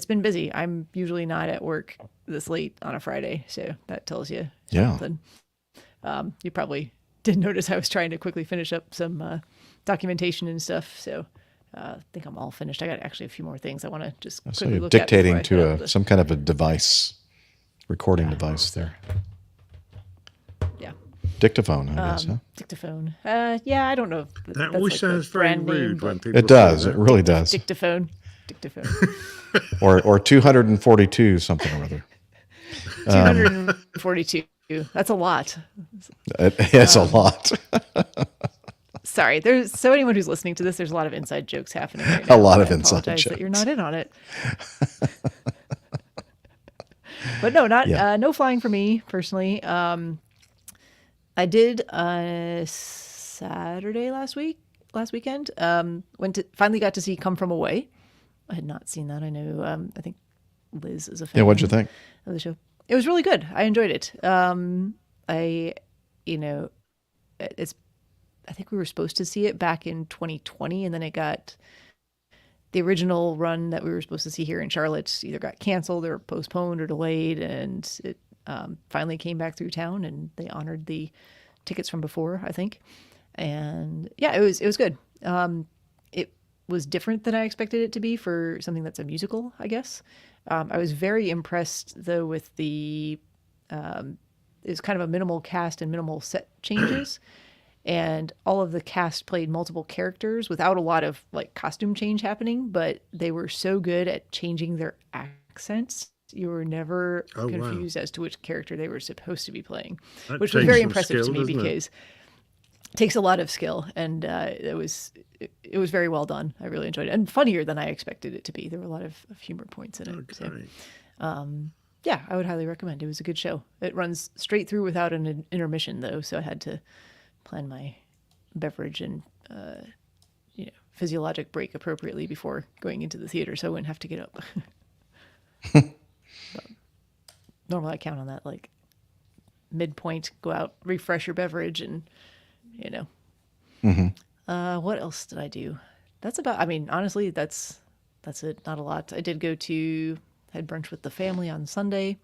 been busy. I'm usually not at work this late on a Friday, so that tells you something. You probably did notice I was trying to quickly finish up some documentation and stuff, so I think I'm all finished. I got actually a few more things I want to just quickly look at. Dictating to some kind of a device, recording device there. Yeah. Dictaphone, I guess, huh? Dictaphone. Yeah, I don't know. That always sounds very rude when people. It does. It really does. Dictaphone. or 242 something or other. 242. That's a lot. It's a lot. Sorry, there's anyone who's listening to this. There's a lot of inside jokes happening right now. A lot of inside jokes. That you're not in on it. But no, no flying for me personally. I did Saturday last weekend. Finally got to see Come From Away. I had not seen that. I know. I think Liz is a fan. Yeah, what'd you think of the show? It was really good. I enjoyed it. I think we were supposed to see it back in 2020, and then it got the original run that we were supposed to see here in Charlotte either got canceled or postponed or delayed, and it finally came back through town, and they honored the tickets from before, I think. And yeah, it was good. It was different than I expected it to be for something that's a musical, I guess. I was very impressed though with the it's kind of a minimal cast and minimal set changes. And all of the cast played multiple characters without a lot of like costume change happening, but they were so good at changing their accents. You were never confused as to which character they were supposed to be playing, which was very impressive to me because it takes a lot of skill, and it was very well done. I really enjoyed it, and funnier than I expected it to be. There were a lot of humor points in it. Okay. So, yeah, I would highly recommend. It was a good show. It runs straight through without an intermission though, so I had to plan my beverage and physiologic break appropriately before going into the theater, so I wouldn't have to get up. Normally I count on that, like midpoint, go out, refresh your beverage, and what else did I do? That's about, I mean, honestly, that's it. Not a lot. I did go to Had brunch with the family on Sunday.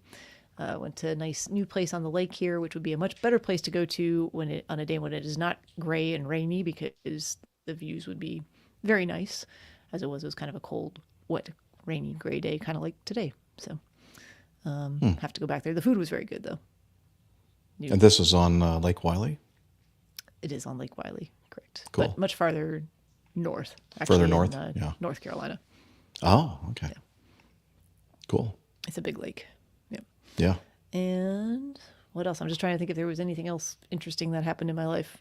Went to a nice new place on the lake here, which would be a much better place to go to on a day when it is not gray and rainy, because the views would be very nice. As it was kind of a cold, wet, rainy, gray day, kind of like today. So have to go back there. The food was very good, though. And this is on Lake Wiley? It is on Lake Wiley, correct. Cool. But much farther north. Further north? Yeah. North Carolina. Oh, okay. Yeah. Cool. It's a big lake. Yeah. Yeah. And what else? I'm just trying to think if there was anything else interesting that happened in my life.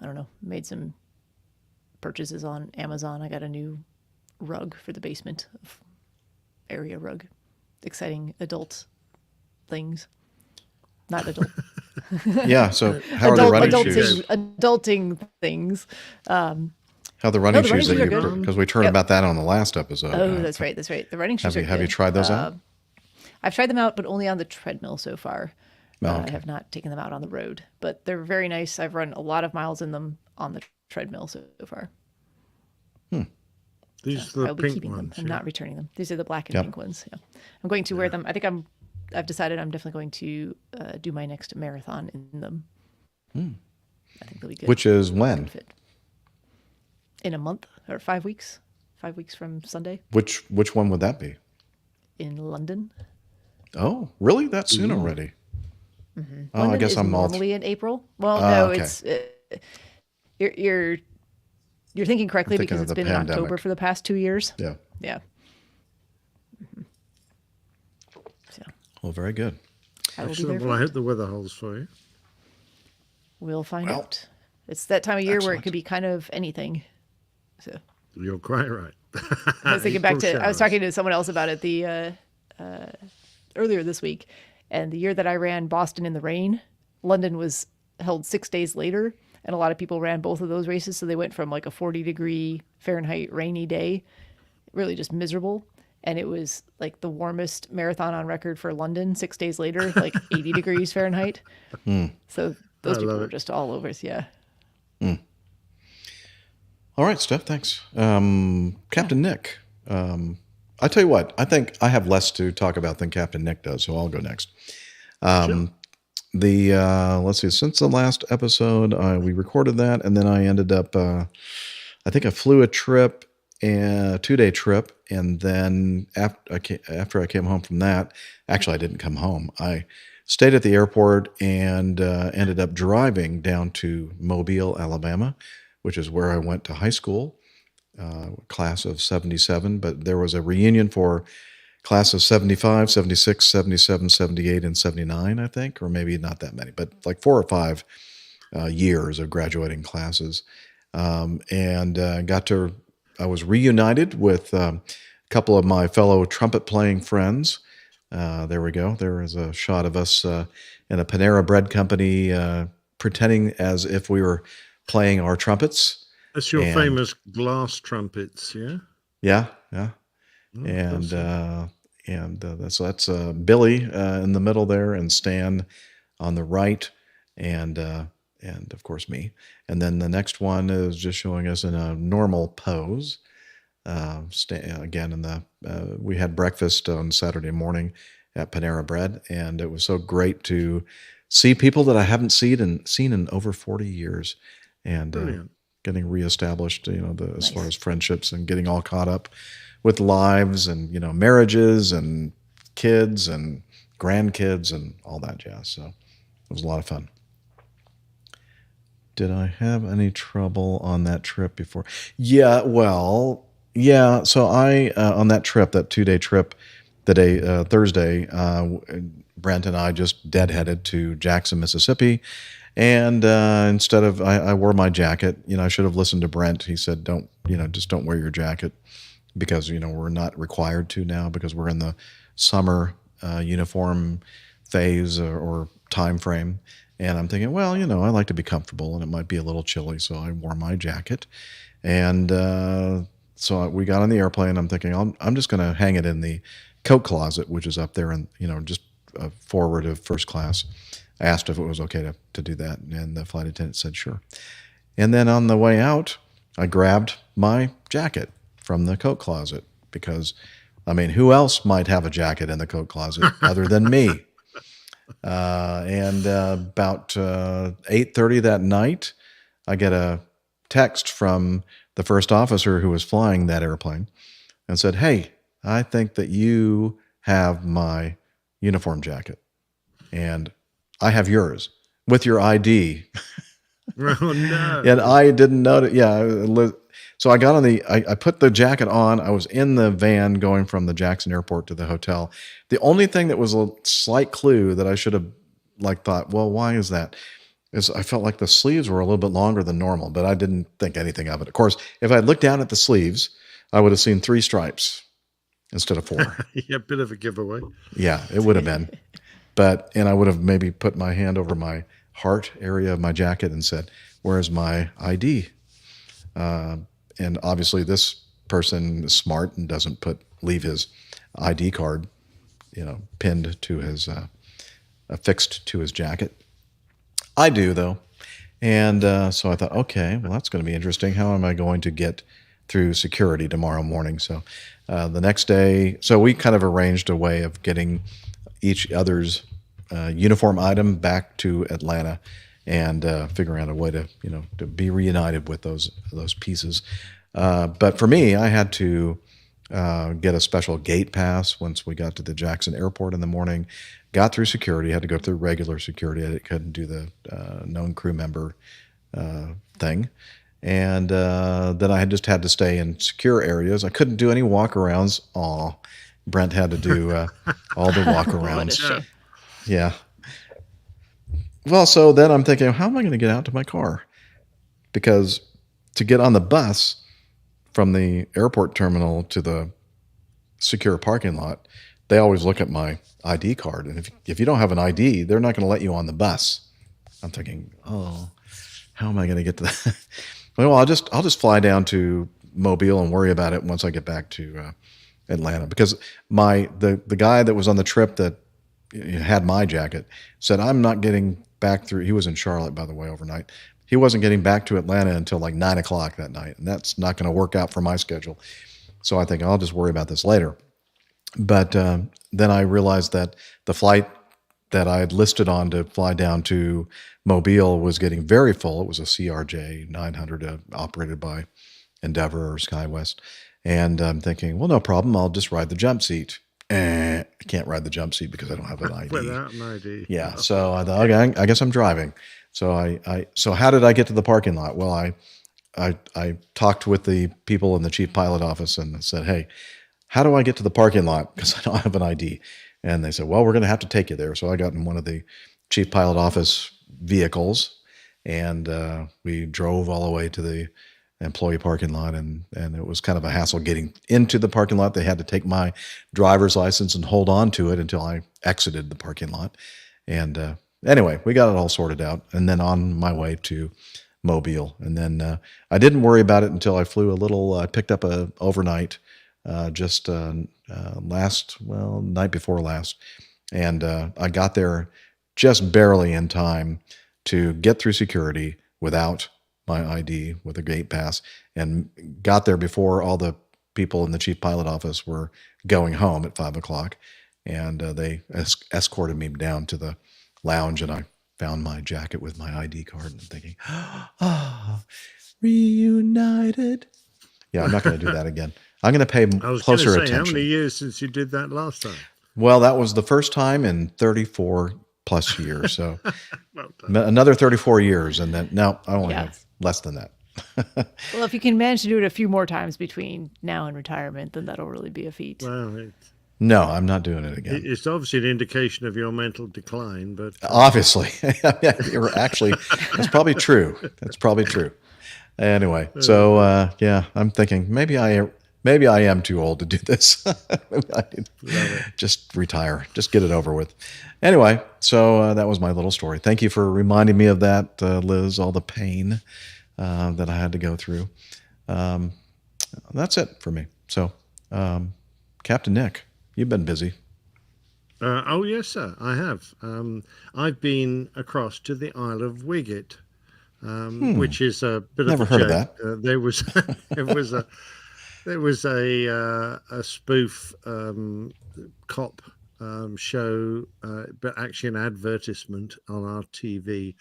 I don't know. Made some purchases on Amazon. I got a new rug for the basement, area rug. Exciting adult things. Not adult. Yeah. So how are the running shoes? Adulting things. How are the running shoes? are good. Because we heard about that on the last episode. Oh, that's right. That's right. The running shoes are good. Have you tried those out? I've tried them out, but only on the treadmill so far. Oh, okay. I have not taken them out on the road, but they're very nice. I've run a lot of miles in them on the treadmill so far. These are the I'll be pink keeping ones. them. I'm not returning them. These are the black and pink ones. Yeah, I'm going to wear them. I think I've decided I'm definitely going to do my next marathon in them. I think they'll be good. Which is when? In a month or 5 weeks. 5 weeks from Sunday. Which one would that be? In London. Oh, really? That soon already? Mm-hmm. Oh, London I guess is I'm normally in April. Well, no, okay. it's you're thinking correctly because it's been in pandemic. October for the past 2 years. Yeah. Yeah. Mm-hmm. So. Well, very good. I will be Excellent. there. Well, I hope the weather holds for you. We'll find out. It's that time of year where it could be kind of anything. So You're quite right. I was thinking back to I was talking to someone else about it earlier this week, and the year that I ran Boston in the rain, London was held 6 days later, and a lot of people ran both of those races, so they went from like a 40-degree Fahrenheit rainy day, really just miserable, and it was like the warmest marathon on record for London 6 days later, like 80 degrees Fahrenheit. So those people were just all over. Yeah. All right, Steph, thanks. Captain Nick, I tell you what, I think I have less to talk about than Captain Nick does, so I'll go next. Sure. Let's see, since the last episode, we recorded that, and then I ended up, I think I flew a 2-day trip, and then after I came home from that, actually I didn't come home. I stayed at the airport and ended up driving down to Mobile, Alabama, which is where I went to high school, class of 77, but there was a reunion for class of 75, 76, 77, 78, and 79, I think, or maybe not that many, but like 4 or 5 years of graduating classes. I was reunited with a couple of my fellow trumpet playing friends. There we go. There is a shot of us in a Panera Bread company pretending as if we were playing our trumpets. That's your famous glass trumpets, yeah? Yeah. Oh, That's Billy in the middle there, and Stan on the right, and of course me. And then the next one is just showing us in a normal pose. Again, we had breakfast on Saturday morning at Panera Bread, and it was so great to see people that I haven't seen in over 40 years, and getting reestablished, as far as friendships, and getting all caught up with lives and, marriages and kids and grandkids and all that jazz. So it was a lot of fun. Did I have any trouble on that trip before? Yeah, well, yeah. So I, on that trip, that 2-day trip, Thursday, Brent and I just deadheaded to Jackson, Mississippi. And instead of, I wore my jacket. I should have listened to Brent. He said, just don't wear your jacket, because, we're not required to now, because we're in the summer uniform phase or time frame. And I'm thinking, well, I like to be comfortable, and it might be a little chilly, so I wore my jacket. And so we got on the airplane. I'm thinking, I'm just going to hang it in the coat closet, which is up there, and just forward of first class. I asked if it was okay to do that, and the flight attendant said sure. And then on the way out, I grabbed my jacket from the coat closet, because I mean, who else might have a jacket in the coat closet other than me? And about 8:30 that night, I get a text from the first officer who was flying that airplane and said, "Hey, I think that you have my uniform jacket, and I have yours with your ID." Oh no! And I didn't know it. Yeah. So I got on I put the jacket on. I was in the van going from the Jackson airport to the hotel. The only thing that was a slight clue that I should have thought, well, why is that? Is I felt like the sleeves were a little bit longer than normal, but I didn't think anything of it. Of course, if I had looked down at the sleeves, I would have seen 3 stripes instead of 4. Yeah, a bit of a giveaway. Yeah, it would have been. And I would have maybe put my hand over my heart area of my jacket and said, "Where's my ID?" And obviously this person is smart and doesn't leave his ID card, pinned to his, affixed to his jacket. I do though. And so I thought, okay, well, that's going to be interesting. How am I going to get through security tomorrow morning? So the next day, so we kind of arranged a way of getting each other's uniform item back to Atlanta and figuring out a way to be reunited with those pieces. But for me, I had to get a special gate pass once we got to the Jackson airport in the morning, got through security, had to go through regular security. I couldn't do the known crew member thing. And then I just had to stay in secure areas. I couldn't do any walk-arounds. Aw, Brent had to do all the walk-arounds. Yeah. Well, so then I'm thinking, how am I going to get out to my car? Because to get on the bus from the airport terminal to the secure parking lot, they always look at my ID card. And if you don't have an ID, they're not going to let you on the bus. I'm thinking, oh, how am I going to get to that? Well, I'll just fly down to Mobile and worry about it once I get back to Atlanta. Because the guy that was on the trip that had my jacket said, I'm not getting back through. He was in Charlotte, by the way, overnight. He wasn't getting back to Atlanta until like 9 o'clock that night. And that's not going to work out for my schedule. So I think I'll just worry about this later. But then I realized that the flight that I had listed on to fly down to Mobile was getting very full. It was a CRJ 900 operated by Endeavor or SkyWest. And I'm thinking, well, no problem. I'll just ride the jump seat. I can't ride the jump seat because I don't have an ID. Without an ID. Yeah. So I thought, okay, I guess I'm driving. So so how did I get to the parking lot? Well, I talked with the people in the chief pilot office and said, hey, how do I get to the parking lot? Because I don't have an ID. And they said, well, we're going to have to take you there. So I got in one of the chief pilot office vehicles and we drove all the way to the employee parking lot. And it was kind of a hassle getting into the parking lot. They had to take my driver's license and hold on to it until I exited the parking lot. And anyway, we got it all sorted out. And then on my way to Mobile. And then I didn't worry about it until I flew I picked up a overnight night before last. And I got there just barely in time to get through security without my ID with a gate pass and got there before all the people in the chief pilot office were going home at 5 o'clock. And they escorted me down to the lounge and I found my jacket with my ID card and I'm thinking, reunited. Yeah, I'm not going to do that again. I'm going to pay closer attention. How many years since you did that last time? Well, that was the first time in 34 plus years. So another 34 years. And then now I only have less than that. Well, if you can manage to do it a few more times between now and retirement, then that'll really be a feat. Well, no, I'm not doing it again. It's obviously an indication of your mental decline, but obviously, you're actually, that's probably true. That's probably true. Anyway, so I'm thinking maybe I am too old to do this. I need just retire, just get it over with. Anyway, so that was my little story. Thank you for reminding me of that, Liz, all the pain that I had to go through. That's it for me. So, Captain Nick, you've been busy. Oh, yes, sir, I have. I've been across to the Isle of Wiget, which is a bit Never of a heard joke. of that. There was a spoof cop show, but actually an advertisement on our TV,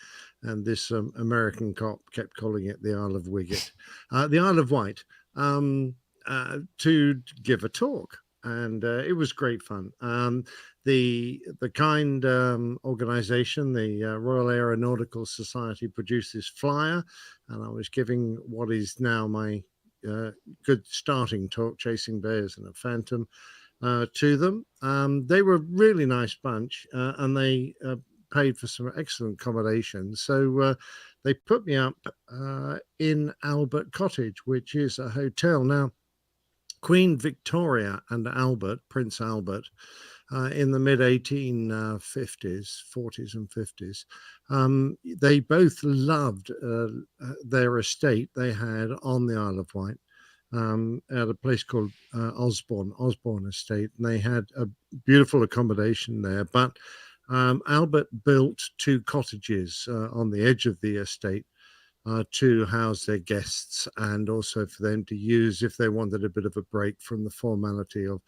and this American cop kept calling it the Isle of Wiget, the Isle of Wight, to give a talk, and it was great fun. The kind organization, the Royal Aeronautical Society, produced this flyer, and I was giving what is now my good starting talk, Chasing Bears and a Phantom, to them. They were a really nice bunch, and they paid for some excellent accommodations. So they put me up in Albert Cottage, which is a hotel. Now, Queen Victoria and Albert, Prince Albert, in the mid 1850s, 40s and 50s, they both loved their estate they had on the Isle of Wight, at a place called Osborne Estate, and they had a beautiful accommodation there. But Albert built two cottages on the edge of the estate to house their guests, and also for them to use if they wanted a bit of a break from the formality of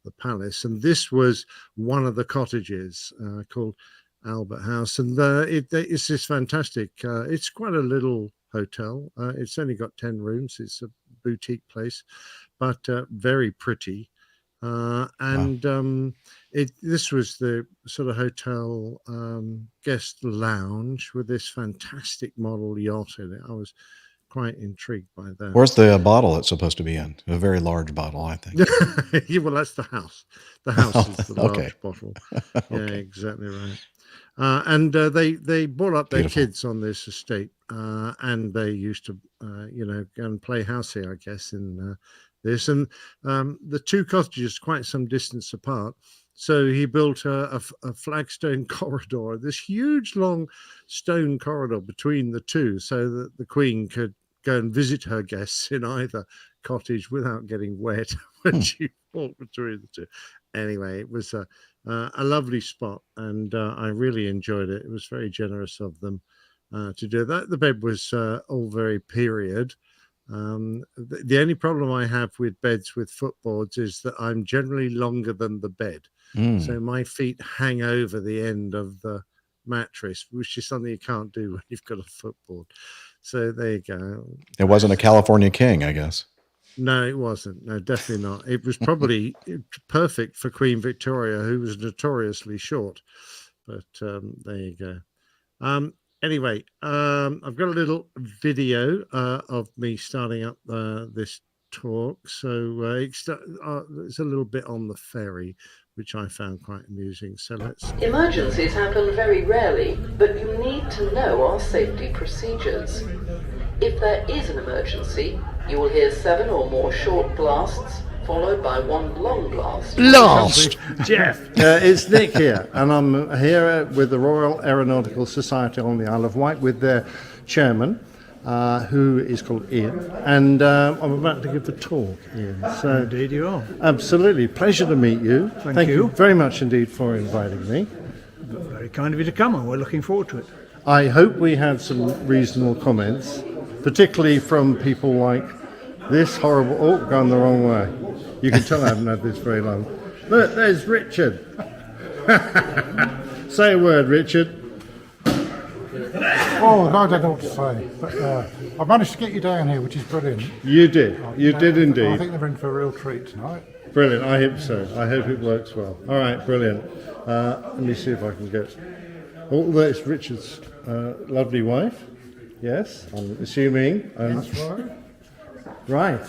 the palace. And this was one of the cottages, called Albert House, and it's this fantastic. It's quite a little hotel. It's only got 10 rooms. It's a boutique place, but very pretty. This was the sort of hotel guest lounge with this fantastic model yacht in it. I was quite intrigued by that. Where's the bottle it's supposed to be in? A very large bottle, I think. Yeah, well, that's the house. The house is the Okay. large bottle. Yeah, Okay. exactly right. They brought up their Beautiful. kids on this estate, and they used to, go and play housey, I guess, in this. And the two cottages quite some distance apart. So he built a flagstone corridor, this huge long stone corridor between the two, so that the Queen could go and visit her guests in either cottage without getting wet when she walked between the two. Anyway, it was a lovely spot, and I really enjoyed it. It was very generous of them to do that. The bed was all very period. The only problem I have with beds with footboards is that I'm generally longer than the bed. Mm. So my feet hang over the end of the mattress, which is something you can't do when you've got a footboard. So there you go. It wasn't a California king, I guess. No, it wasn't. No, definitely not. It was probably perfect for Queen Victoria, who was notoriously short. But there you go. Anyway, I've got a little video of me starting up this talk. So it's a little bit on the ferry, which I found quite amusing. So let's... Emergencies happen very rarely, but you need to know our safety procedures. If there is an emergency, you will hear 7 or more short blasts, followed by 1 long blast. Blast! Jeff! It's Nick here, and I'm here with the Royal Aeronautical Society on the Isle of Wight with their chairman, who is called Ian, and I'm about to give a talk, Ian. So, indeed you are. Absolutely. Pleasure to meet you. Thank you. Very much indeed for inviting me. Very kind of you to come, and we're looking forward to it. I hope we have some reasonable comments, particularly from people like this horrible... Oh, gone the wrong way. You can tell I haven't had this very long. Look, there's Richard. Say a word, Richard. Oh, I don't know what to say. But I managed to get you down here, which is brilliant. You did. You did indeed. I think they're in for a real treat tonight. Brilliant. I hope so. I hope it works well. All right, brilliant. Let me see if I can get... Oh, there's Richard's lovely wife. Yes, I'm assuming. That's right. Right.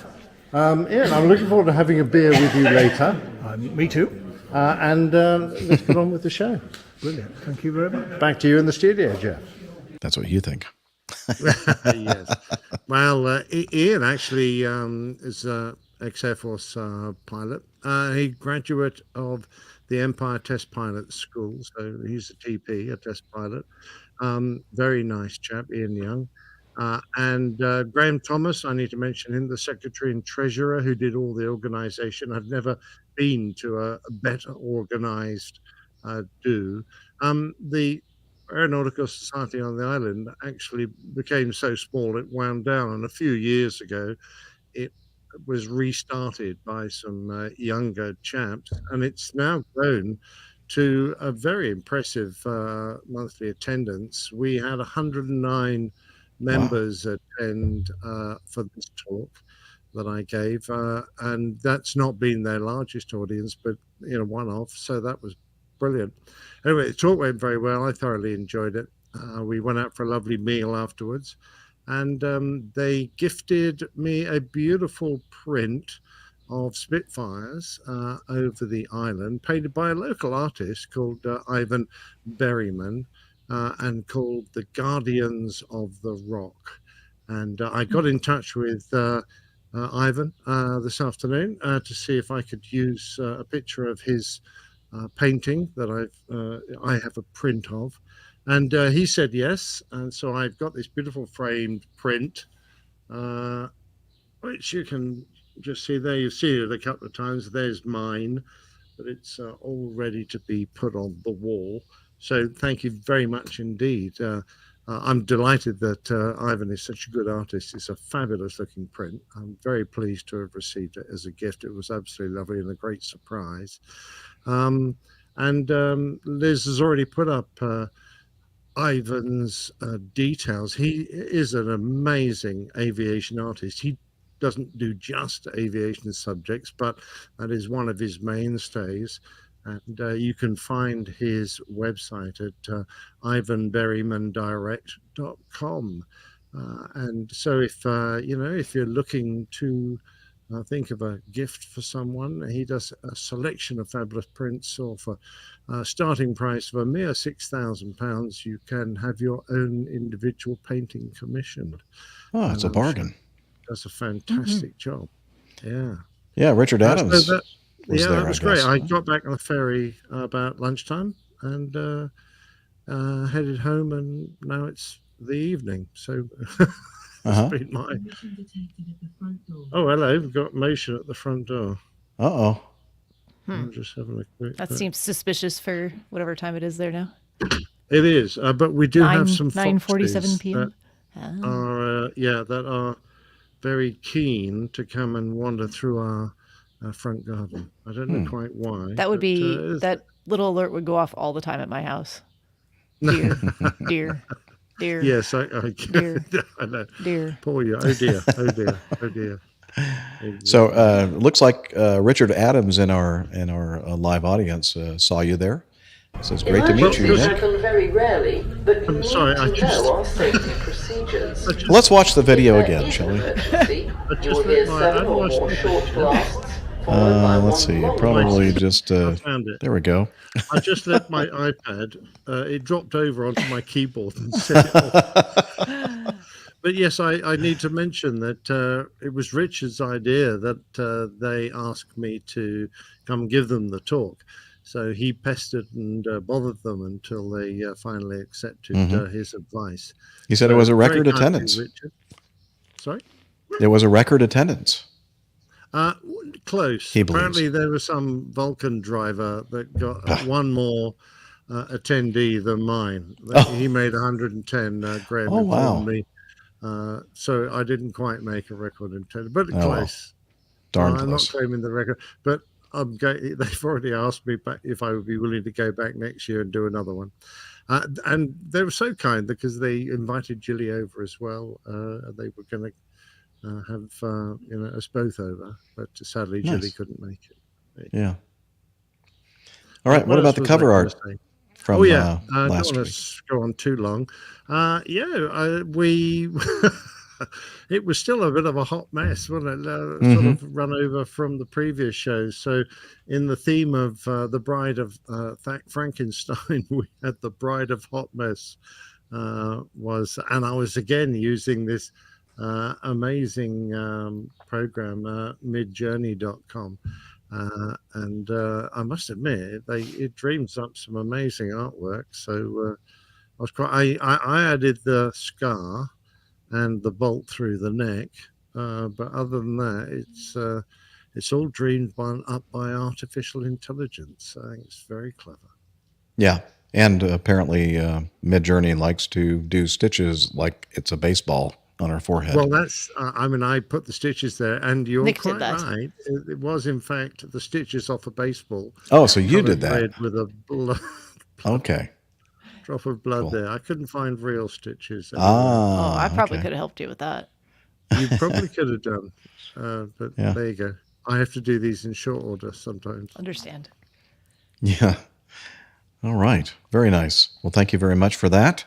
Ian, I'm looking forward to having a beer with you later. Me too. And let's get on with the show. Brilliant. Thank you very much. Back to you in the studio, Jeff. That's what you think. Yes. Well, Ian actually is an ex-Air Force pilot. He graduate of the Empire Test Pilot School, so he's a TP, a test pilot. Very nice chap, Ian Young. And Graham Thomas, I need to mention him, the Secretary and Treasurer who did all the organisation. I've never been to a better organised do. The Aeronautical Society on the island actually became so small it wound down, and a few years ago it was restarted by some younger chaps, and it's now grown to a very impressive monthly attendance. We had 109 members attend for this talk that I gave, and that's not been their largest audience, but one-off. So that was brilliant. Anyway, the talk went very well. I thoroughly enjoyed it. We went out for a lovely meal afterwards, and they gifted me a beautiful print of Spitfires over the island, painted by a local artist called Ivan Berryman, and called The Guardians of the Rock. And I got in touch with Ivan this afternoon to see if I could use a picture of his painting that I have a print of, and he said yes. And so I've got this beautiful framed print, which you can just see there. You've seen it a couple of times. There's mine, but it's all ready to be put on the wall. So thank you very much indeed. I'm delighted that Ivan is such a good artist. It's a fabulous looking print. I'm very pleased to have received it as a gift. It was absolutely lovely and a great surprise. And Liz has already put up Ivan's details. He is an amazing aviation artist. He doesn't do just aviation subjects, but that is one of his mainstays. And you can find his website at ivanberrymandirect.com. And so if you're looking to think of a gift for someone, he does a selection of fabulous prints. Or for a starting price of a mere £6,000, you can have your own individual painting commissioned. Oh, it's a bargain. Does a fantastic job. Yeah. Yeah, Richard Adams. That was great. I got back on the ferry about lunchtime and headed home, and now it's the evening. So it's been my... Oh, hello. We've got motion at the front door. Uh-oh. I'm just having a quick... That seems suspicious for whatever time it is there now. It is, but we do have some 9:47 p.m. that are very keen to come and wander through our front garden. I don't know quite why. That would be that little alert would go off all the time at my house. Deer, deer, deer. Yes, I deer, I know. Deer. Poor you. Oh dear. Oh dear. Oh dear. So it looks like Richard Adams in our live audience saw you there. So it's great to meet you, Nick. Happen very rarely, but you need sorry, to know our safety procedures. Let's watch the video again, shall we? You will hear 7 or more short blasts, followed by Let's see. Probably just. There we go. I just let my iPad. It dropped over onto my keyboard and set it off. But yes, I need to mention that it was Richard's idea that they asked me to come give them the talk. So he pestered and bothered them until they finally accepted his advice. He said it was a record attendance. Richard. Sorry? It was a record attendance. Close. He believes. Apparently there was some Vulcan driver that got one more attendee than mine. He made 110, Graham informed me. So I didn't quite make a record attendance, but close. Darn I'm close. not claiming the record, but they've already asked me back if I would be willing to go back next year and do another one. And they were so kind because they invited Jilly over as well. They were going to have us both over, but sadly Jilly couldn't make it. Yeah. All right. What about the cover art from I last don't want week? to go on too long. We it was still a bit of a hot mess, wasn't it? Sort of run over from the previous shows. So in the theme of the Bride of Frankenstein, we had the Bride of Hot Mess and I was again using this amazing program, midjourney.com. And I must admit, it dreams up some amazing artwork. So I added the scar and the bolt through the neck, but other than that, it's all dreamed up by artificial intelligence. I think it's very clever. Yeah, and apparently Midjourney likes to do stitches like it's a baseball. on her forehead. Well, that's, I mean, I put the stitches there, and you're Nick did quite that. right. It was, in fact, the stitches off a baseball. Oh, so you did coloured that. red with a Okay. drop of blood Cool. there. I couldn't find real stitches. Oh, I Ah, probably okay. could have helped you with that. You probably could have done, but Yeah. there you go. I have to do these in short order sometimes. Understand. Yeah. All right. Very nice. Well, thank you very much for that.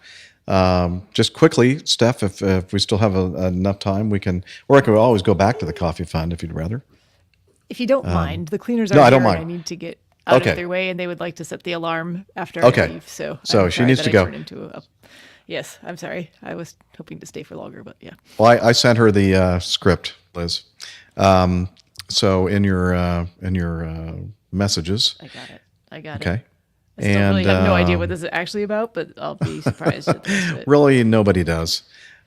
Just quickly, Steph, if we still have enough time, we can, or I could always go back to the coffee fund if you'd rather. If you don't mind, the cleaners are no, I here don't and mind. I need to get out Okay. of their way, and they would like to set the alarm after Okay. I leave. So So I'm she sorry needs that to I go. turned into yes, I'm sorry. I was hoping to stay for longer, but yeah. Well, I sent her the script, Liz. So in your messages. I got it. Okay. I still really have no idea what this is actually about, but I'll be surprised at the rest of it. Really, nobody does.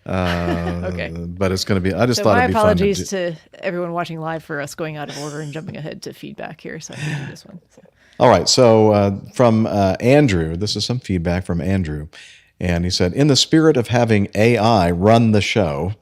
Okay. But it's going to be. I just So thought my it'd be fun to apologies do. to everyone watching live for us going out of order and jumping ahead to feedback here. So I can do this one. So. All right. So from Andrew, this is some feedback from Andrew. And he said, in the spirit of having AI run the show,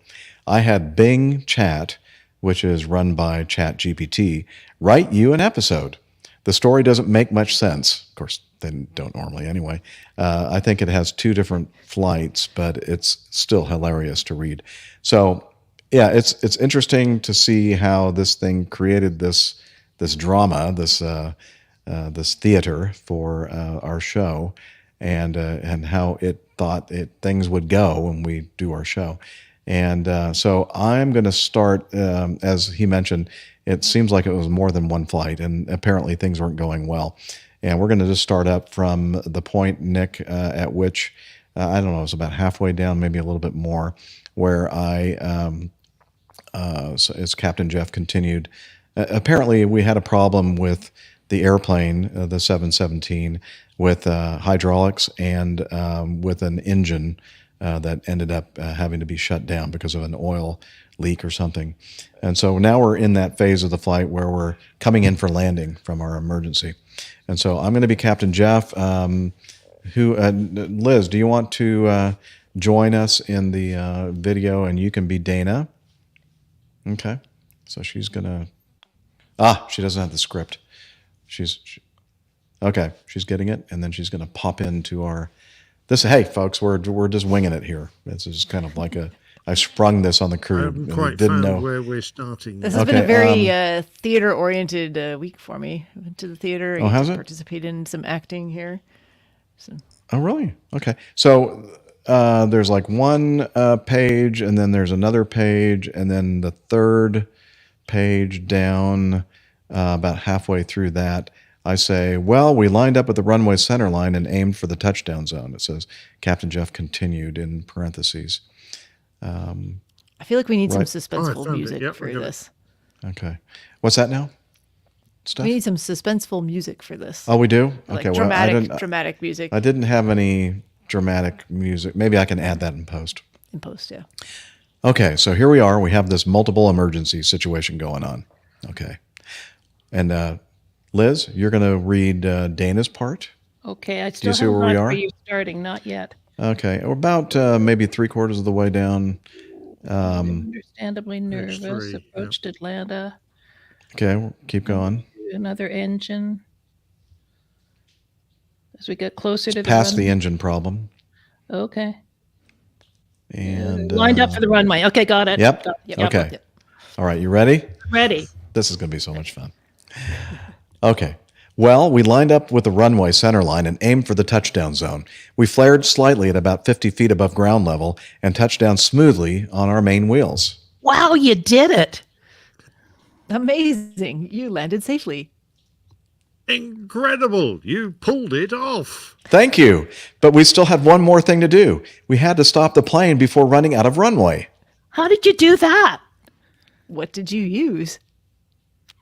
I had Bing Chat, which is run by ChatGPT, write you an episode. The story doesn't make much sense. Of course, they don't normally anyway. I think it has 2 different flights, but it's still hilarious to read. So, yeah, it's interesting to see how this thing created this drama, this theater for our show, and how it thought things would go when we do our show. And so I'm going to start, as he mentioned, it seems like it was more than one flight, and apparently things weren't going well. And we're going to just start up from the point, Nick, at which, I don't know, it was about halfway down, maybe a little bit more, where so as Captain Jeff continued, apparently we had a problem with the airplane, the 717, with hydraulics and with an engine that ended up having to be shut down because of an oil leak or something. And so now we're in that phase of the flight where we're coming in for landing from our emergency. And so I'm going to be Captain Jeff. Liz, do you want to join us in the video, and you can be Dana? Okay. So she's going to... she doesn't have the script. Okay, she's getting it, and then she's going to pop into our... Hey, folks, we're just winging it here. This is kind of like I sprung this on the I crew. haven't and quite didn't found know where we're starting. This has been a very theater-oriented week for me. I went to the theater. Oh, has it? Participate in some acting here. So. Oh, really? Okay. So there's like one page, and then there's another page, and then the third page down about halfway through that, I say, well, we lined up at the runway center line and aimed for the touchdown zone. It says, Captain Jeff continued in parentheses. I feel like we need some suspenseful music for this. Okay. What's that now? Steph? We need some suspenseful music for this. Oh, we do? Like Okay. dramatic music. I didn't have any dramatic music. Maybe I can add that in post. In post, yeah. Okay. So here we are. We have this multiple emergency situation going on. Okay. And Liz, you're going to read Dana's part. Okay, I Do still you see have where we not are? where you're starting, not yet. Okay, we're about maybe 3/4 of the way down. Understandably nervous. 3, Approached Atlanta. Okay, we'll keep going. Another engine. As we get closer to the Past the runway. engine problem. Okay. And Lined up for the runway. Okay, got it. Yep. Got it. Okay. Yep. All right, you ready? Ready. This is going to be so much fun. Okay. Well, we lined up with the runway center line and aimed for the touchdown zone. We flared slightly at about 50 feet above ground level and touched down smoothly on our main wheels. Wow, you did it. Amazing. You landed safely. Incredible. You pulled it off. Thank you. But we still had one more thing to do. We had to stop the plane before running out of runway. How did you do that? What did you use?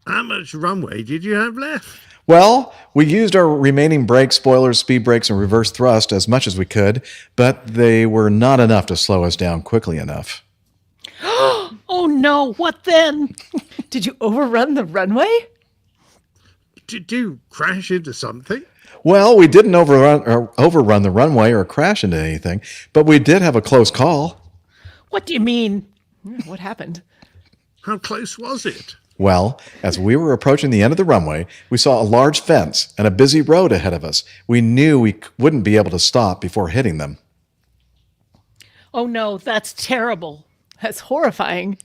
How much runway did you have left? Well, we used our remaining brakes, spoilers, speed brakes, and reverse thrust as much as we could, but they were not enough to slow us down quickly enough. Oh no, what then? Did you overrun the runway? Did you crash into something? Well, we didn't overrun the runway or crash into anything, but we did have a close call. What do you mean? What happened? How close was it? Well, as we were approaching the end of the runway, we saw a large fence and a busy road ahead of us. We knew we wouldn't be able to stop before hitting them. Oh no, that's terrible. That's horrifying.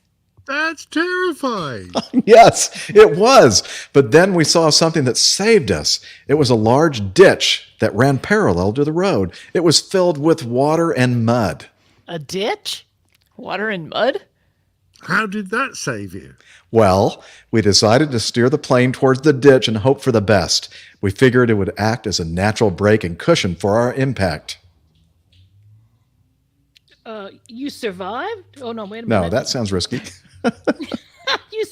That's terrifying. Yes, it was. But then we saw something that saved us. It was a large ditch that ran parallel to the road. It was filled with water and mud. A ditch? Water and mud? How did that save you? Well, we decided to steer the plane towards the ditch and hope for the best. We figured it would act as a natural brake and cushion for our impact. You survived? Oh no, wait a minute. No, that sounds risky. You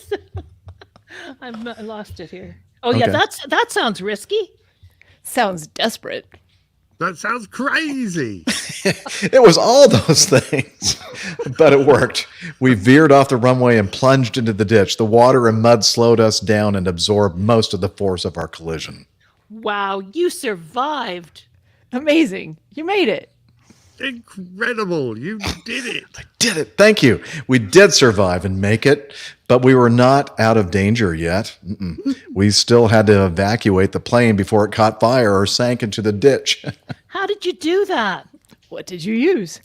I lost it here. Oh yeah, Okay. that sounds risky. Sounds desperate. That sounds crazy. It was all those things, but it worked. We veered off the runway and plunged into the ditch. The water and mud slowed us down and absorbed most of the force of our collision. Wow, you survived. Amazing. You made it. Incredible. You did it. Did it. Thank you. We did survive and make it, but we were not out of danger yet. We still had to evacuate the plane before it caught fire or sank into the ditch. How did you do that? What did you use?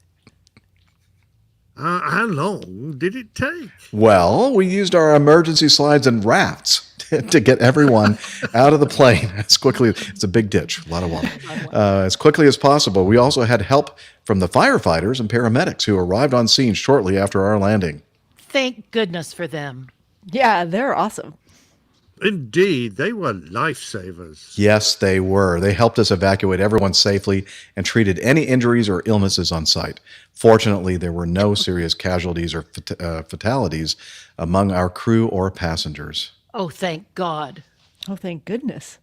How long did it take? Well, we used our emergency slides and rafts to get everyone out of the plane as quickly. It's a big ditch, a lot of water. As quickly as possible. We also had help from the firefighters and paramedics who arrived on scene shortly after our landing. Thank goodness for them. Yeah, they're awesome. Indeed, they were lifesavers. Yes, they were. They helped us evacuate everyone safely and treated any injuries or illnesses on site. Fortunately, there were no serious casualties or fatalities among our crew or passengers. Oh, thank God. Oh, thank goodness.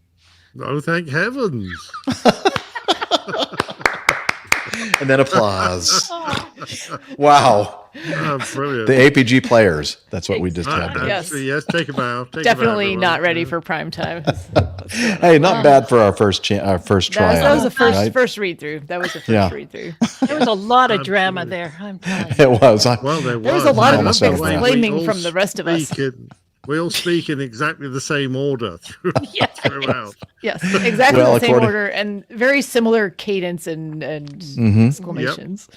Oh, thank heavens. And then applause. Wow. Brilliant. The APG players. That's what we just had. there. Yes. Yes, take a bow. Take Definitely a bow, not everyone. ready for prime time. Hey, not bad for our first try. That was the first read through. That was the first Yeah. read through. There was a lot of drama there. I'm telling you. It was. Well, there There was a lot of Almost out of breath. exclaiming from the rest of us. We all speak in exactly the same order throughout. Yes, exactly Well, the same according- order and very similar cadence and Mhm. exclamations.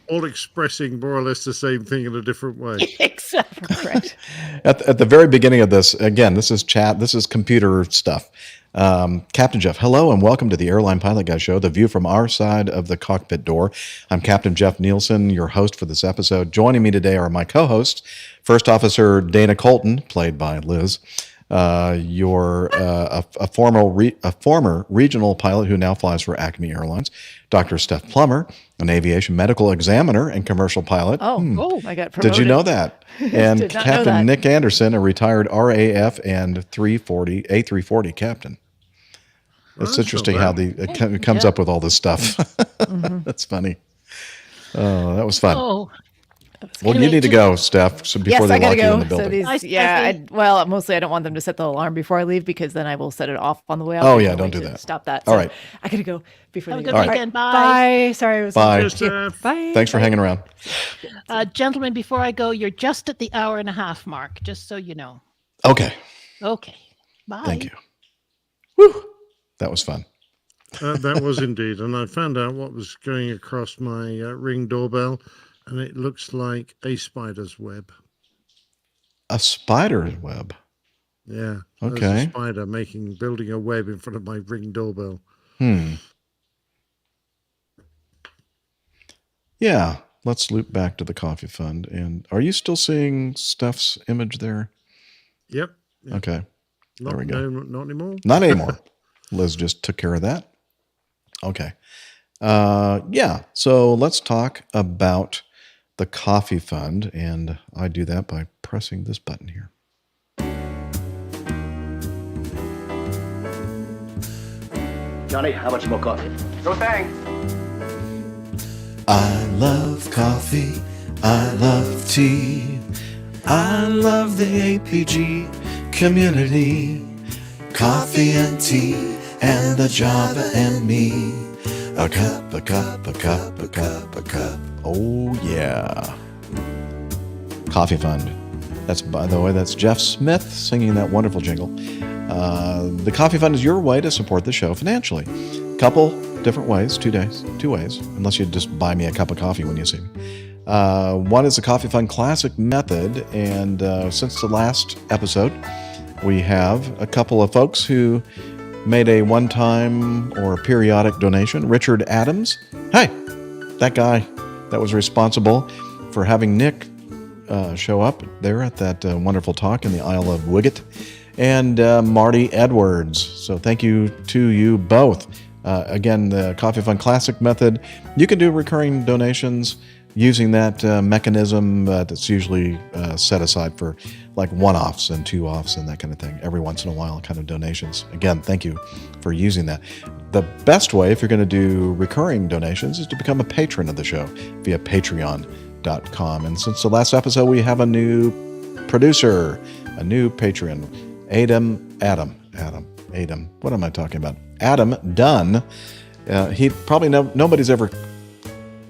All expressing more or less the same thing in a different way. Exactly. Correct. At the very beginning of this, again, this is chat, this is computer stuff. Captain Jeff, hello and welcome to the Airline Pilot Guy Show, the view from our side of the cockpit door. I'm Captain Jeff Nielsen, your host for this episode. Joining me today are my co-hosts, First Officer Dana Colton, played by Liz. You're a former regional pilot who now flies for Acme Airlines. Dr. Steph Plummer, an aviation medical examiner and commercial pilot. Oh, I got promoted. Did you know that? And Did not know Captain that. Nick Anderson, a retired RAF and A340 captain. It's That's interesting not how bad. it comes up with all this stuff. That's funny. Oh, that was fun. Oh, Well, Can you we need to just- go, Steph, so before Yes, they I gotta lock you in go. the So building. these, Hi, yeah, Steffi. well, mostly I don't want them to set the alarm before I leave because then I will set it off on the way out. Oh, There's yeah, no don't way do to that. Stop that. All So right. I gotta go before Have a they good go. weekend. All right. Bye. Bye. Sorry, it was Bye. Cheers, Steph. Bye. Thanks for hanging around. Gentlemen, before I go, you're just at the hour and a half mark, just so you know. Okay. Okay. Bye. Thank you. Whew. That was fun. That was indeed. And I found out what was going across my Ring doorbell, and it looks like a spider's web. A spider's web. Yeah. There's Okay. a spider building a web in front of my Ring doorbell. Yeah. Let's loop back to the coffee fund. And are you still seeing Steph's image there? Yep. Yeah. Okay. There we go. No, not anymore. Not anymore. Liz just took care of that. Okay. Yeah. So let's talk about the coffee fund. And I do that by pressing this button here. Johnny, how much more coffee? No thanks. I love coffee. I love tea. I love the APG community. Coffee and tea and the Java and me. A cup, a cup, a cup, a cup, a cup. Oh, yeah. Coffee Fund. That's, by the way, that's Jeff Smith singing that wonderful jingle. The Coffee Fund is your way to support the show financially. Couple different ways, two ways, unless you just buy me a cup of coffee when you see me. One is the Coffee Fund Classic Method, and since the last episode, we have a couple of folks who made a one-time or periodic donation. Richard Adams, hey, that guy that was responsible for having Nick show up there at that wonderful talk in the Isle of Wiggett, and Marty Edwards. So thank you to you both. Again, the Coffee Fund Classic Method, you can do recurring donations using that mechanism that's usually set aside for like one-offs and two-offs and that kind of thing, every once in a while kind of donations. Again, thank you for using that. The best way, if you're going to do recurring donations, is to become a patron of the show via patreon.com. And since the last episode, we have a new producer, a new patron, Adam. What am I talking about? Adam Dunn. He probably nobody's ever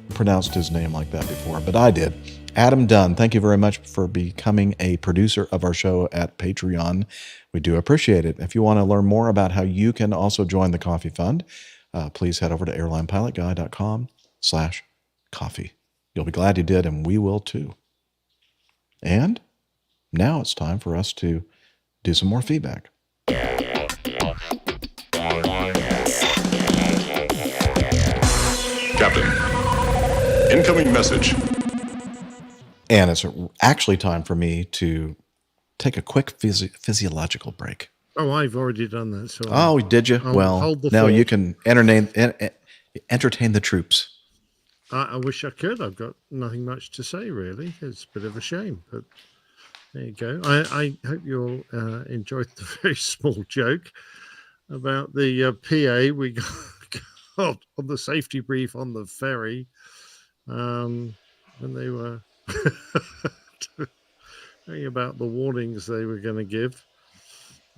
pronounced his name like that before, but I did. Adam Dunn, thank you very much for becoming a producer of our show at Patreon. We do appreciate it. If you want to learn more about how you can also join the Coffee Fund, please head over to airlinepilotguy.com/coffee. You'll be glad you did, and we will too. And now it's time for us to do some more feedback. Captain, incoming message. And it's actually time for me to take a quick physiological break. Oh, I've already done that. So oh, did you? Well, now you can entertain the troops. I wish I could. I've got nothing much to say, really. It's a bit of a shame, but there you go. I hope you'll enjoy the very small joke about the PA we got on the safety brief on the ferry when they were talking about the warnings they were going to give.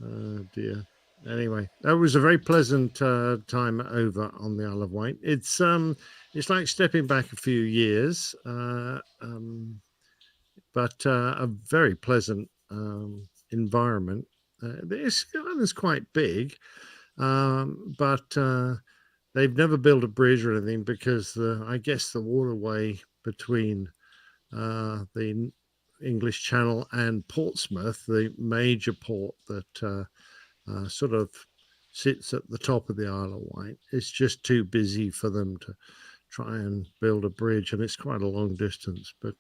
Oh dear. Anyway, that was a very pleasant time over on the Isle of Wight. It's like stepping back a few years, but a very pleasant environment. This island's quite big, but they've never built a bridge or anything because I guess the waterway between the English Channel and Portsmouth, the major port that sort of sits at the top of the Isle of Wight, it's just too busy for them to try and build a bridge, and it's quite a long distance. But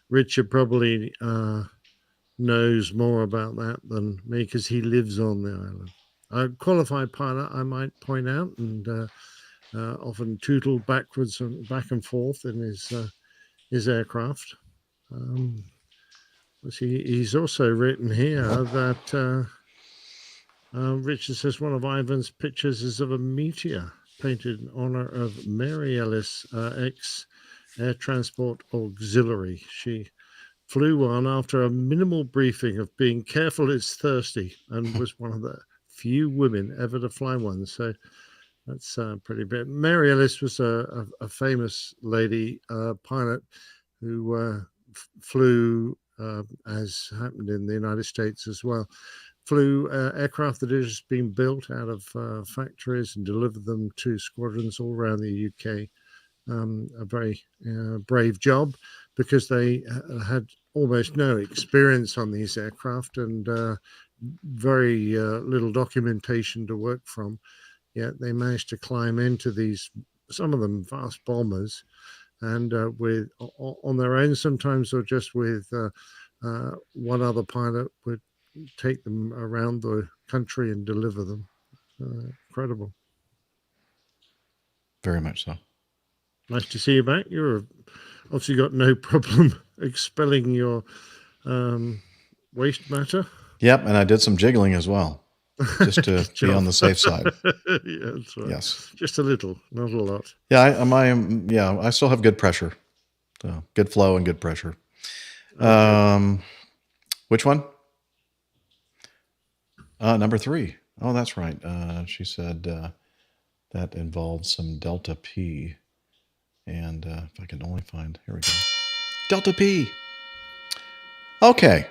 Richard probably knows more about that than me because he lives on the island. A qualified pilot, I might point out, and often tootled backwards and back and forth in his aircraft. He's also written here that Richard says one of Ivan's pictures is of a meteor painted in honor of Mary Ellis, ex-Air Transport Auxiliary. She flew one after a minimal briefing of being careful it's thirsty and was one of the few women ever to fly one. So that's pretty big. Mary Ellis was a famous lady pilot who flew, as happened in the United States as well, flew aircraft that is being built out of factories and delivered them to squadrons all around the UK. A very brave job because they had almost no experience on these aircraft and very little documentation to work from. Yet they managed to climb into these, some of them fast bombers, and with on their own sometimes, or just with one other pilot would take them around the country and deliver them. Incredible. Very much so. Nice to see you back. You're obviously got no problem expelling your waste matter. Yep, and I did some jiggling as well, just to be on the safe side. Yeah, that's right. Yes, just a little, not a lot. Yeah, I still have good pressure, so good flow and good pressure. Which one? Number 3. Oh, that's right. She said that involves some Delta P. And if I can only find, here we go. Delta P. Okay,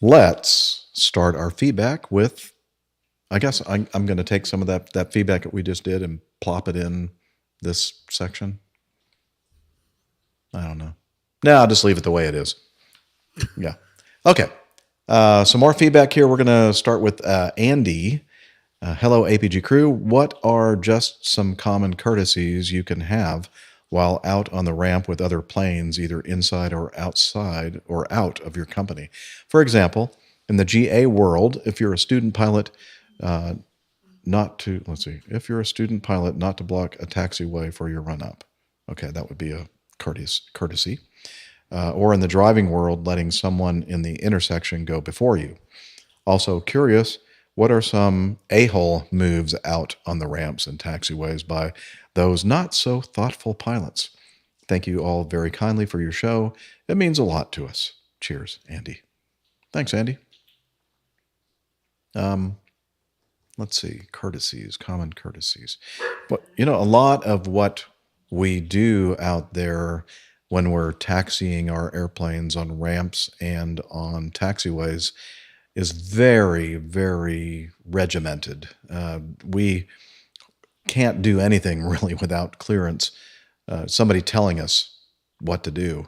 let's start our feedback with, I guess I'm going to take some of that feedback that we just did and plop it in this section. I don't know. No, I'll just leave it the way it is. Yeah. Okay. Some more feedback here. We're going to start with Andy. Hello, APG crew. What are just some common courtesies you can have while out on the ramp with other planes, either inside or outside or out of your company? For example, in the GA world, if you're a student pilot, if you're a student pilot, not to block a taxiway for your run up. Okay, that would be a courtesy. Or in the driving world, letting someone in the intersection go before you. Also curious, what are some a-hole moves out on the ramps and taxiways by those not so thoughtful pilots? Thank you all very kindly for your show. It means a lot to us. Cheers, Andy. Thanks, Andy. Let's see, courtesies, common courtesies. But, a lot of what we do out there when we're taxiing our airplanes on ramps and on taxiways is very, very regimented. We can't do anything really without clearance, somebody telling us what to do.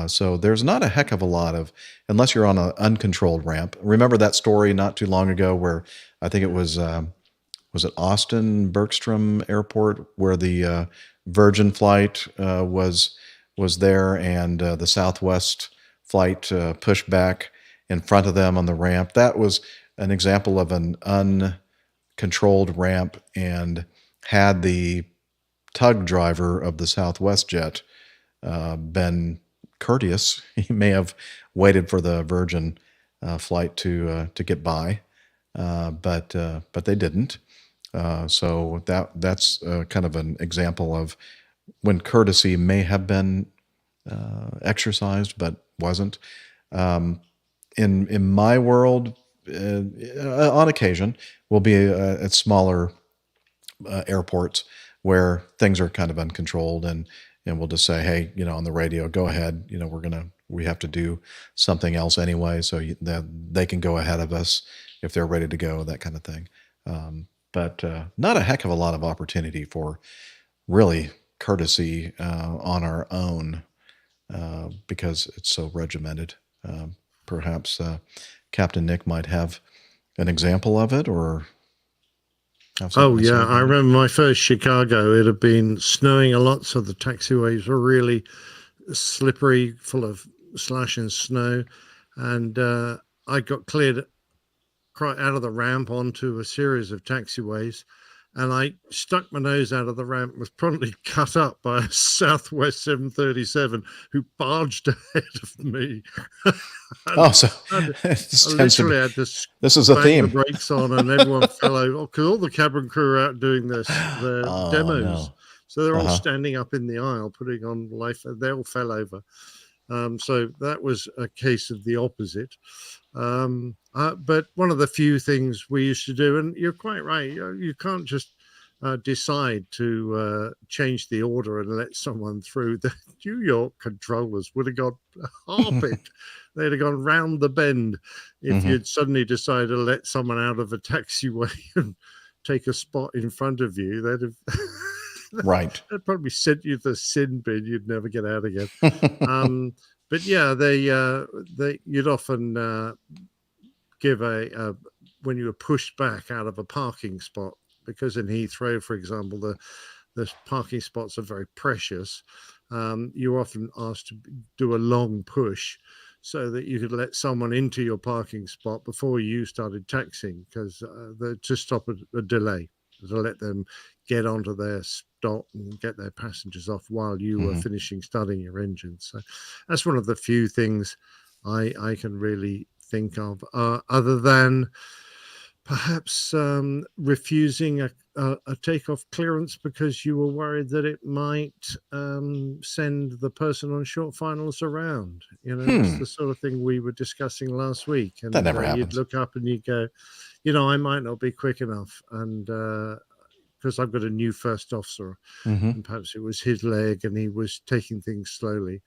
So there's not a heck of a lot of, unless you're on an uncontrolled ramp. Remember that story not too long ago where I think it was it Austin Bergstrom Airport, where the Virgin flight was there, and the Southwest flight pushed back in front of them on the ramp. That was an example of an uncontrolled ramp, and had the tug driver of the Southwest jet been courteous, he may have waited for the Virgin flight to get by, but they didn't. So that's kind of an example of when courtesy may have been exercised but wasn't. In my world, on occasion, we'll be at smaller airports where things are kind of uncontrolled, and we'll just say, hey, on the radio, go ahead. We have to do something else anyway, so that they can go ahead of us if they're ready to go, that kind of thing. But not a heck of a lot of opportunity for really courtesy on our own because it's so regimented. Perhaps Captain Nick might have an example of it, or Oh, yeah. I remember my first Chicago. It had been snowing a lot, so the taxiways were really slippery, full of slush and snow. And I got cleared right out of the ramp onto a series of taxiways. And I stuck my nose out of the ramp, was promptly cut up by a Southwest 737 who barged ahead of me. So I literally had to this is a bang theme. the brakes on, and everyone fell over because all the cabin crew are out doing their demos. No. So they're all standing up in the aisle, putting on life. They all fell over. So that was a case of the opposite. But one of the few things we used to do, and you're quite right, you can't just decide to change the order and let someone through. The New York controllers would have got harpied. They'd have gone round the bend if you'd suddenly decided to let someone out of a taxiway and take a spot in front of you. They'd have right. They'd probably sent you to the sin bin. You'd never get out again. But yeah, you'd often give when you were pushed back out of a parking spot, because in Heathrow, for example, the parking spots are very precious. You're often asked to do a long push so that you could let someone into your parking spot before you started taxiing, because to stop a delay, to let them get onto their stop and get their passengers off while you were finishing starting your engine. So that's one of the few things I can really think of, other than perhaps refusing a takeoff clearance because you were worried that it might send the person on short finals around. It's the sort of thing we were discussing last week. And that never happens. You'd look up and you'd go, I might not be quick enough, and because I've got a new first officer, and perhaps it was his leg and he was taking things slowly.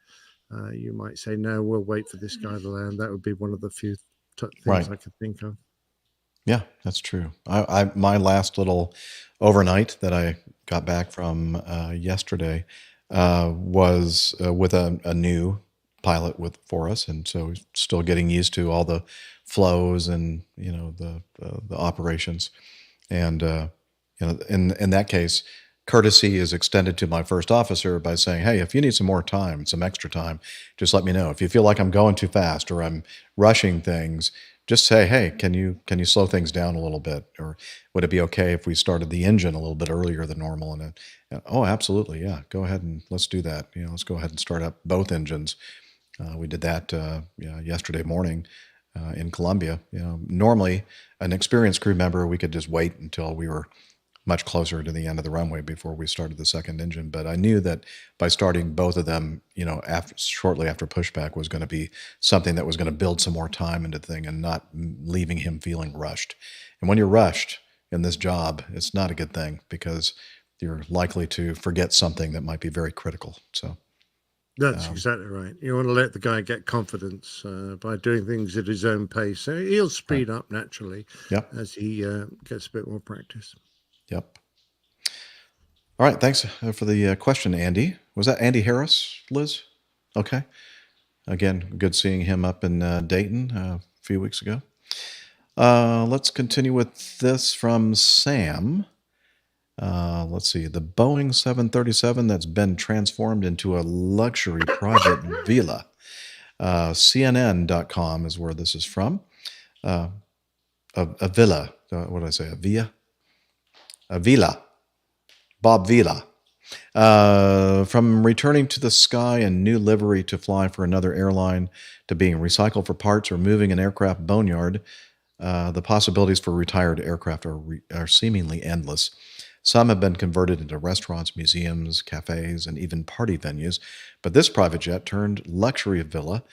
you might say, no, we'll wait for this guy to land. That would be one of the few things Right. I could think of. Yeah, that's true. My last little overnight that I got back from yesterday was with a new pilot for us, and so still getting used to all the flows and the operations, and in that case, courtesy is extended to my first officer by saying, "Hey, if you need some more time, some extra time, just let me know. If you feel like I'm going too fast or I'm rushing things, just say, hey, can you slow things down a little bit? Or would it be okay if we started the engine a little bit earlier than normal?" And oh, absolutely, yeah, go ahead and let's do that. Let's go ahead and start up both engines. We did that yesterday morning in Colombia. Normally, an experienced crew member, we could just wait until we were much closer to the end of the runway before we started the second engine. But I knew that by starting both of them, shortly after pushback was going to be something that was going to build some more time into the thing and not leaving him feeling rushed. And when you're rushed in this job, it's not a good thing because you're likely to forget something that might be very critical. So that's exactly right. You want to let the guy get confidence by doing things at his own pace. So he'll speed up naturally as he gets a bit more practice. Yep. All right. Thanks for the question, Andy. Was that Andy Harris, Liz? Okay. Again, good seeing him up in Dayton a few weeks ago. Let's continue with this from Sam. Let's see. The Boeing 737 that's been transformed into a luxury private villa. CNN.com is where this is from. A villa. What did I say? A villa? A villa. Bob Vila. From returning to the sky in new livery to fly for another airline to being recycled for parts or moving an aircraft boneyard, the possibilities for retired aircraft are seemingly endless. Some have been converted into restaurants, museums, cafes, and even party venues. But this private jet turned luxury villa,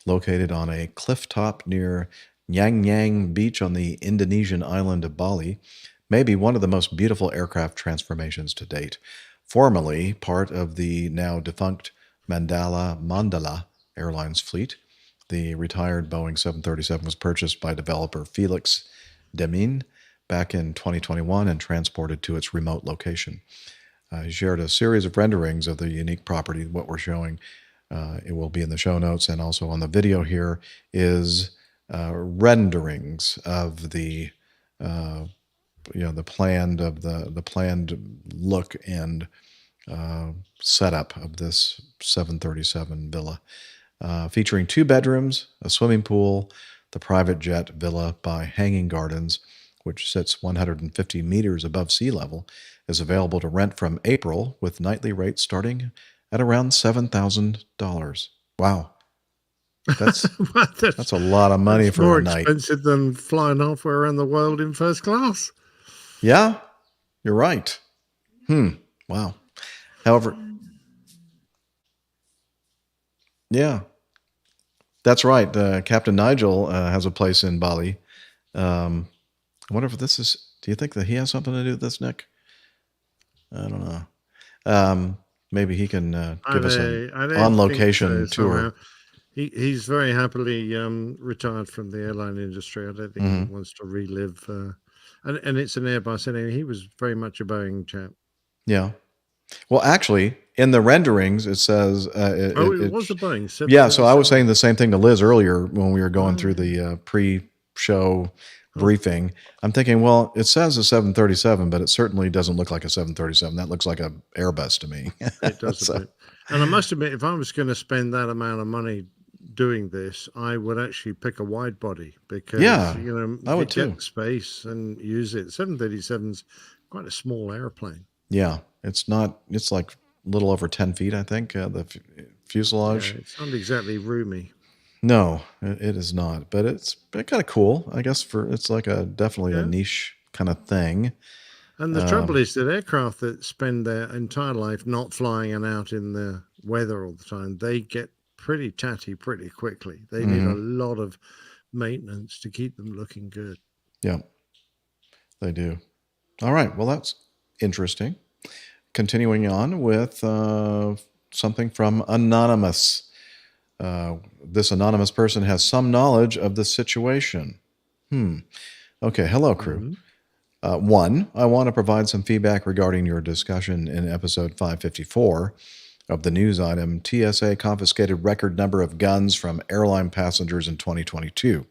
located on a cliff top near Nyang Nyang Beach on the Indonesian island of Bali, may be one of the most beautiful aircraft transformations to date. Formerly part of the now defunct Mandala Airlines fleet, the retired Boeing 737 was purchased by developer Felix Demin back in 2021 and transported to its remote location. He shared a series of renderings of the unique property. What we're showing, it will be in the show notes, and also on the video here is renderings of the the planned look and setup of this 737 villa, featuring 2 bedrooms, a swimming pool. The private jet villa by Hanging Gardens, which sits 150 meters above sea level, is available to rent from April with nightly rates starting at around $7,000. Wow. That's a lot of money for a night. More expensive than flying halfway around the world in first class. Yeah, you're right. Wow. However, yeah, that's right. Captain Nigel has a place in Bali. I wonder if this is, do you think that he has something to do with this, Nick? I don't know. Maybe he can give us an on-location tour. He's very happily retired from the airline industry. I don't think he wants to relive. And it's an Airbus anyway. He was very much a Boeing chap. Yeah. Well, actually, in the renderings, it says... it was a Boeing. Yeah, so I was saying the same thing to Liz earlier when we were going through the pre-show briefing. I'm thinking, well, it says a 737, but it certainly doesn't look like a 737. That looks like an Airbus to me. It does a bit. And I must admit, if I was going to spend that amount of money doing this, I would actually pick a wide body because I would too. Get space and use it. 737's quite a small airplane. Yeah, it's not. It's like a little over 10 feet, I think. The fuselage. Yeah, it's not exactly roomy. No, it is not. But it's kind of cool, I guess. It's like definitely a niche kind of thing. And the trouble is that aircraft that spend their entire life not flying and out in the weather all the time, they get pretty tatty pretty quickly. They need a lot of maintenance to keep them looking good. Yeah, they do. All right. Well, that's interesting. Continuing on with something from Anonymous. This anonymous person has some knowledge of the situation. Okay, hello, crew. One, I want to provide some feedback regarding your discussion in episode 554 of the news item, TSA confiscated record number of guns from airline passengers in 2022.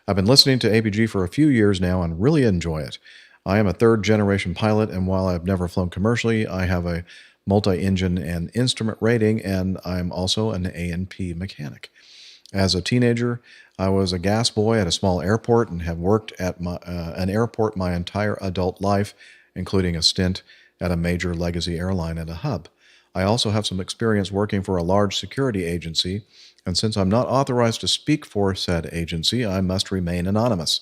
I've been listening to APG for a few years now and really enjoy it. I am a third-generation pilot, and while I've never flown commercially, I have a multi-engine and instrument rating, and I'm also an A&P mechanic. As a teenager, I was a gas boy at a small airport and have worked at an airport my entire adult life, including a stint at a major legacy airline at a hub. I also have some experience working for a large security agency, and since I'm not authorized to speak for said agency, I must remain anonymous.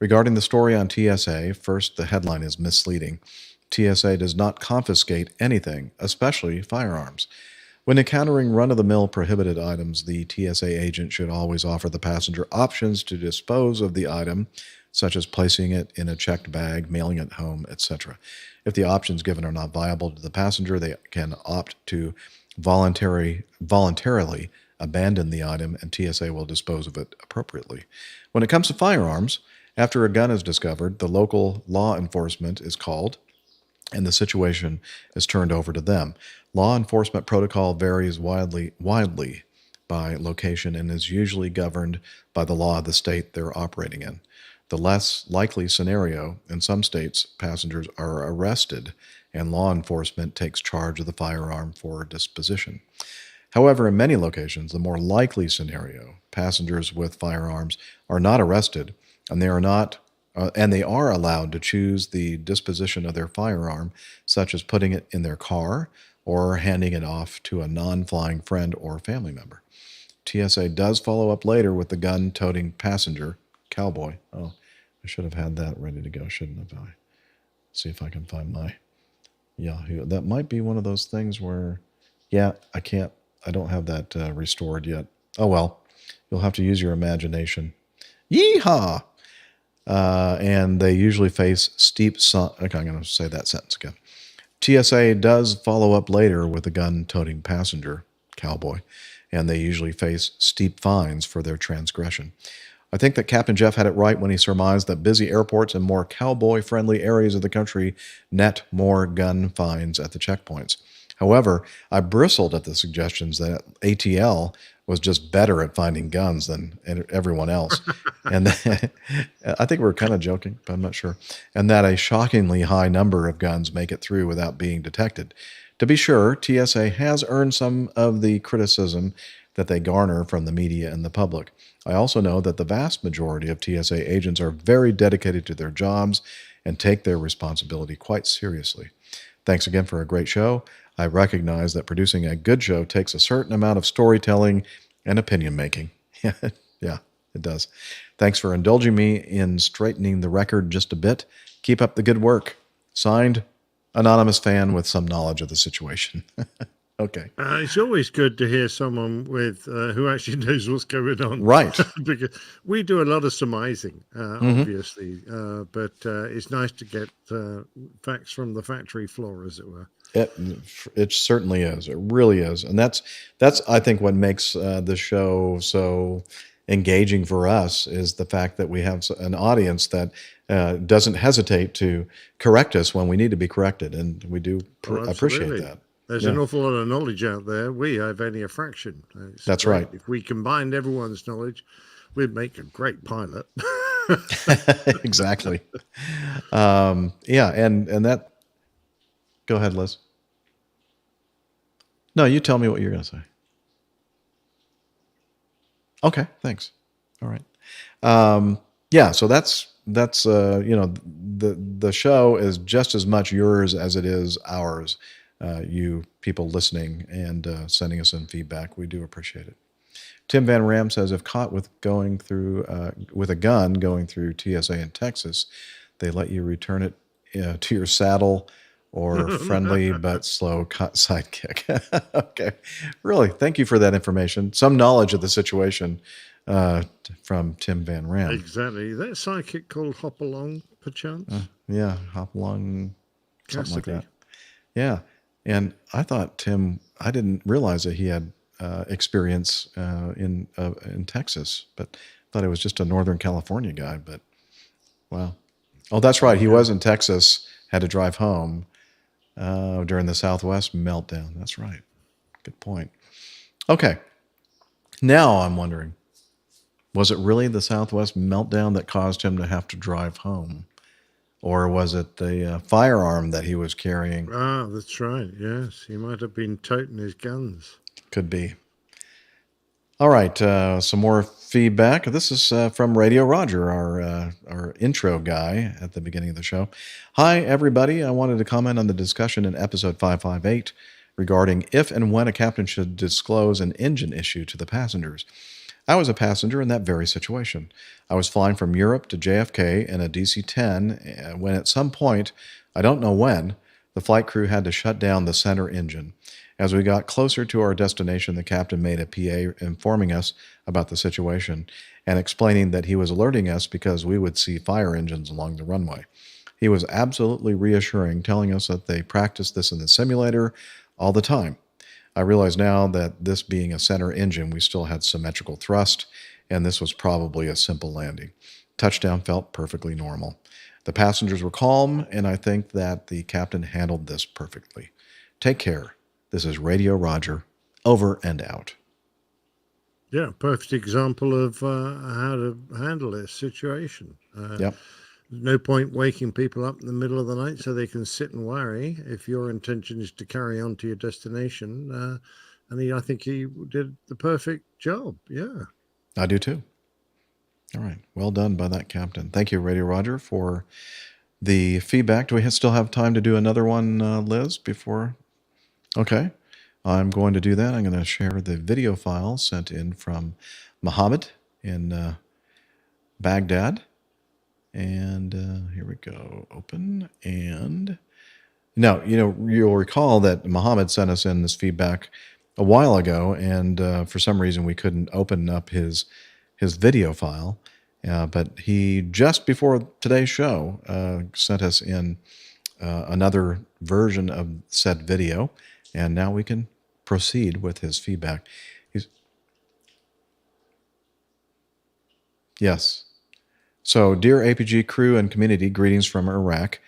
Regarding the story on TSA, first, the headline is misleading. TSA does not confiscate anything, especially firearms. When encountering run-of-the-mill prohibited items, the TSA agent should always offer the passenger options to dispose of the item, such as placing it in a checked bag, mailing it home, etc. If the options given are not viable to the passenger, they can opt to voluntarily abandon the item, and TSA will dispose of it appropriately. When it comes to firearms, after a gun is discovered, the local law enforcement is called, and the situation is turned over to them. Law enforcement protocol varies widely by location and is usually governed by the law of the state they're operating in. The less likely scenario, in some states, passengers are arrested and law enforcement takes charge of the firearm for disposition. However, in many locations, the more likely scenario, passengers with firearms are not arrested, and they are allowed to choose the disposition of their firearm, such as putting it in their car or handing it off to a non-flying friend or family member. TSA does follow up later with the gun-toting passenger, cowboy. Oh, I should have had that ready to go, shouldn't have I? See if I can find my Yahoo. That might be one of those things where, yeah, I don't have that restored yet. Oh well, you'll have to use your imagination. Yeehaw! And they usually face steep... Okay, I'm going to say that sentence again. TSA does follow up later with a gun-toting passenger, cowboy, and they usually face steep fines for their transgression. I think that Captain Jeff had it right when he surmised that busy airports and more cowboy-friendly areas of the country net more gun fines at the checkpoints. However, I bristled at the suggestions that ATL was just better at finding guns than everyone else. And I think we're kind of joking, but I'm not sure. And that a shockingly high number of guns make it through without being detected. To be sure, TSA has earned some of the criticism that they garner from the media and the public. I also know that the vast majority of TSA agents are very dedicated to their jobs and take their responsibility quite seriously. Thanks again for a great show. I recognize that producing a good show takes a certain amount of storytelling and opinion making. Yeah, it does. Thanks for indulging me in straightening the record just a bit. Keep up the good work. Signed, anonymous fan with some knowledge of the situation. Okay. It's always good to hear someone with who actually knows what's going on. Right. Because we do a lot of surmising, obviously, but it's nice to get facts from the factory floor, as it were. It certainly is. It really is. And that's I think what makes the show so engaging for us is the fact that we have an audience that doesn't hesitate to correct us when we need to be corrected. And we do appreciate that. There's an awful lot of knowledge out there. We have only a fraction. That's right. If we combined everyone's knowledge, we'd make a great pilot. Exactly. Yeah. And that, go ahead, Liz. No, you tell me what you're going to say. Okay. Thanks. All right. Yeah. So that's the show is just as much yours as it is ours. You people listening and sending us in feedback. We do appreciate it. Tim Van Ram says, if caught with a gun going through TSA in Texas, they let you return it to your saddle or friendly but slow sidekick. Okay. Really, thank you for that information. Some knowledge of the situation from Tim Van Ram. Exactly. Is that sidekick called Hop Along, perchance? Yeah, Hop Along, something like that. Cassidy. Yeah. And I thought I didn't realize that he had experience in Texas, but thought it was just a Northern California guy. But wow. Oh, that's right. He was in Texas, had to drive home during the Southwest meltdown. That's right. Good point. Okay. Now I'm wondering, was it really the Southwest meltdown that caused him to have to drive home? Or was it the firearm that he was carrying? Ah, that's right. Yes, he might have been toting his guns. Could be. All right, some more feedback. This is from Radio Roger, our intro guy at the beginning of the show. Hi, everybody. I wanted to comment on the discussion in episode 558 regarding if and when a captain should disclose an engine issue to the passengers. I was a passenger in that very situation. I was flying from Europe to JFK in a DC-10 when at some point, I don't know when, the flight crew had to shut down the center engine. As we got closer to our destination, the captain made a PA informing us about the situation and explaining that he was alerting us because we would see fire engines along the runway. He was absolutely reassuring, telling us that they practiced this in the simulator all the time. I realize now that this being a center engine, we still had symmetrical thrust, and this was probably a simple landing. Touchdown felt perfectly normal. The passengers were calm, and I think that the captain handled this perfectly. Take care. This is Radio Roger, over and out. Yeah, perfect example of how to handle this situation. Yep. No point waking people up in the middle of the night so they can sit and worry if your intention is to carry on to your destination. I think he did the perfect job. Yeah. I do too. All right. Well done by that captain. Thank you, Radio Roger, for the feedback. Do we still have time to do another one, Liz, before? Okay. I'm going to do that. I'm going to share the video file sent in from Mohammed in Baghdad. And here we go. Open. And now, you'll recall that Mohammed sent us in this feedback a while ago, and for some reason we couldn't open up his video file. But he, just before today's show, sent us in another version of said video, and now we can proceed with his feedback. Yes. So, dear APG crew and community, greetings from Iraq.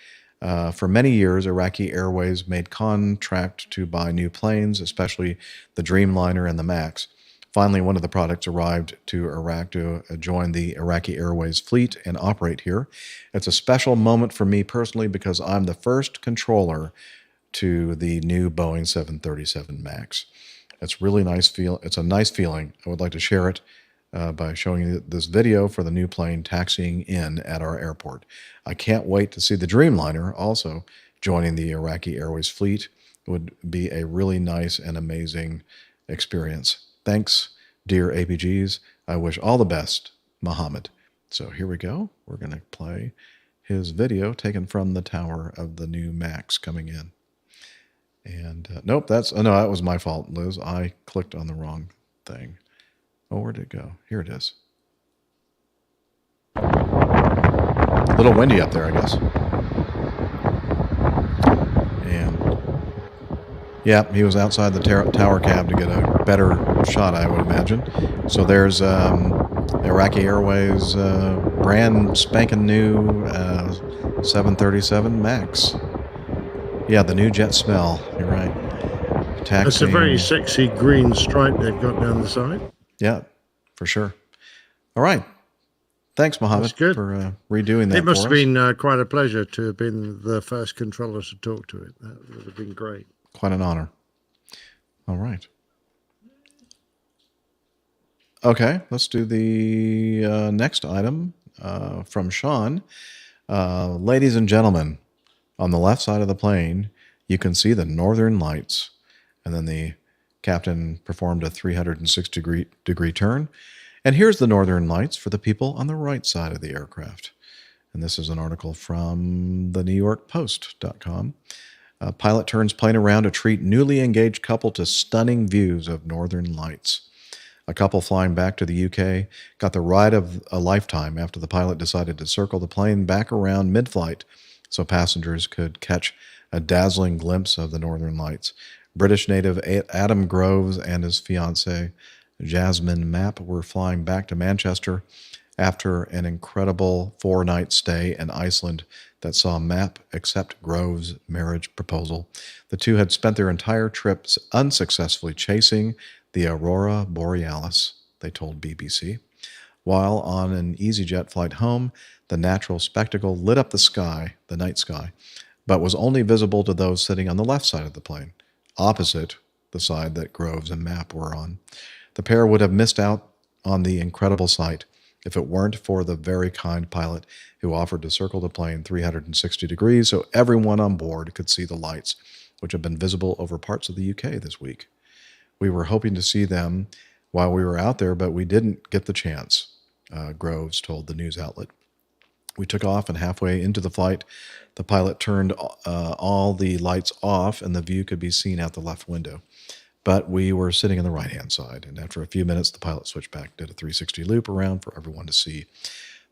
For many years, Iraqi Airways made contract to buy new planes, especially the Dreamliner and the MAX. Finally, one of the products arrived to Iraq to join the Iraqi Airways fleet and operate here. It's a special moment for me personally because I'm the first controller to the new Boeing 737 MAX. It's really nice It's a nice feeling. I would like to share it by showing you this video for the new plane taxiing in at our airport. I can't wait to see the Dreamliner also joining the Iraqi Airways fleet. It would be a really nice and amazing experience. Thanks, dear APGs. I wish all the best, Mohammed. So here we go. We're going to play his video taken from the tower of the new MAX coming in. And nope, that was my fault, Liz. I clicked on the wrong thing. Oh, where'd it go? Here it is. A little windy up there, I guess. And yeah, he was outside the tower cab to get a better shot, I would imagine. So there's Iraqi Airways brand spanking new 737 MAX. Yeah, the new jet smell. You're right. Taxiing. That's a very sexy green stripe they've got down the side. Yeah, for sure. All right. Thanks, Mohammed, for redoing that. It must for have us. been quite a pleasure to have been the first controller to talk to it. That would have been great. Quite an honor. All right. Okay, let's do the next item from Sean. Ladies and gentlemen, on the left side of the plane, you can see the Northern Lights. And then the captain performed a 360-degree turn. And here's the Northern Lights for the people on the right side of the aircraft. And this is an article from the NewYorkPost.com. Pilot turns plane around to treat newly engaged couple to stunning views of Northern Lights. A couple flying back to the UK got the ride of a lifetime after the pilot decided to circle the plane back around mid-flight so passengers could catch a dazzling glimpse of the Northern Lights. British native Adam Groves and his fiancée, Jasmine Mapp, were flying back to Manchester after an incredible 4-night stay in Iceland that saw Mapp accept Groves' marriage proposal. The two had spent their entire trips unsuccessfully chasing the aurora borealis, they told BBC. While on an EasyJet flight home, the natural spectacle lit up the night sky, but was only visible to those sitting on the left side of the plane, opposite the side that Groves and Mapp were on. The pair would have missed out on the incredible sight if it weren't for the very kind pilot who offered to circle the plane 360 degrees so everyone on board could see the lights, which have been visible over parts of the UK this week. We were hoping to see them while we were out there, but we didn't get the chance, Groves told the news outlet. We took off, and halfway into the flight, the pilot turned all the lights off, and the view could be seen out the left window. But we were sitting on the right-hand side, and after a few minutes, the pilot switched back, did a 360 loop around for everyone to see.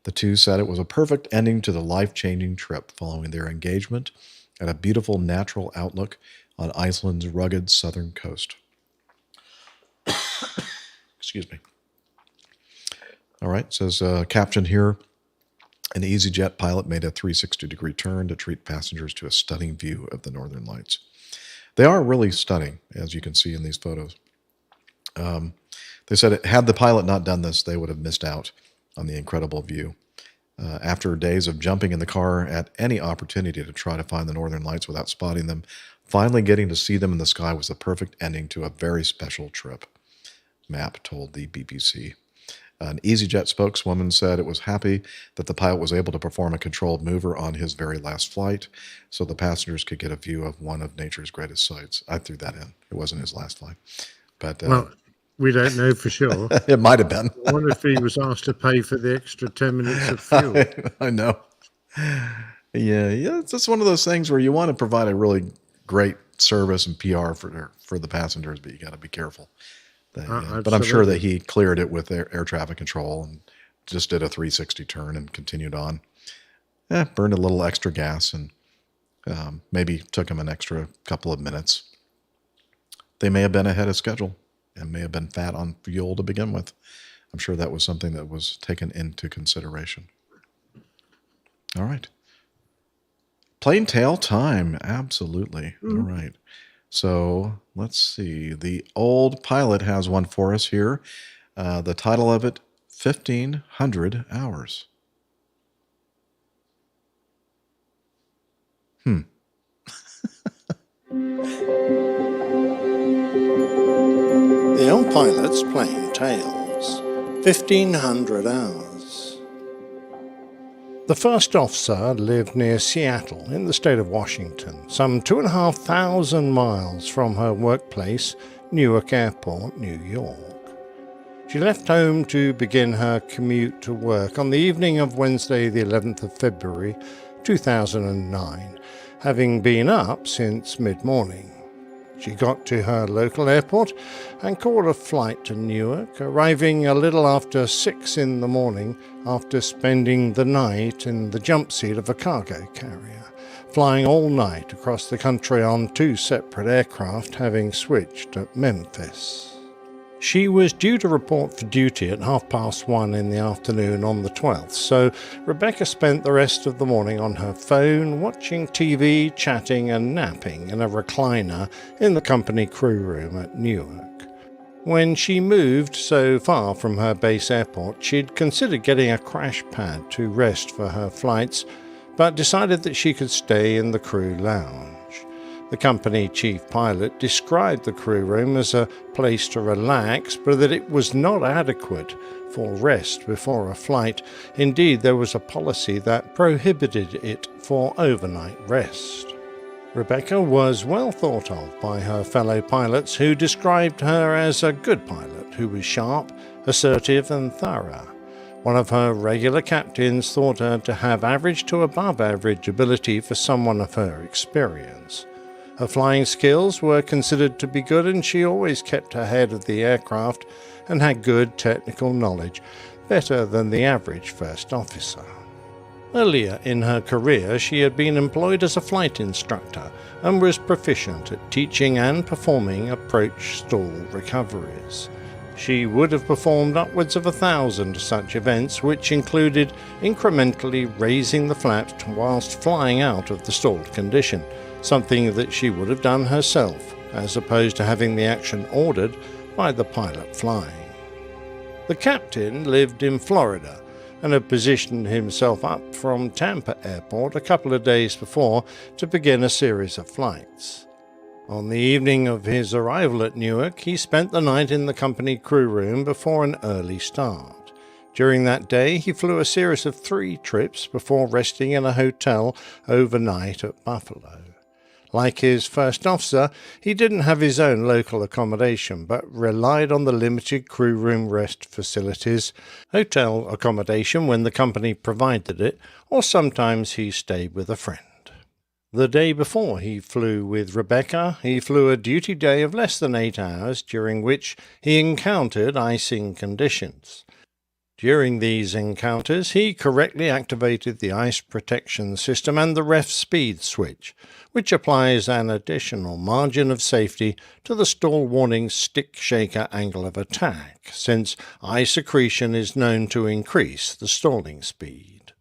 The two said it was a perfect ending to the life-changing trip following their engagement at a beautiful natural outlook on Iceland's rugged southern coast. Excuse me. All right, says caption here. An EasyJet pilot made a 360-degree turn to treat passengers to a stunning view of the northern lights. They are really stunning, as you can see in these photos. They said had the pilot not done this, they would have missed out on the incredible view. After days of jumping in the car at any opportunity to try to find the northern lights without spotting them, finally getting to see them in the sky was the perfect ending to a very special trip, Mapp told the BBC. An EasyJet spokeswoman said it was happy that the pilot was able to perform a controlled maneuver on his very last flight so the passengers could get a view of one of nature's greatest sights. I threw that in. It wasn't his last flight. But well, we don't know for sure. It might have been. I wonder if he was asked to pay for the extra 10 minutes of fuel. I know. Yeah, it's just one of those things where you want to provide a really great service and PR for the passengers, but you got to be careful. But I'm sure that he cleared it with air traffic control and just did a 360 turn and continued on. Burned a little extra gas and maybe took him an extra couple of minutes. They may have been ahead of schedule and may have been fat on fuel to begin with. I'm sure that was something that was taken into consideration. All right. Plain tale time. Absolutely. Mm-hmm. All right. So let's see. The old pilot has one for us here. The title of it, 1,500 Hours. The Old Pilot's Plain Tales, 1,500 Hours. The first officer lived near Seattle in the state of Washington, some 2,500 miles from her workplace, Newark Airport, New York. She left home to begin her commute to work on the evening of Wednesday, the 11th of February, 2009, having been up since mid-morning. She got to her local airport and caught a flight to Newark, arriving a little after 6 in the morning after spending the night in the jump seat of a cargo carrier, flying all night across the country on 2 separate aircraft, having switched at Memphis. She was due to report for duty at 1:30 in the afternoon on the 12th, so Rebecca spent the rest of the morning on her phone, watching TV, chatting and napping in a recliner in the company crew room at Newark. When she moved so far from her base airport, she'd considered getting a crash pad to rest for her flights, but decided that she could stay in the crew lounge. The company chief pilot described the crew room as a place to relax, but that it was not adequate for rest before a flight. Indeed, there was a policy that prohibited it for overnight rest. Rebecca was well thought of by her fellow pilots, who described her as a good pilot who was sharp, assertive and thorough. One of her regular captains thought her to have average to above average ability for someone of her experience. Her flying skills were considered to be good, and she always kept ahead of the aircraft and had good technical knowledge, better than the average first officer. Earlier in her career, she had been employed as a flight instructor and was proficient at teaching and performing approach stall recoveries. She would have performed upwards of 1,000 such events, which included incrementally raising the flap whilst flying out of the stalled condition, something that she would have done herself, as opposed to having the action ordered by the pilot flying. The captain lived in Florida and had positioned himself up from Tampa Airport a couple of days before to begin a series of flights. On the evening of his arrival at Newark, he spent the night in the company crew room before an early start. During that day, he flew a series of 3 trips before resting in a hotel overnight at Buffalo. Like his first officer, he didn't have his own local accommodation, but relied on the limited crew room rest facilities, hotel accommodation when the company provided it, or sometimes he stayed with a friend. The day before he flew with Rebecca, he flew a duty day of less than 8 hours, during which he encountered icing conditions. During these encounters, he correctly activated the ice protection system and the ref speed switch, which applies an additional margin of safety to the stall warning stick shaker angle of attack, since ice accretion is known to increase the stalling speed.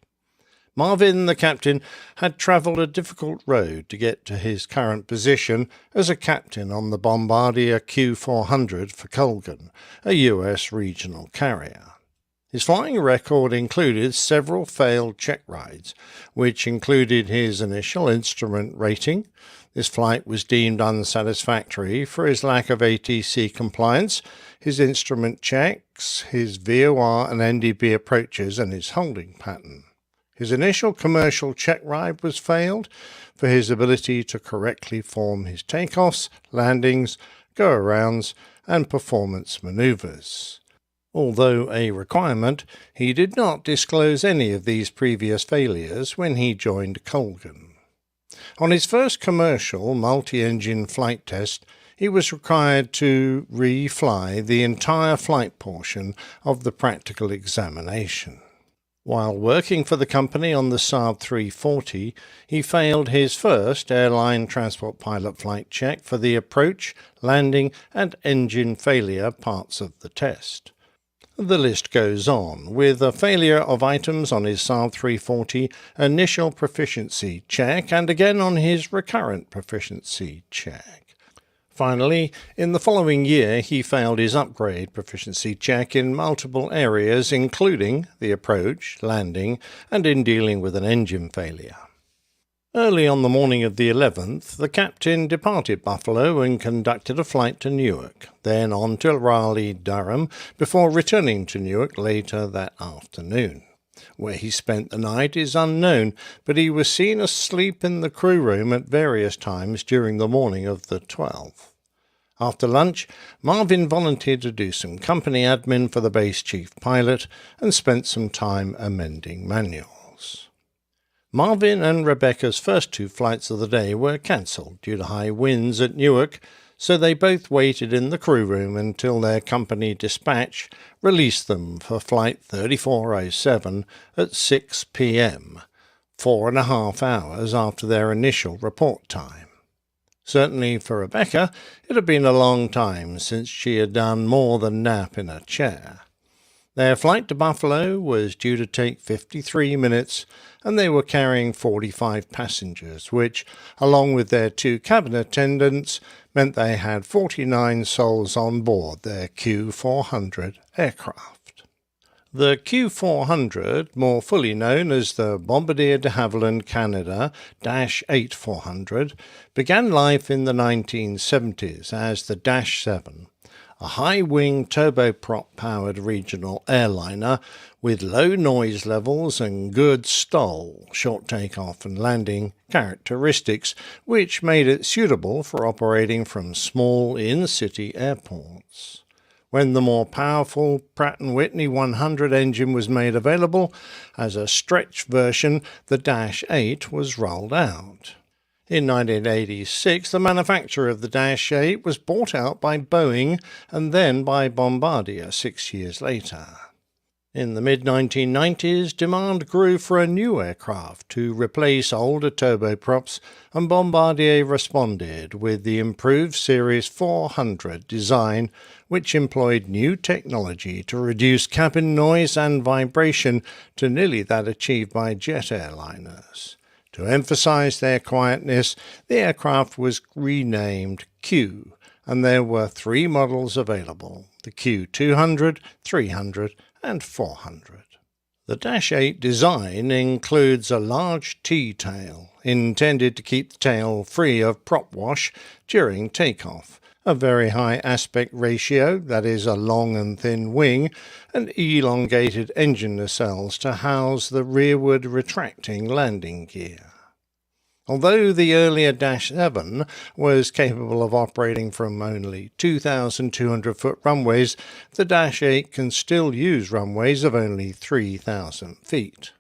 Marvin, the captain, had travelled a difficult road to get to his current position as a captain on the Bombardier Q400 for Colgan, a U.S. regional carrier. His flying record included several failed check rides, which included his initial instrument rating. This flight was deemed unsatisfactory for his lack of ATC compliance, his instrument checks, his VOR and NDB approaches, and his holding pattern. His initial commercial check ride was failed for his ability to correctly form his takeoffs, landings, go-arounds, and performance maneuvers. Although a requirement, he did not disclose any of these previous failures when he joined Colgan. On his first commercial multi-engine flight test, he was required to re-fly the entire flight portion of the practical examination. While working for the company on the Saab 340, he failed his first airline transport pilot flight check for the approach, landing, and engine failure parts of the test. The list goes on, with a failure of items on his Saab 340 initial proficiency check and again on his recurrent proficiency check. Finally, in the following year, he failed his upgrade proficiency check in multiple areas, including the approach, landing, and in dealing with an engine failure. Early on the morning of the 11th, the captain departed Buffalo and conducted a flight to Newark, then on to Raleigh-Durham, before returning to Newark later that afternoon. Where he spent the night is unknown, but he was seen asleep in the crew room at various times during the morning of the 12th. After lunch, Marvin volunteered to do some company admin for the base chief pilot and spent some time amending manuals. Marvin and Rebecca's first 2 flights of the day were cancelled due to high winds at Newark, so they both waited in the crew room until their company dispatch released them for Flight 3407 at 6 p.m., 4.5 hours after their initial report time. Certainly for Rebecca, it had been a long time since she had done more than nap in a chair. Their flight to Buffalo was due to take 53 minutes, and they were carrying 45 passengers, which, along with their 2 cabin attendants, meant they had 49 souls on board their Q400 aircraft. The Q400, more fully known as the Bombardier de Havilland Canada -8400, began life in the 1970s as the -7, a high-wing turboprop-powered regional airliner with low noise levels and good stall, short takeoff and landing characteristics, which made it suitable for operating from small in-city airports. When the more powerful Pratt & Whitney 100 engine was made available, as a stretch version, the -8 was rolled out. In 1986, the manufacture of the -8 was bought out by Boeing and then by Bombardier 6 years later. In the mid-1990s, demand grew for a new aircraft to replace older turboprops, and Bombardier responded with the improved Series 400 design, which employed new technology to reduce cabin noise and vibration to nearly that achieved by jet airliners. To emphasize their quietness, the aircraft was renamed Q, and there were 3 models available, the Q200, 300, and 400. The Dash 8 design includes a large T-tail, intended to keep the tail free of prop wash during takeoff, a very high aspect ratio, that is a long and thin wing, and elongated engine nacelles to house the rearward retracting landing gear. Although the earlier Dash 7 was capable of operating from only 2,200-foot runways, the Dash 8 can still use runways of only 3,000 feet.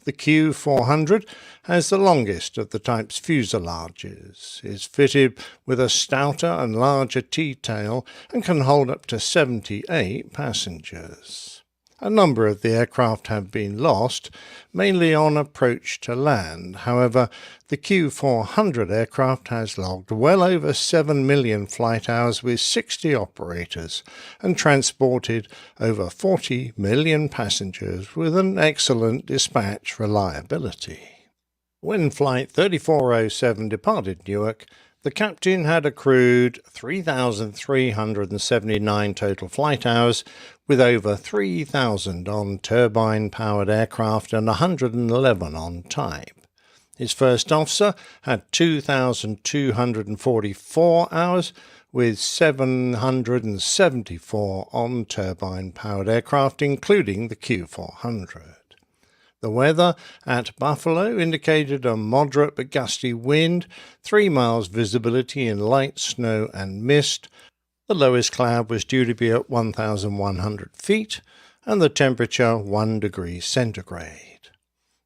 The Q400 has the longest of the type's fuselages, is fitted with a stouter and larger T-tail, and can hold up to 78 passengers. A number of the aircraft have been lost, mainly on approach to land. However, the Q400 aircraft has logged well over 7 million flight hours with 60 operators and transported over 40 million passengers with an excellent dispatch reliability. When Flight 3407 departed Newark, the captain had accrued 3,379 total flight hours, with over 3,000 on turbine-powered aircraft and 111 on type. His first officer had 2,244 hours, with 774 on turbine-powered aircraft, including the Q400. The weather at Buffalo indicated a moderate but gusty wind, 3 miles visibility in light snow and mist. The lowest cloud was due to be at 1,100 feet, and the temperature 1 degree centigrade.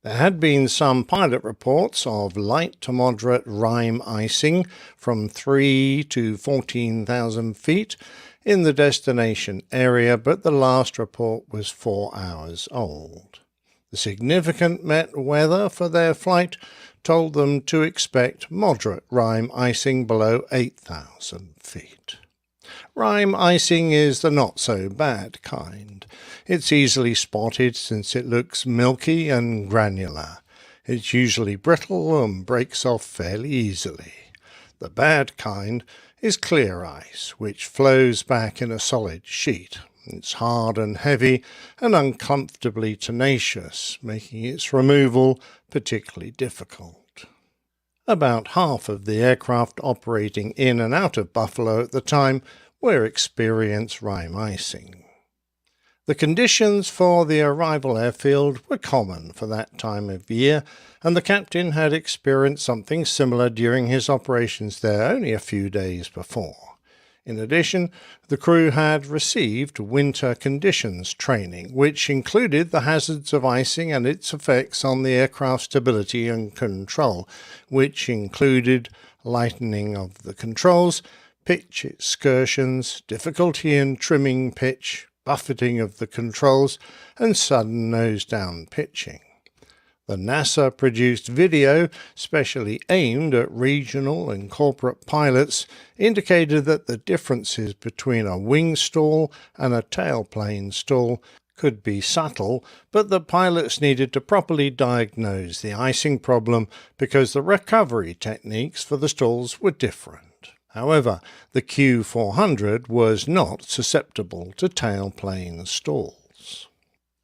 There had been some pilot reports of light to moderate rime icing from 3 to 14,000 feet in the destination area, but the last report was 4 hours old. The significant Met weather for their flight told them to expect moderate rime icing below 8,000 feet. Rime icing is the not-so-bad kind. It's easily spotted since it looks milky and granular. It's usually brittle and breaks off fairly easily. The bad kind is clear ice, which flows back in a solid sheet. It's hard and heavy and uncomfortably tenacious, making its removal particularly difficult. About half of the aircraft operating in and out of Buffalo at the time were experienced rime icing. The conditions for the arrival airfield were common for that time of year, and the captain had experienced something similar during his operations there only a few days before. In addition, the crew had received winter conditions training, which included the hazards of icing and its effects on the aircraft stability and control, which included lightening of the controls, pitch excursions, difficulty in trimming pitch, buffeting of the controls, and sudden nose-down pitching. The NASA-produced video, specially aimed at regional and corporate pilots, indicated that the differences between a wing stall and a tailplane stall could be subtle, but the pilots needed to properly diagnose the icing problem because the recovery techniques for the stalls were different. However, the Q400 was not susceptible to tailplane stalls.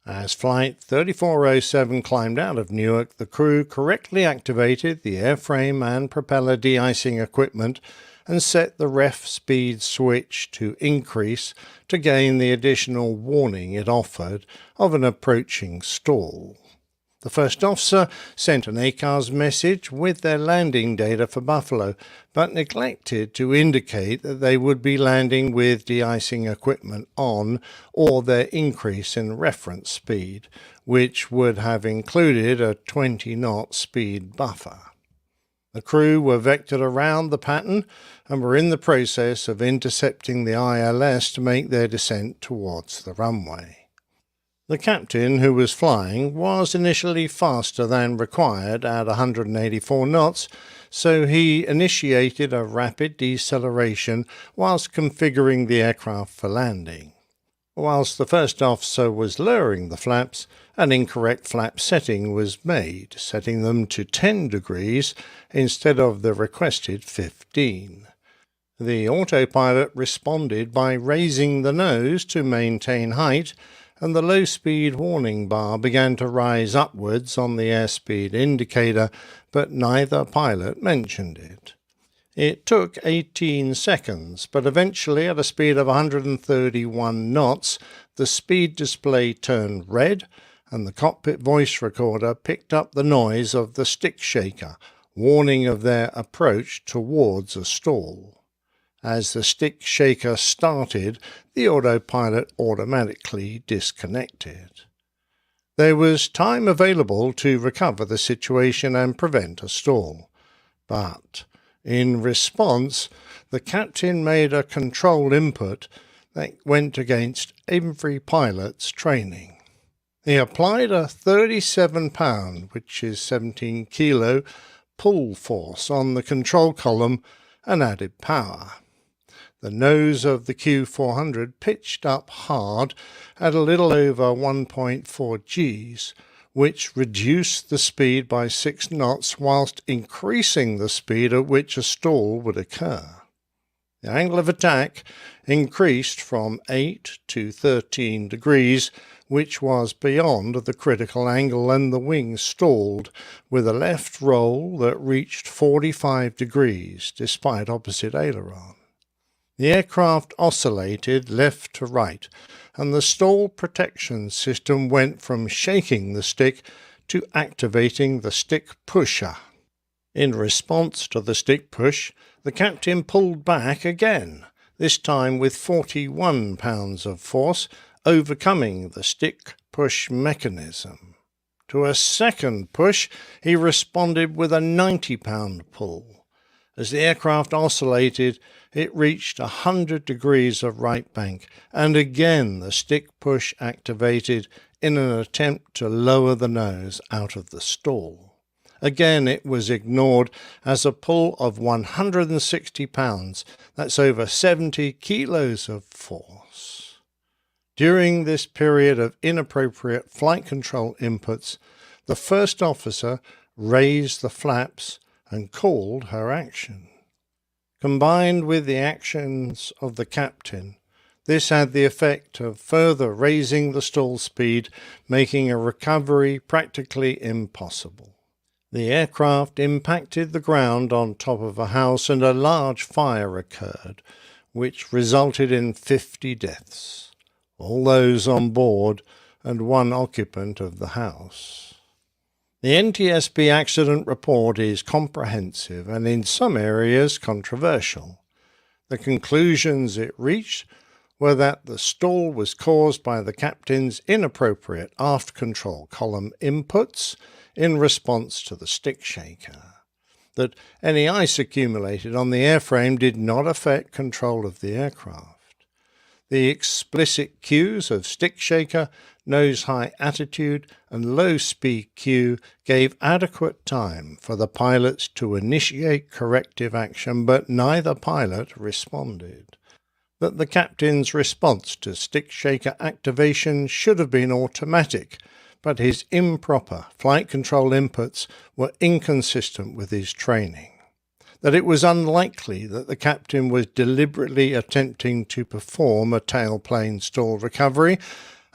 As Flight 3407 climbed out of Newark, the crew correctly activated the airframe and propeller de-icing equipment and set the ref speed switch to increase to gain the additional warning it offered of an approaching stall. The first officer sent an ACARS message with their landing data for Buffalo, but neglected to indicate that they would be landing with de-icing equipment on or their increase in reference speed, which would have included a 20-knot speed buffer. The crew were vectored around the pattern and were in the process of intercepting the ILS to make their descent towards the runway. The captain, who was flying, was initially faster than required at 184 knots, so he initiated a rapid deceleration whilst configuring the aircraft for landing. Whilst the first officer was lowering the flaps, an incorrect flap setting was made, setting them to 10 degrees instead of the requested 15. The autopilot responded by raising the nose to maintain height, and the low-speed warning bar began to rise upwards on the airspeed indicator, but neither pilot mentioned it. It took 18 seconds, but eventually at a speed of 131 knots, the speed display turned red, and the cockpit voice recorder picked up the noise of the stick shaker, warning of their approach towards a stall. As the stick shaker started, the autopilot automatically disconnected. There was time available to recover the situation and prevent a stall, but in response, the captain made a control input that went against every pilot's training. He applied a 37-pound, which is 17 kilo, pull force on the control column and added power. The nose of the Q400 pitched up hard at a little over 1.4 Gs, which reduced the speed by 6 knots whilst increasing the speed at which a stall would occur. The angle of attack increased from 8 to 13 degrees, which was beyond the critical angle, and the wing stalled with a left roll that reached 45 degrees despite opposite aileron. The aircraft oscillated left to right, and the stall protection system went from shaking the stick to activating the stick pusher. In response to the stick push, the captain pulled back again, this time with 41 pounds of force, overcoming the stick push mechanism. To a second push, he responded with a 90-pound pull. As the aircraft oscillated, it reached 100 degrees of right bank, and again the stick push activated in an attempt to lower the nose out of the stall. Again it was ignored as a pull of 160 pounds, that's over 70 kilos of force. During this period of inappropriate flight control inputs, the first officer raised the flaps and called her action. Combined with the actions of the captain, this had the effect of further raising the stall speed, making a recovery practically impossible. The aircraft impacted the ground on top of a house, and a large fire occurred, which resulted in 50 deaths, all those on board and one occupant of the house. The NTSB accident report is comprehensive and in some areas controversial. The conclusions it reached were that the stall was caused by the captain's inappropriate aft control column inputs in response to the stick shaker, that any ice accumulated on the airframe did not affect control of the aircraft. The explicit cues of stick shaker, nose high attitude, and low speed cue gave adequate time for the pilots to initiate corrective action, but neither pilot responded. That the captain's response to stick shaker activation should have been automatic, but his improper flight control inputs were inconsistent with his training. That it was unlikely that the captain was deliberately attempting to perform a tailplane stall recovery,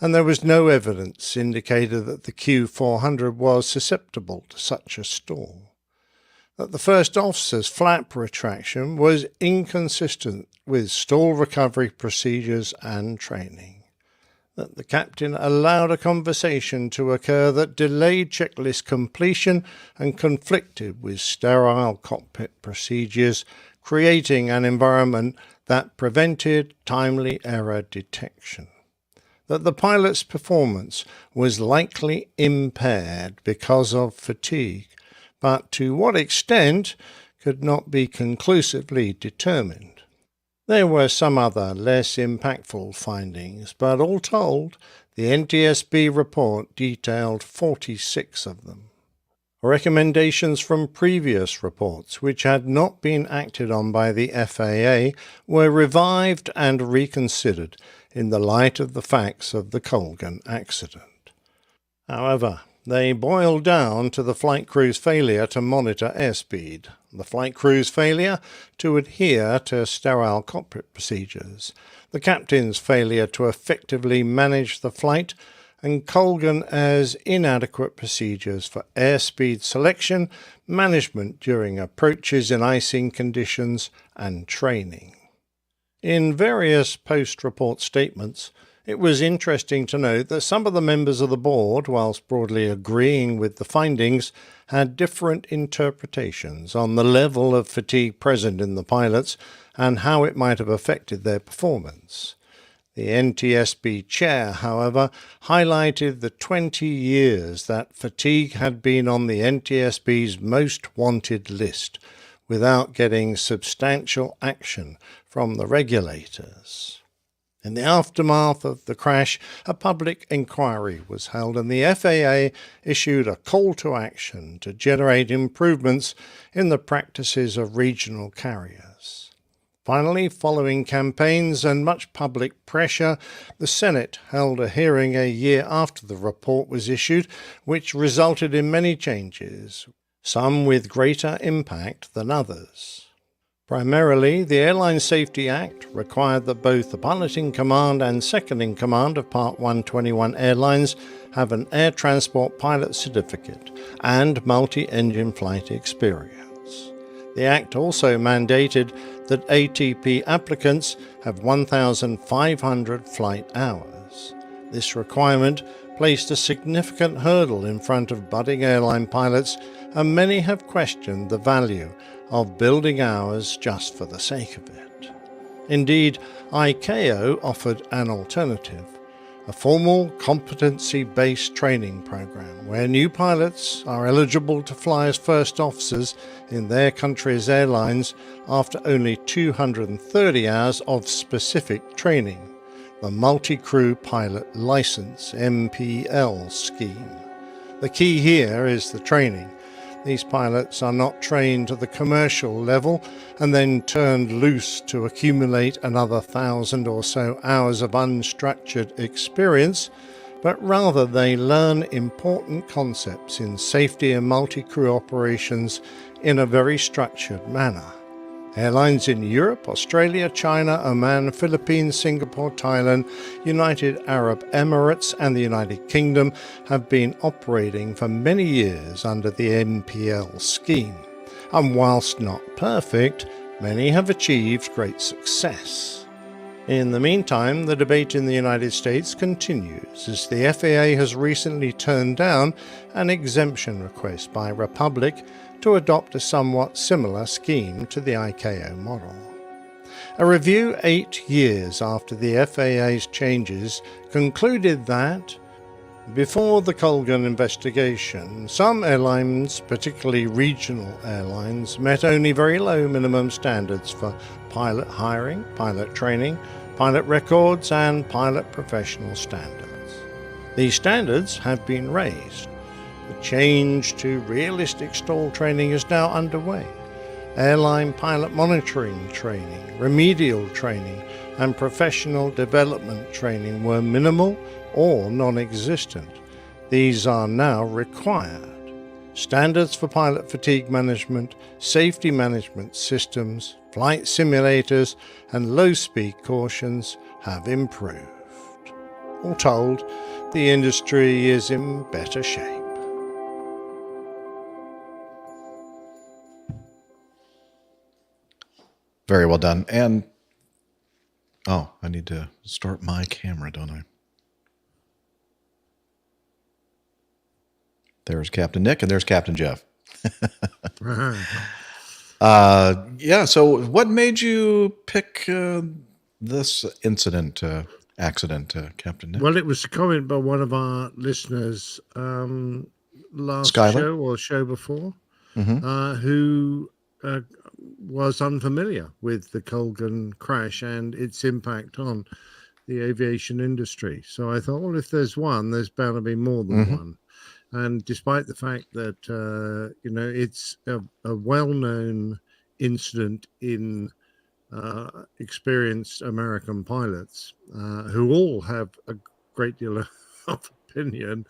and there was no evidence indicated that the Q400 was susceptible to such a stall. That the first officer's flap retraction was inconsistent with stall recovery procedures and training. That the captain allowed a conversation to occur that delayed checklist completion and conflicted with sterile cockpit procedures, creating an environment that prevented timely error detection. That the pilot's performance was likely impaired because of fatigue, but to what extent could not be conclusively determined. There were some other less impactful findings, but all told, The NTSB report detailed 46 of them. Recommendations from previous reports, which had not been acted on by the FAA, were revived and reconsidered in the light of the facts of the Colgan accident. However, they boiled down to the flight crew's failure to monitor airspeed, the flight crew's failure to adhere to sterile cockpit procedures, the captain's failure to effectively manage the flight, and Colgan as inadequate procedures for airspeed selection, management during approaches in icing conditions, and training. In various post-report statements, it was interesting to note that some of the members of the board, whilst broadly agreeing with the findings, had different interpretations on the level of fatigue present in the pilots and how it might have affected their performance. The NTSB chair, however, highlighted the 20 years that fatigue had been on the NTSB's most wanted list without getting substantial action from the regulators. In the aftermath of the crash, a public inquiry was held and the FAA issued a call to action to generate improvements in the practices of regional carriers. Finally, following campaigns and much public pressure, the Senate held a hearing a year after the report was issued, which resulted in many changes, some with greater impact than others. Primarily, the Airline Safety Act required that both the pilot in command and second in command of Part 121 airlines have an air transport pilot certificate and multi-engine flight experience. The Act also mandated that ATP applicants have 1,500 flight hours. This requirement placed a significant hurdle in front of budding airline pilots, and many have questioned the value of building hours just for the sake of it. Indeed, ICAO offered an alternative, a formal competency-based training program where new pilots are eligible to fly as first officers in their country's airlines after only 230 hours of specific training, the Multi-Crew Pilot License (MPL) scheme. The key here is the training. These pilots are not trained to the commercial level and then turned loose to accumulate another 1,000 or so hours of unstructured experience, but rather they learn important concepts in safety and multi-crew operations in a very structured manner. Airlines in Europe, Australia, China, Oman, Philippines, Singapore, Thailand, United Arab Emirates and the United Kingdom have been operating for many years under the MPL scheme, and whilst not perfect, many have achieved great success. In the meantime, the debate in the United States continues as the FAA has recently turned down an exemption request by Republic to adopt a somewhat similar scheme to the ICAO model. A review 8 years after the FAA's changes concluded that, before the Colgan investigation, some airlines, particularly regional airlines, met only very low minimum standards for pilot hiring, pilot training, pilot records, and pilot professional standards. These standards have been raised. The change to realistic stall training is now underway. Airline pilot monitoring training, remedial training, and professional development training were minimal or non-existent. These are now required. Standards for pilot fatigue management, safety management systems, flight simulators, and low-speed cautions have improved. All told, the industry is in better shape. Very well done. And, oh, I need to start my camera, don't I? There's Captain Nick and there's Captain Jeff. Yeah, so what made you pick this accident, Captain Nick? Well, it was a comment by one of our listeners last Skylar? show or show before, who was unfamiliar with the Colgan crash and its impact on the aviation industry. So I thought, well, if there's one, there's bound to be more than one. And despite the fact that it's a well-known incident in experienced American pilots who all have a great deal of opinion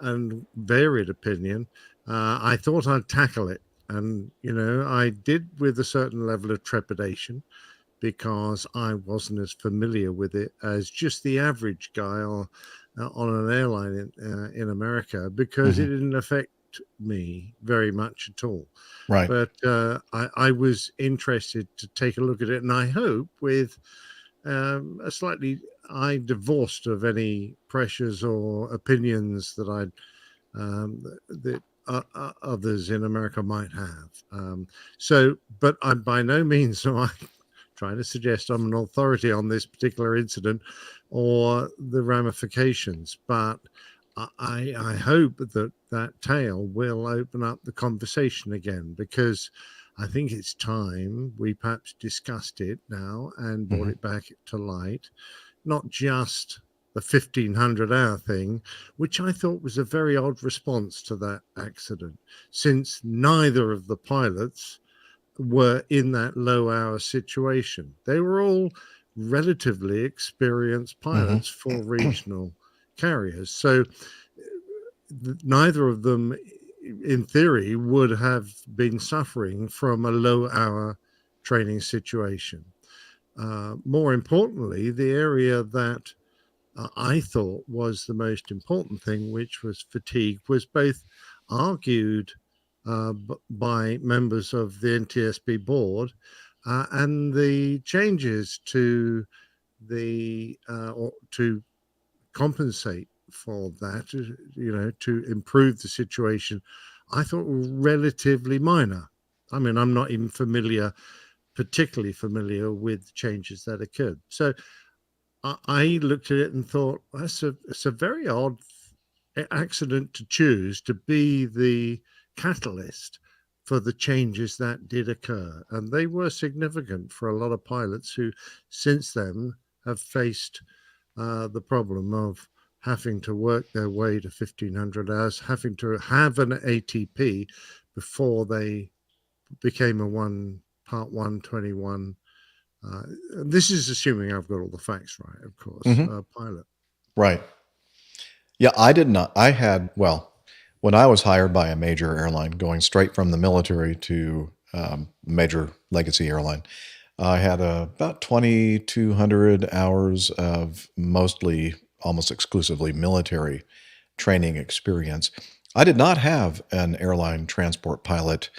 and varied opinion, I thought I'd tackle it. And, I did with a certain level of trepidation because I wasn't as familiar with it as just the average guy on an airline in America, because it didn't affect me very much at all. Right. But I was interested to take a look at it, and I hope with a slightly divorced of any pressures or opinions that that others in America might have. But I by no means am I trying to suggest I'm an authority on this particular incident or the ramifications, but I hope that tale will open up the conversation again, because I think it's time we perhaps discussed it now and brought it back to light, not just the 1,500-hour thing, which I thought was a very odd response to that accident, since neither of the pilots were in that low-hour situation. They were all relatively experienced pilots for regional carriers. So neither of them, in theory, would have been suffering from a low-hour training situation. More importantly, the area that I thought was the most important thing, which was fatigue, was both argued by members of the NTSB board and the changes to or to compensate for that, to improve the situation, I thought were relatively minor. I mean, I'm not even particularly familiar with changes that occurred. So I looked at it and thought, it's a very odd accident to choose to be the catalyst for the changes that did occur. And they were significant for a lot of pilots who since then have faced the problem of having to work their way to 1,500 hours, having to have an ATP before they became a Part 121. This is assuming I've got all the facts right, of course, pilot. Right. Yeah, I did not. When I was hired by a major airline, going straight from the military to major legacy airline, I had about 2,200 hours of mostly, almost exclusively military training experience. I did not have an airline transport pilot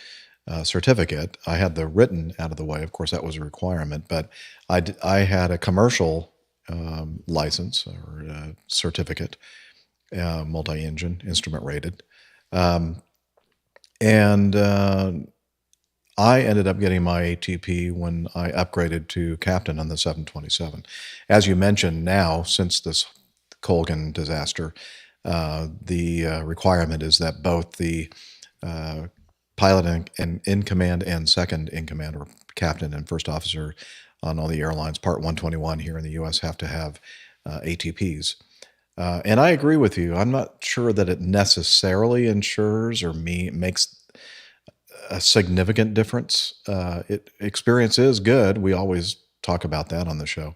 certificate. I had the written out of the way. Of course, that was a requirement, but I had a commercial license or certificate, multi-engine, instrument rated. And I ended up getting my ATP when I upgraded to captain on the 727. As you mentioned, now, since this Colgan disaster, the requirement is that both the pilot in command and second in command, or captain and first officer on all the airlines, Part 121 here in the U.S., have to have ATPs. And I agree with you. I'm not sure that it necessarily ensures or makes a significant difference. Experience is good. We always talk about that on the show.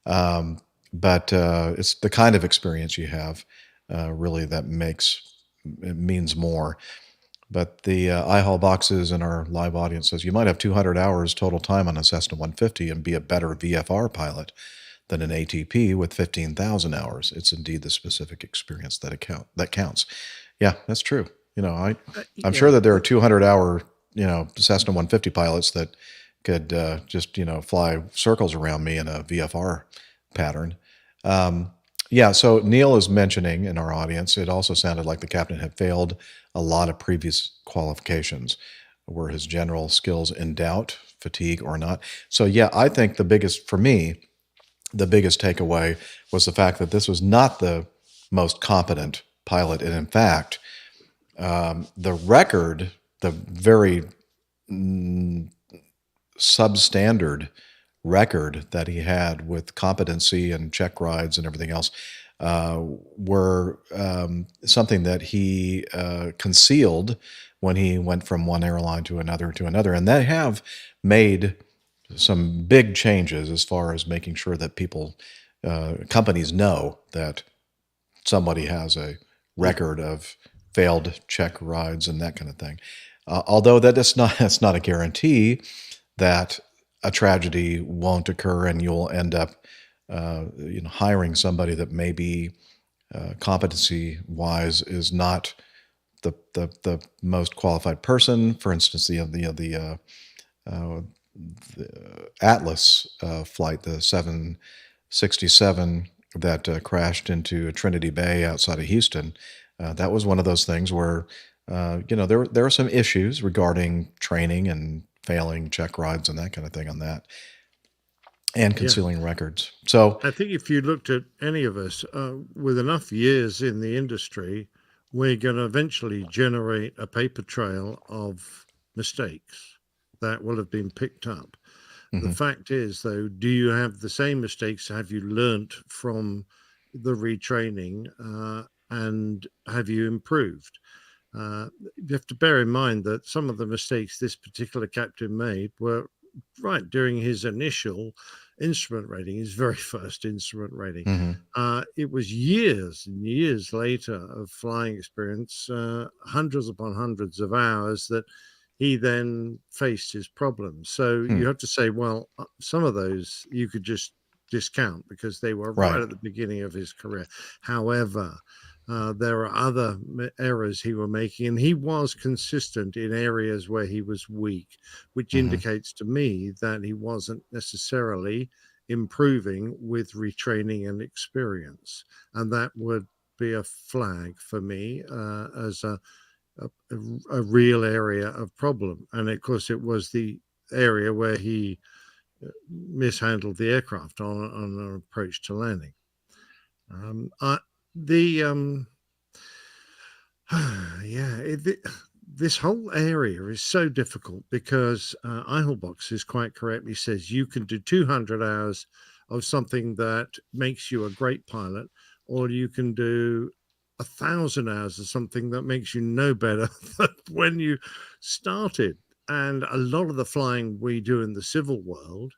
But it's the kind of experience you have really that means more. But the iHall boxes in our live audience says you might have 200 hours total time on a Cessna 150 and be a better VFR pilot than an ATP with 15,000 hours. It's indeed the specific experience that counts. Yeah, that's true. I'm sure that there are 200-hour, Cessna 150 pilots that could just, fly circles around me in a VFR pattern. So Neil is mentioning in our audience, it also sounded like the captain had failed a lot of previous qualifications. Were his general skills in doubt, fatigue or not? So yeah, I think the biggest takeaway was the fact that this was not the most competent pilot. And in fact, the record, the very substandard record that he had with competency and check rides and everything else were something that he concealed when he went from one airline to another, and they have made some big changes as far as making sure that people, companies know that somebody has a record of failed check rides and that kind of thing. Although that's not a guarantee that a tragedy won't occur and you'll end up hiring somebody that maybe competency wise is not the most qualified person. For instance, the Atlas flight, the 767 that crashed into Trinity Bay outside of Houston. That was one of those things where there are some issues regarding training and failing check rides and that kind of thing on that, and concealing records. So I think if you looked at any of us with enough years in the industry, we're going to eventually generate a paper trail of mistakes that will have been picked up. The fact is, though, do you have the same mistakes? Have you learnt from the retraining and have you improved? You have to bear in mind that some of the mistakes this particular captain made were right during his initial instrument rating, his very first instrument rating. It was years and years later of flying experience, hundreds upon hundreds of hours, that he then faced his problems. So you have to say, well, some of those you could just discount because they were right at the beginning of his career. However, there are other errors he was making, and he was consistent in areas where he was weak, which indicates to me that he wasn't necessarily improving with retraining and experience. And that would be a flag for me as a real area of problem. And of course, it was the area where he mishandled the aircraft on an approach to landing. This whole area is so difficult because Eichelboxes quite correctly says you can do 200 hours of something that makes you a great pilot, or you can do 1,000 hours of something that makes you no better than when you started. And a lot of the flying we do in the civil world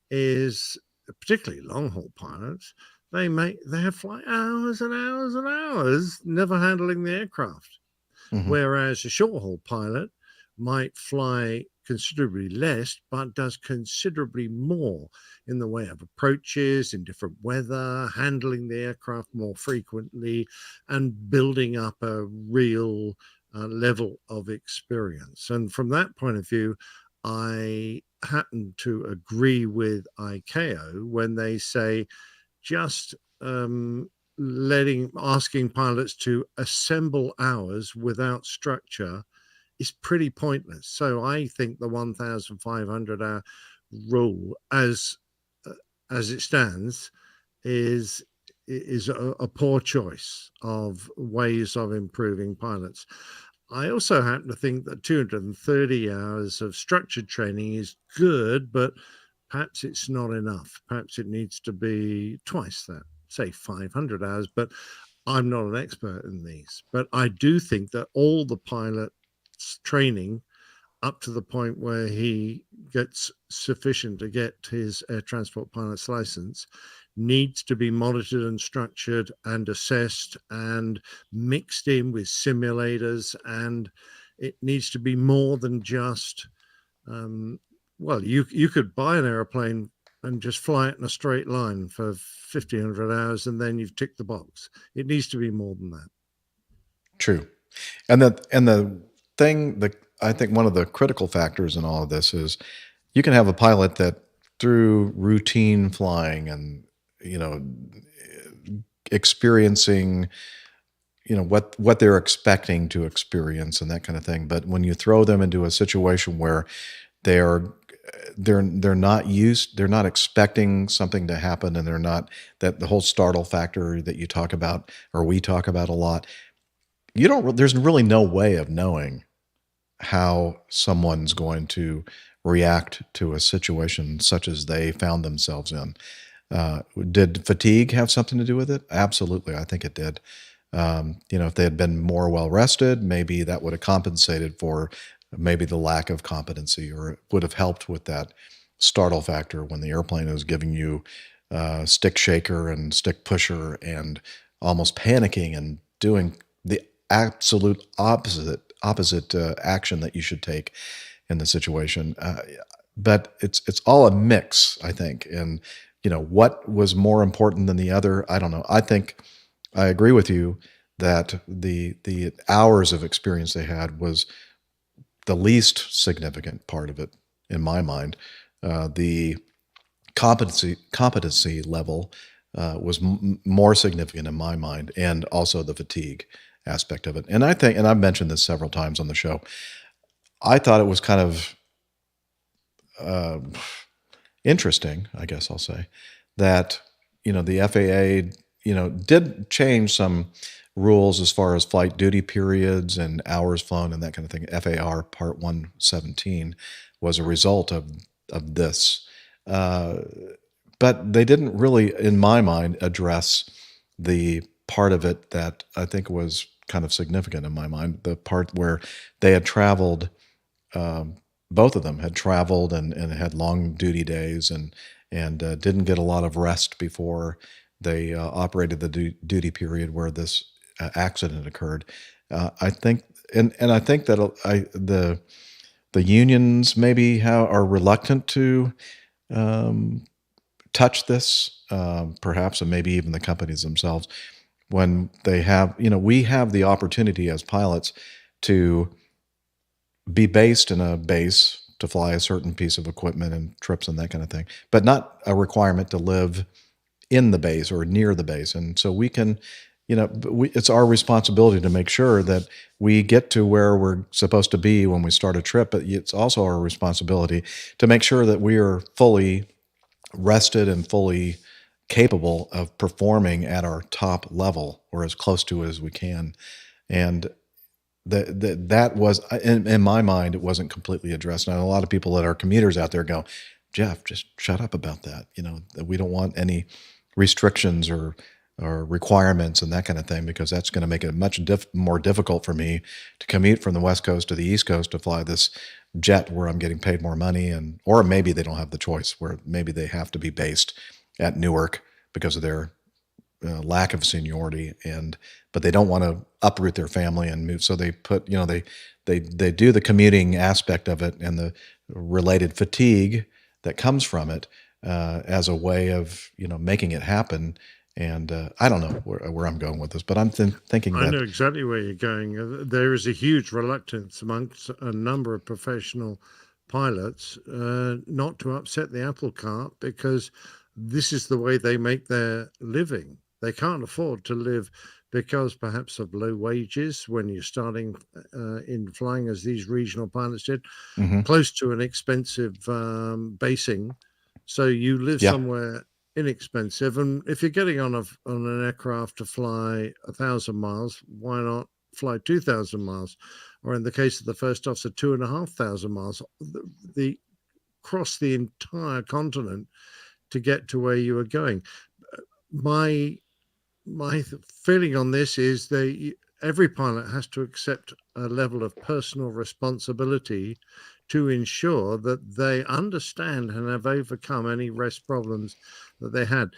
is, particularly long haul pilots, they have fly hours and hours and hours never handling the aircraft. Whereas a short haul pilot might fly considerably less, but does considerably more in the way of approaches in different weather, handling the aircraft more frequently, and building up a real level of experience. And from that point of view, I happen to agree with ICAO when they say just asking pilots to assemble hours without structure is pretty pointless. So I think the 1,500 hour rule, as it stands, is a poor choice of ways of improving pilots. I also happen to think that 230 hours of structured training is good, but perhaps it's not enough. Perhaps it needs to be twice that, say 500 hours, but I'm not an expert in these. But I do think that all the pilot training up to the point where he gets sufficient to get his air transport pilot's license needs to be monitored and structured and assessed and mixed in with simulators, and it needs to be more than just you could buy an airplane and just fly it in a straight line for 1,500 hours and then you've ticked the box. It needs to be more than that. True. And the thing that I think one of the critical factors in all of this is you can have a pilot that through routine flying and, experiencing, what they're expecting to experience and that kind of thing. But when you throw them into a situation where they're not expecting something to happen, and they're not, that the whole startle factor that you talk about, or we talk about a lot, there's really no way of knowing how someone's going to react to a situation such as they found themselves in. Did fatigue have something to do with it? Absolutely, I think it did. If they had been more well rested, maybe that would have compensated for maybe the lack of competency, or it would have helped with that startle factor when the airplane is giving you stick shaker and stick pusher and almost panicking and doing the absolute opposite action that you should take in the situation. But it's all a mix, I think. And what was more important than the other? I don't know. I think I agree with you that the hours of experience they had was the least significant part of it in my mind. The competency level was more significant in my mind, and also the fatigue aspect of it. And I think, and I've mentioned this several times on the show, I thought it was kind of interesting, I guess I'll say, that the FAA did change some rules as far as flight duty periods and hours flown and that kind of thing. FAR Part 117 was a result of this. But they didn't really, in my mind, address the part of it that I think was kind of significant in my mind, the part where they had traveled, both of them had traveled and had long duty days and didn't get a lot of rest before they operated the duty period where this accident occurred. I think, and I think that the unions maybe are reluctant to touch this, perhaps, and maybe even the companies themselves, when they have, we have the opportunity as pilots to be based in a base to fly a certain piece of equipment and trips and that kind of thing, but not a requirement to live in the base or near the base. And so we can, it's our responsibility to make sure that we get to where we're supposed to be when we start a trip, but it's also our responsibility to make sure that we are fully rested and fully capable of performing at our top level, or as close to it as we can. And that was, in my mind, it wasn't completely addressed. Now, a lot of people that are commuters out there go, Jeff, just shut up about that. That we don't want any restrictions or requirements and that kind of thing, because that's going to make it much more difficult for me to commute from the West Coast to the East Coast to fly this jet where I'm getting paid more money, or maybe they don't have the choice, where maybe they have to be based at Newark because of their lack of seniority, but they don't want to uproot their family and move. So they put, they do the commuting aspect of it and the related fatigue that comes from it as a way of, making it happen. And I don't know where I'm going with this, but I'm thinking that I know exactly where you're going. There is a huge reluctance amongst a number of professional pilots not to upset the apple cart, because this is the way they make their living. They can't afford to live because perhaps of low wages when you're starting in flying, as these regional pilots did, close to an expensive basing. So you live somewhere inexpensive, and if you're getting on an aircraft to fly 1,000 miles, why not fly 2,000 miles, or in the case of the first officer, 2,500 miles, the cross the entire continent to get to where you are going. My feeling on this is that every pilot has to accept a level of personal responsibility to ensure that they understand and have overcome any rest problems that they had.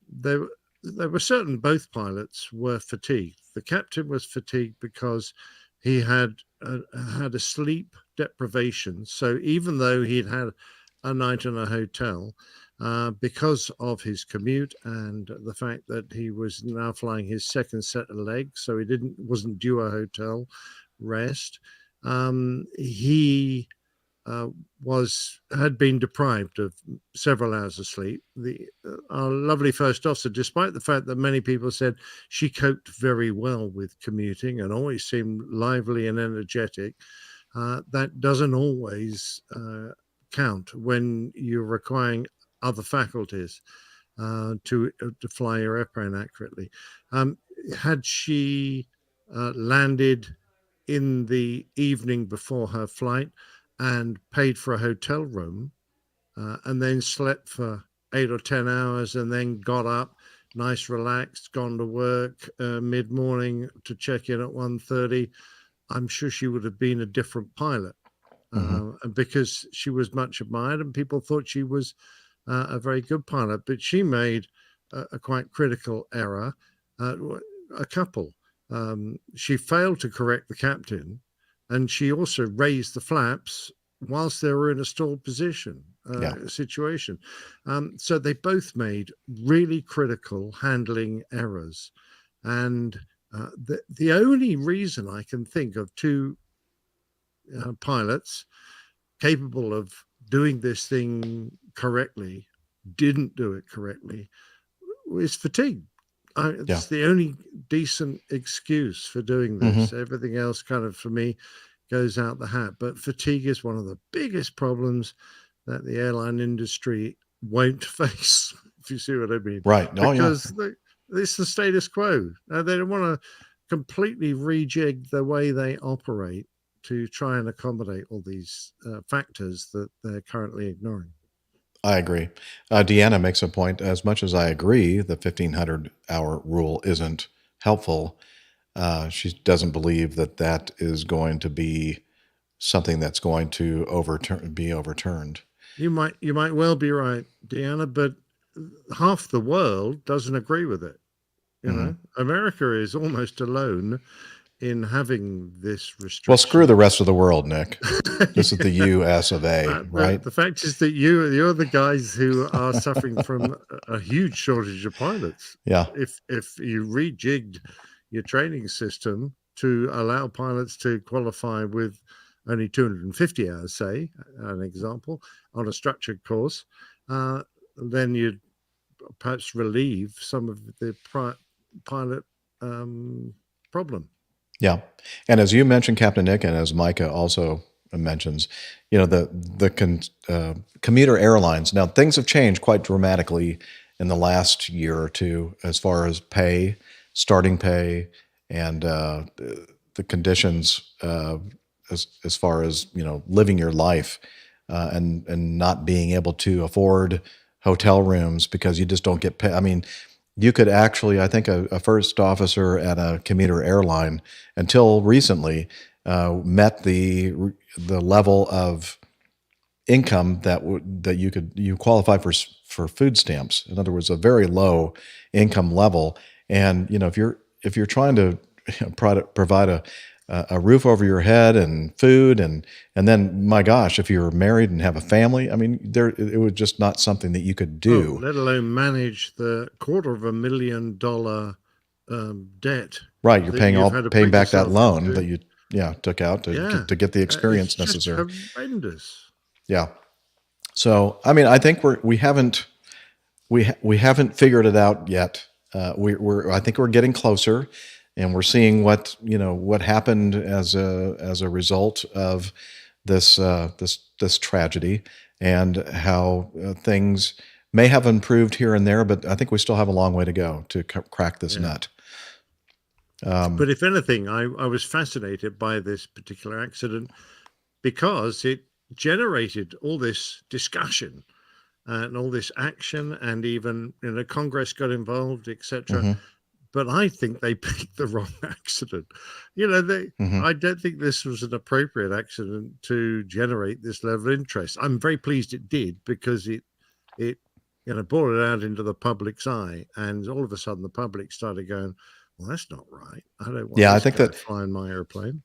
There were certain, both pilots were fatigued. The captain was fatigued because he had a sleep deprivation. So even though he'd had a night in a hotel, because of his commute and the fact that he was now flying his second set of legs, so he wasn't due a hotel rest, he had been deprived of several hours of sleep. Our lovely first officer, despite the fact that many people said she coped very well with commuting and always seemed lively and energetic, that doesn't always count when you're requiring other faculties to fly your airplane accurately. Had she landed in the evening before her flight, and paid for a hotel room, and then slept for 8 or 10 hours, and then got up, nice, relaxed, gone to work mid-morning to check in at 1:30, I'm sure she would have been a different pilot. And because she was much admired and people thought she was a very good pilot, but she made a quite critical error, a couple. She failed to correct the captain, and she also raised the flaps whilst they were in a stalled position situation. So they both made really critical handling errors. And the only reason I can think of two pilots capable of doing this thing correctly didn't do it correctly is fatigue. It's the only decent excuse for doing this. Everything else kind of, for me, goes out the hat. But fatigue is one of the biggest problems that the airline industry won't face, if you see what I mean. Right. Because it's the status quo. They don't want to completely rejig the way they operate to try and accommodate all these factors that they're currently ignoring. I agree. Deanna makes a point. As much as I agree, the 1,500-hour rule isn't helpful. She doesn't believe that is going to be something that's going to be overturned. You might well be right, Deanna, but half the world doesn't agree with it. You know, America is almost alone in having this restriction. Well, screw the rest of the world, Nick. This is the US of A, right? The fact is that you're the guys who are suffering from a huge shortage of pilots. Yeah. If you rejigged your training system to allow pilots to qualify with only 250 hours, say, an example, on a structured course, then you'd perhaps relieve some of the pilot problem. Yeah. And as you mentioned, Captain Nick, and as Micah also mentions, you know, the commuter airlines, now things have changed quite dramatically in the last year or two as far as pay, starting pay, and the conditions as far as, you know, living your life and not being able to afford hotel rooms because you just don't get paid. I mean, you could actually, I think a first officer at a commuter airline until recently met the level of income that you qualify for food stamps. In other words, a very low income level. And you know, if you're trying to provide a roof over your head and food, and then, my gosh, if you're married and have a family, I mean, it was just not something that you could do. Let alone manage the $250,000 debt. Right, you're paying back that loan that you took out to get the experience necessary. It's horrendous. Yeah. So, I mean, I think we haven't figured it out yet. I think we're getting closer. And we're seeing what happened as a result of this tragedy, and how things may have improved here and there, but I think we still have a long way to go to crack this nut. But if anything, I was fascinated by this particular accident because it generated all this discussion and all this action, and even Congress got involved, etc. But I think they picked the wrong accident. I don't think this was an appropriate accident to generate this level of interest. I'm very pleased it did, because it brought it out into the public's eye, and all of a sudden the public started going, well, that's not right. I don't want I think that flying my airplane.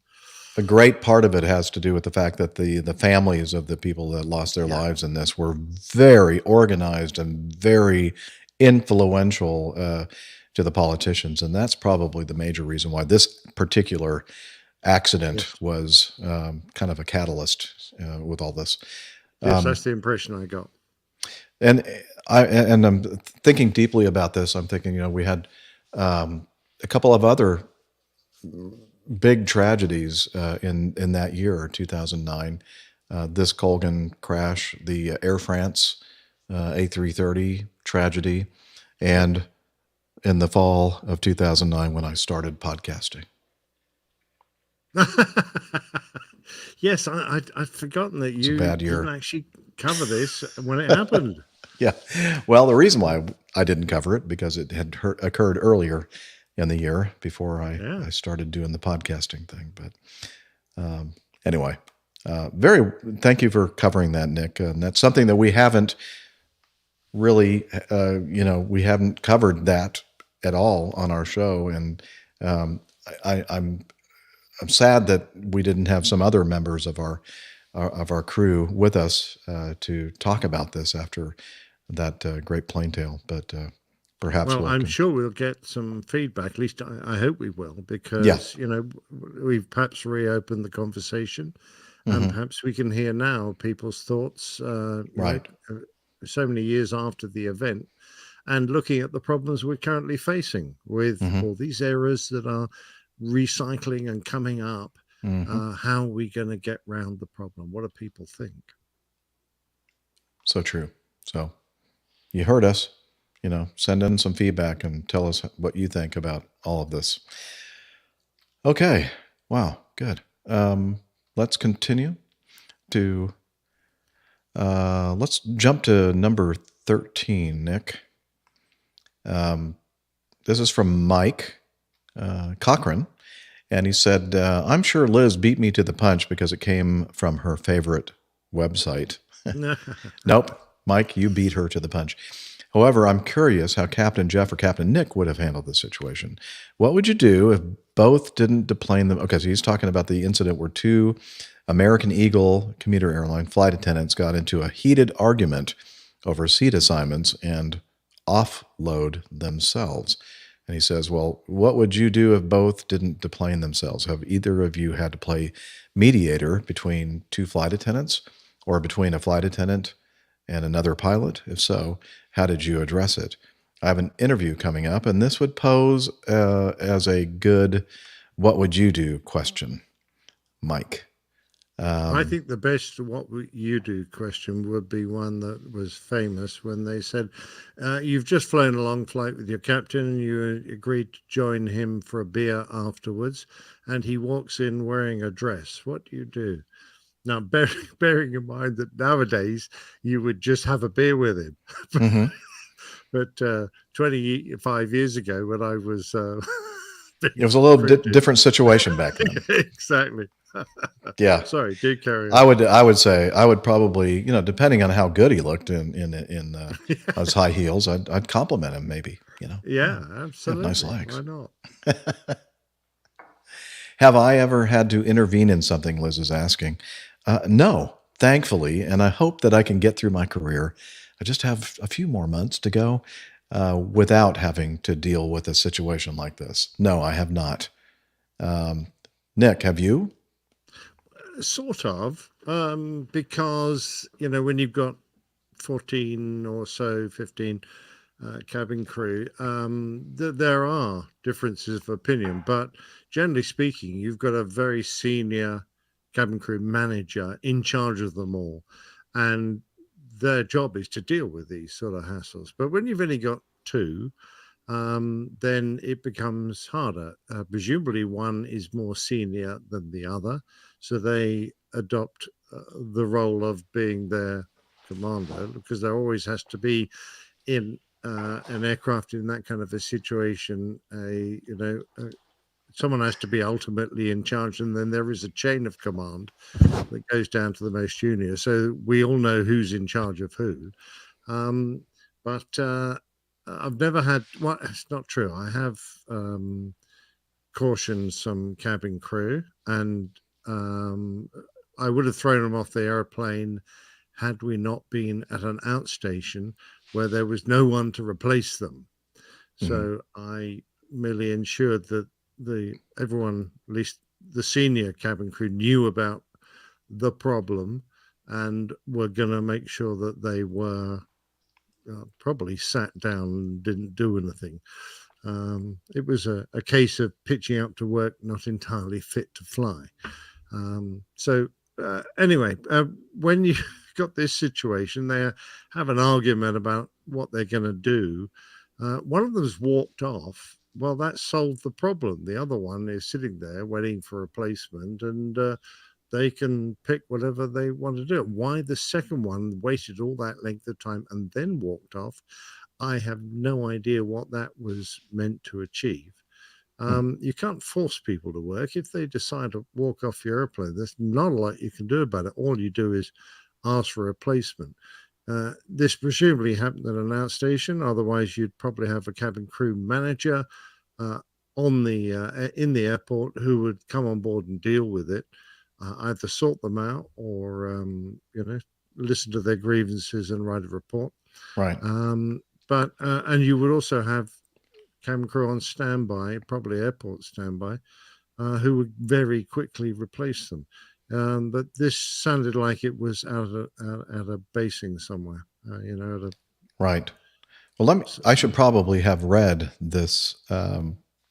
A great part of it has to do with the fact that the families of the people that lost their lives in this were very organized and very influential to the politicians, and that's probably the major reason why this particular accident was kind of a catalyst with all this. Yes, that's the impression I got. And I'm thinking deeply about this. I'm thinking, we had a couple of other big tragedies in that year, 2009. This Colgan crash, the Air France A330 tragedy, and in the fall of 2009 when I started podcasting. Yes, I'd forgotten that It's a you bad year. didn't actually cover this when it happened. Yeah. Well, the reason why I didn't cover it because it had occurred earlier in the year before I started doing the podcasting thing. But anyway, thank you for covering that, Nick. And that's something that we haven't really, we haven't covered that at all on our show. And I'm sad that we didn't have some other members of our crew with us to talk about this after that great plane tale. But perhaps I'm sure we'll get some feedback. At least I hope we will, because we've perhaps reopened the conversation, and perhaps we can hear now people's thoughts. Right. So many years after the event, and looking at the problems we're currently facing with all these errors that are recycling and coming up. How are we going to get round the problem? What do people think? So true. So you heard us, send in some feedback and tell us what you think about all of this. Okay. Wow. Good. Let's continue to, let's jump to number 13, Nick. This is from Mike Cochran. And he said, I'm sure Liz beat me to the punch because it came from her favorite website. Nope. Mike, you beat her to the punch. However, I'm curious how Captain Jeff or Captain Nick would have handled the situation. What would you do if both didn't deplane them? Okay, so he's talking about the incident where two American Eagle commuter airline flight attendants got into a heated argument over seat assignments and offload themselves. And he says, well, what would you do if both didn't deplane themselves? Have either of you had to play mediator between two flight attendants or between a flight attendant and another pilot? If so, how did you address it? I have an interview coming up, and this would pose as a good what would you do question, Mike. I think the best what would you do question would be one that was famous when they said, you've just flown a long flight with your captain and you agreed to join him for a beer afterwards, and he walks in wearing a dress. What do you do? Now, bearing in mind that nowadays you would just have a beer with him. But 25 years ago when I was... it was a little different situation back then. Exactly. Yeah. Sorry, do carry on. I would say I would probably, depending on how good he looked in his high heels, I'd compliment him maybe, Yeah, absolutely. Nice legs. Why not? Have I ever had to intervene in something, Liz is asking? No, thankfully, and I hope that I can get through my career. I just have a few more months to go without having to deal with a situation like this. No, I have not. Nick, have you? Sort of, because, when you've got 14 or so, 15 cabin crew, there are differences of opinion, but generally speaking, you've got a very senior cabin crew manager in charge of them all, and their job is to deal with these sort of hassles. But when you've only got two, then it becomes harder. Presumably one is more senior than the other, so they adopt the role of being their commander, because there always has to be in an aircraft in that kind of a situation, someone has to be ultimately in charge, and then there is a chain of command that goes down to the most junior. So we all know who's in charge of who. But I've never had, well, it's not true. I have cautioned some cabin crew, and I would have thrown them off the airplane had we not been at an outstation where there was no one to replace them. So I merely ensured that everyone, at least the senior cabin crew, knew about the problem and were going to make sure that they were probably sat down and didn't do anything. It was a case of pitching out to work, not entirely fit to fly. Anyway, when you got this situation, they have an argument about what they're going to do. One of them's walked off. Well, that solved the problem. The other one is sitting there waiting for a replacement, and they can pick whatever they want to do. Why the second one waited all that length of time and then walked off, I have no idea what that was meant to achieve. You can't force people to work. If they decide to walk off your airplane, there's not a lot you can do about it. All you do is ask for a replacement. This presumably happened at an outstation. Otherwise, you'd probably have a cabin crew manager in the airport who would come on board and deal with it, either sort them out or listen to their grievances and write a report. Right. And you would also have cabin crew on standby, probably airport standby, who would very quickly replace them. But this sounded like it was at a basing somewhere, Right. Well, I should probably have read this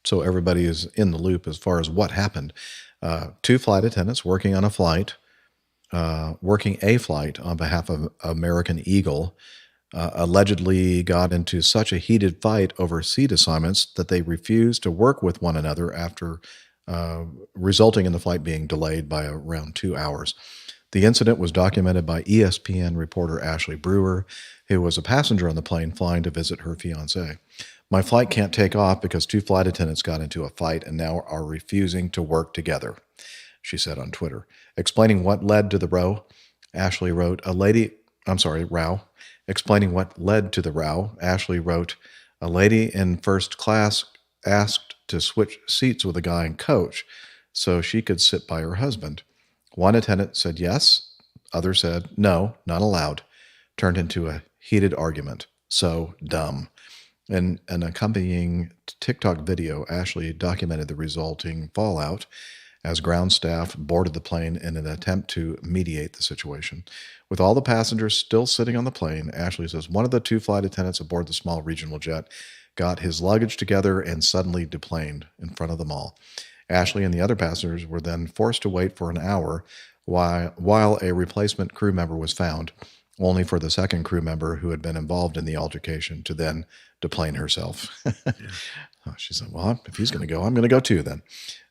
so everybody is in the loop as far as what happened. 2 flight attendants working a flight on behalf of American Eagle allegedly got into such a heated fight over seat assignments that they refused to work with one another after resulting in the flight being delayed by around 2 hours. The incident was documented by ESPN reporter Ashley Brewer, who was a passenger on the plane flying to visit her fiancé. My flight can't take off because 2 flight attendants got into a fight and now are refusing to work together, she said on Twitter. Explaining what led to the row, Ashley wrote, Explaining what led to the row, Ashley wrote, a lady in first class asked to switch seats with a guy in coach so she could sit by her husband. One attendant said yes, others said no, not allowed. Turned into a heated argument. So dumb. In an accompanying TikTok video, Ashley documented the resulting fallout as ground staff boarded the plane in an attempt to mediate the situation. With all the passengers still sitting on the plane, Ashley says one of the 2 flight attendants aboard the small regional jet got his luggage together and suddenly deplaned in front of them all. Ashley and the other passengers were then forced to wait for an hour while a replacement crew member was found, only for the second crew member who had been involved in the altercation to then deplane herself. She said, well, if he's going to go, I'm going to go too then.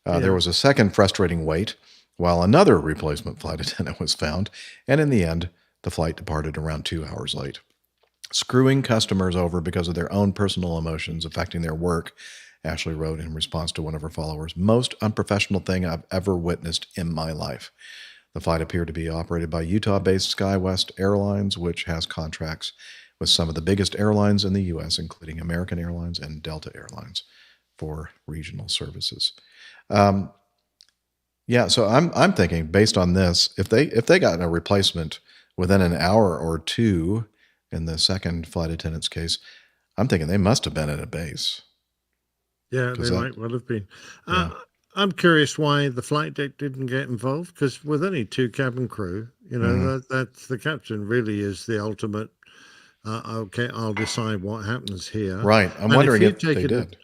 There was a second frustrating wait while another replacement flight attendant was found, and in the end, the flight departed around 2 hours late. Screwing customers over because of their own personal emotions affecting their work, Ashley wrote in response to one of her followers, most unprofessional thing I've ever witnessed in my life. The flight appeared to be operated by Utah-based SkyWest Airlines, which has contracts with some of the biggest airlines in the U.S., including American Airlines and Delta Airlines, for regional services. So I'm thinking, based on this, if they got a replacement within an hour or two in the second flight attendant's case, I'm thinking they must have been at a base. Yeah, they might well have been. I'm curious why the flight deck didn't get involved, because with only 2 cabin crew, that's the captain really is the ultimate. Okay, I'll decide what happens here. Right. I'm wondering if they did.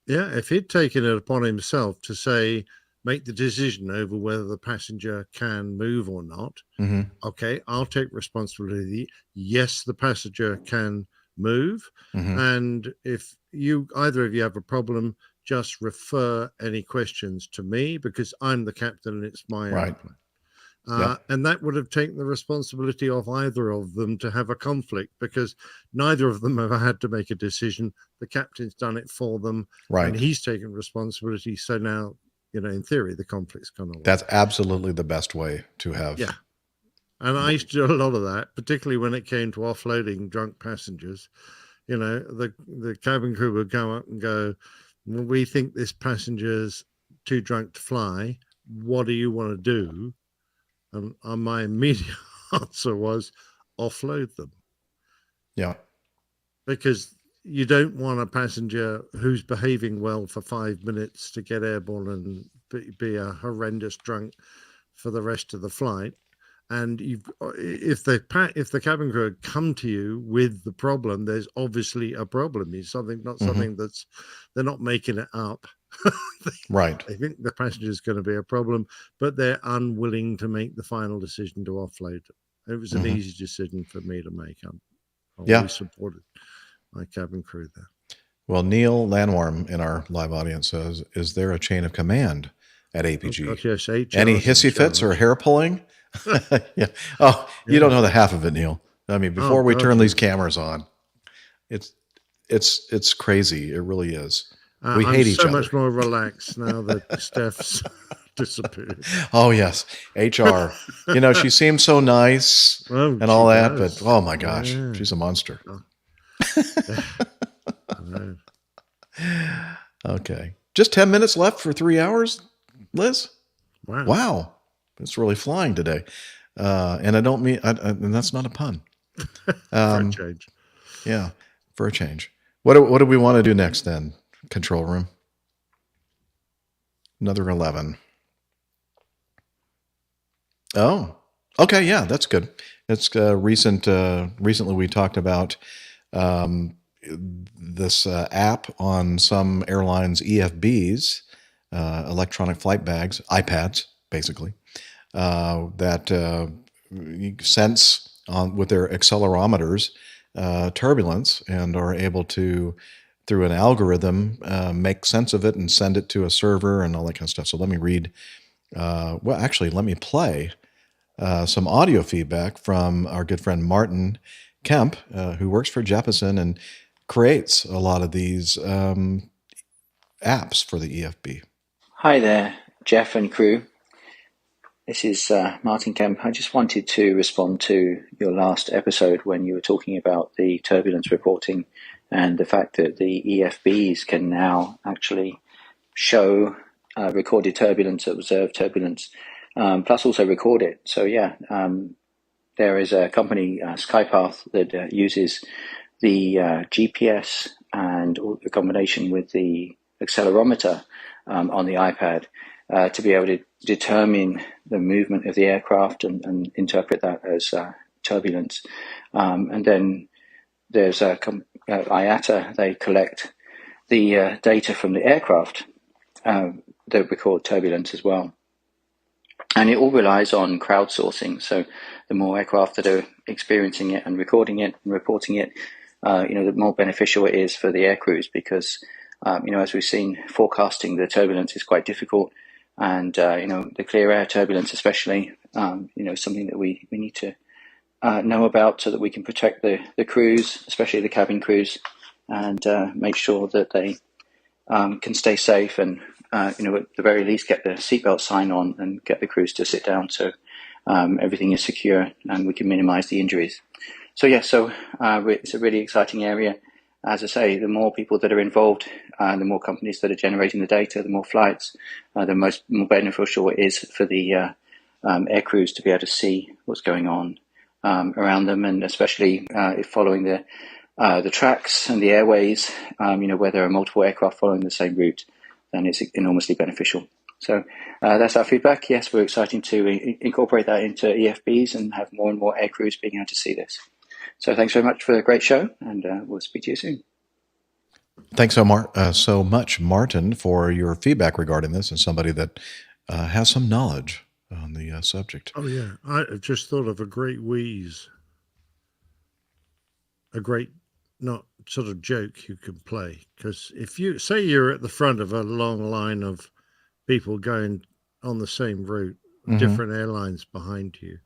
If he'd taken it upon himself to say, make the decision over whether the passenger can move or not. Mm-hmm. Okay, I'll take responsibility. Yes, the passenger can move. Mm-hmm. And if either of you have a problem, just refer any questions to me because I'm the captain and it's my airplane. And that would have taken the responsibility of either of them to have a conflict, because neither of them have had to make a decision. The captain's done it for them, and he's taken responsibility. So now, in theory, the conflict's gone away. That's absolutely the best way to have. Yeah. And I used to do a lot of that, particularly when it came to offloading drunk passengers. The cabin crew would come up and go, well, we think this passenger's too drunk to fly. What do you want to do? And my immediate answer was offload them. Yeah. Because you don't want a passenger who's behaving well for 5 minutes to get airborne and be a horrendous drunk for the rest of the flight. And if the cabin crew had come to you with the problem, there's obviously a problem. It's something that's, they're not making it up. Right. I think the passenger is going to be a problem, but they're unwilling to make the final decision to offload it. It was an easy decision for me to make. I always supported my cabin crew there. Well, Neil Lanwarm in our live audience says, is there a chain of command at APG. Oh, God, yes, HR Any is in hissy fits or charge. hair pulling? Yeah. Oh, you don't know the half of it, Neil. I mean, before we God, turn these yes. cameras on, it's crazy. It really is. We I'm hate each so other. much more relaxed now that Steph's disappeared. Oh yes, HR. She seems so nice and all that, but oh my gosh, she's a monster. Okay, just 10 minutes left for 3 hours, Liz. Wow, it's really flying today, and I don't mean, and that's not a pun. For a change. Yeah, for a change. What do we want to do next then? Control room. Another 11. Oh, okay. Yeah, that's good. It's recently we talked about this app on some airlines' EFBs, electronic flight bags, iPads, basically, that sense with their accelerometers turbulence and are able to, through an algorithm, make sense of it and send it to a server and all that kind of stuff. So let me read. Let me play some audio feedback from our good friend Martin Kemp, who works for Jeppesen and creates a lot of these apps for the EFB. Hi there, Jeff and crew. This is Martin Kemp. I just wanted to respond to your last episode when you were talking about the turbulence reporting and the fact that the EFBs can now actually show recorded turbulence, observed turbulence, plus also record it. So yeah, there is a company, Skypath, that uses the GPS and the combination with the accelerometer on the iPad to be able to determine the movement of the aircraft and interpret that as turbulence. And then there's IATA. They collect the data from the aircraft that record turbulence as well. And it all relies on crowdsourcing. So the more aircraft that are experiencing it and recording it and reporting it, the more beneficial it is for the air crews because, as we've seen, forecasting the turbulence is quite difficult. And, the clear air turbulence especially, something that we need to know about so that we can protect the crews, especially the cabin crews, and make sure that they can stay safe and, at the very least get the seatbelt sign on and get the crews to sit down so everything is secure and we can minimize the injuries. So, it's a really exciting area. As I say, the more people that are involved, the more companies that are generating the data, the more flights, the more beneficial it is for the air crews to be able to see what's going on around them, and especially if following the tracks and the airways, where there are multiple aircraft following the same route, then it's enormously beneficial. So that's our feedback. Yes, we're excited to incorporate that into EFBs and have more and more air crews being able to see this. So thanks very much for a great show, and we'll speak to you soon. Thanks so much, Martin, for your feedback regarding this, and somebody that has some knowledge on the subject. Oh, yeah. I just thought of a great wheeze. A great, not sort of joke you can play. Because if you say you're at the front of a long line of people going on the same route, different airlines behind you,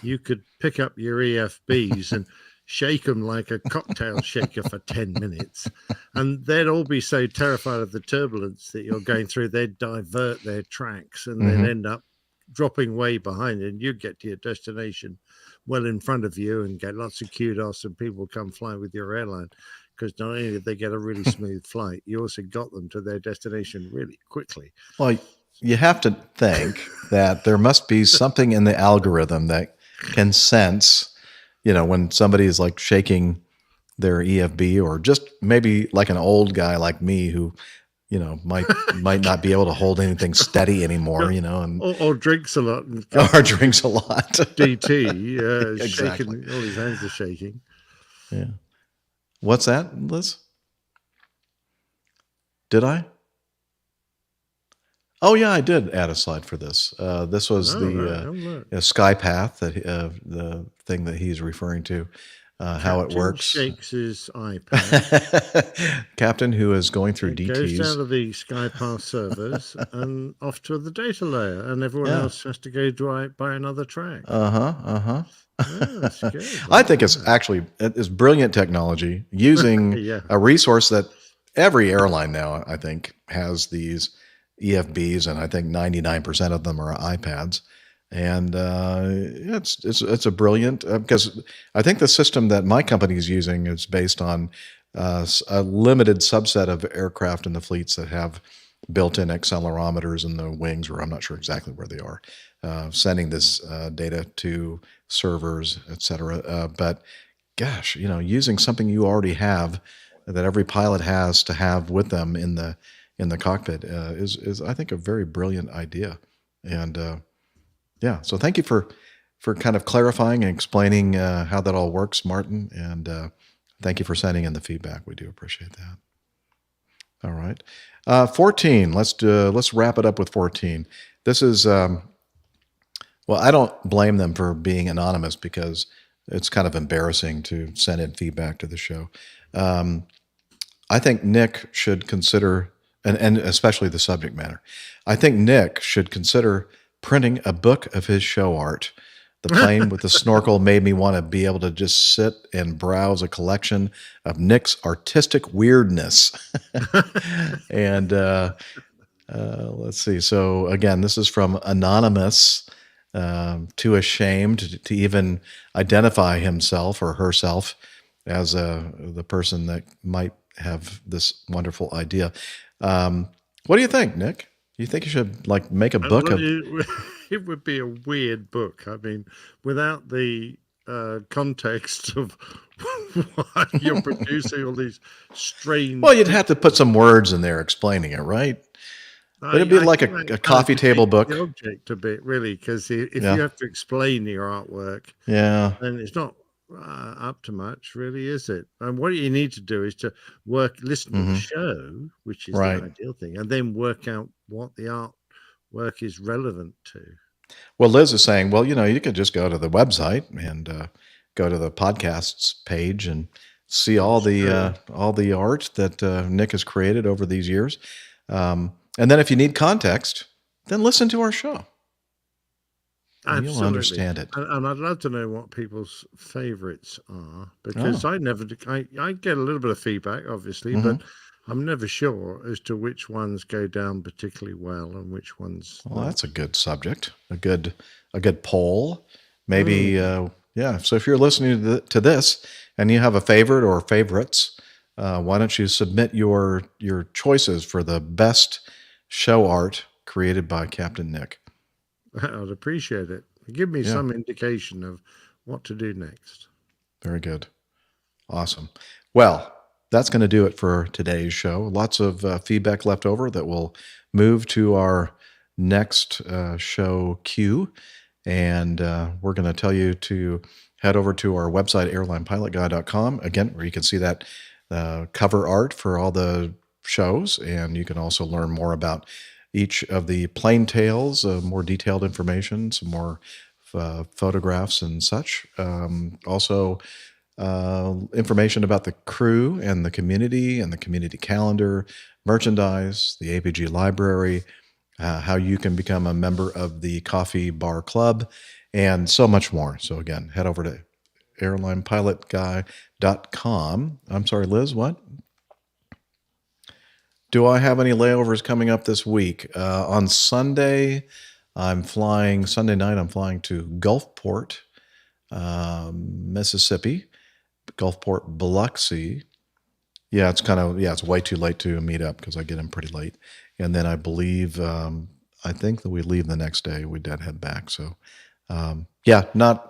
you could pick up your EFBs and shake them like a cocktail shaker for 10 minutes. And they'd all be so terrified of the turbulence that you're going through, they'd divert their tracks and they'd end up dropping way behind, and you'd get to your destination well in front of you and get lots of kudos and people come fly with your airline. Because not only did they get a really smooth flight, you also got them to their destination really quickly. Well, you have to think that there must be something in the algorithm that can sense, when somebody is like shaking their EFB, or just maybe like an old guy like me who, might not be able to hold anything steady anymore, and or drinks a lot. Or drinks a lot. DT, exactly. Shaking, all his hands are shaking. Yeah. What's that, Liz? Did I? Oh yeah, I did add a slide for this. This was the Skypath, that the thing that he's referring to. how it works. Shakes his iPad. Captain, who is going through It goes DTs. down to the SkyPass servers and off to the data layer, and everyone Yeah. else has to go buy another track. That's good. I think it's brilliant technology using Yeah. a resource that every airline now, I think, has these EFBs, and I think 99% of them are iPads. And it's a brilliant, because I think the system that my company is using is based on a limited subset of aircraft in the fleets that have built-in accelerometers in the wings, or I'm not sure exactly where they are, sending this data to servers, etc. But gosh, using something you already have that every pilot has to have with them in the cockpit is I think a very brilliant idea. And yeah, so thank you for kind of clarifying and explaining how that all works, Martin, and thank you for sending in the feedback. We do appreciate that. All right, 14. Let's wrap it up with 14. This is well, I don't blame them for being anonymous because it's kind of embarrassing to send in feedback to the show. I think Nick should consider, and especially the subject matter, I think Nick should consider printing a book of his show art. The plane with the snorkel made me want to be able to just sit and browse a collection of Nick's artistic weirdness. And let's see. So again, this is from Anonymous, too ashamed to even identify himself or herself as the person that might have this wonderful idea. What do you think, Nick? Do you think you should make a book of? It would be a weird book. I mean, without the context of why you're producing all these strange. Well, you'd have to put some words in there explaining it, right? It'd be like a coffee table book. The object a bit, really, because if you have to explain your artwork, then it's not up to much, really, is it? And what you need to do is to listen to the show, which is the ideal thing, and then work out what the artwork is relevant to. Well, Liz is saying, well, you could just go to the website and go to the podcasts page and see all the art that Nick has created over these years. And then if you need context, then listen to our show. And you'll understand it. And I'd love to know what people's favorites are, because I get a little bit of feedback, obviously, but I'm never sure as to which ones go down particularly well and which ones. Well, that's a good subject, a good poll. Maybe, So if you're listening to this and you have a favorite or favorites, why don't you submit your choices for the best show art created by Captain Nick? I'd appreciate it. Give me some indication of what to do next. Very good. Awesome. Well, that's going to do it for today's show. Lots of feedback left over that will move to our next show queue. And we're going to tell you to head over to our website, airlinepilotguy.com, again, where you can see that cover art for all the shows. And you can also learn more about each of the plane tales, more detailed information, some more photographs and such. Also, information about the crew and the community calendar, merchandise, the APG library, how you can become a member of the Coffee Bar Club, and so much more. So again, head over to airlinepilotguy.com. I'm sorry, Liz, what? Do I have any layovers coming up this week? On Sunday, Sunday night, I'm flying to Gulfport, Mississippi, Gulfport, Biloxi. Yeah, it's way too late to meet up because I get in pretty late. And then I believe, I think that we leave the next day. We head back. So, not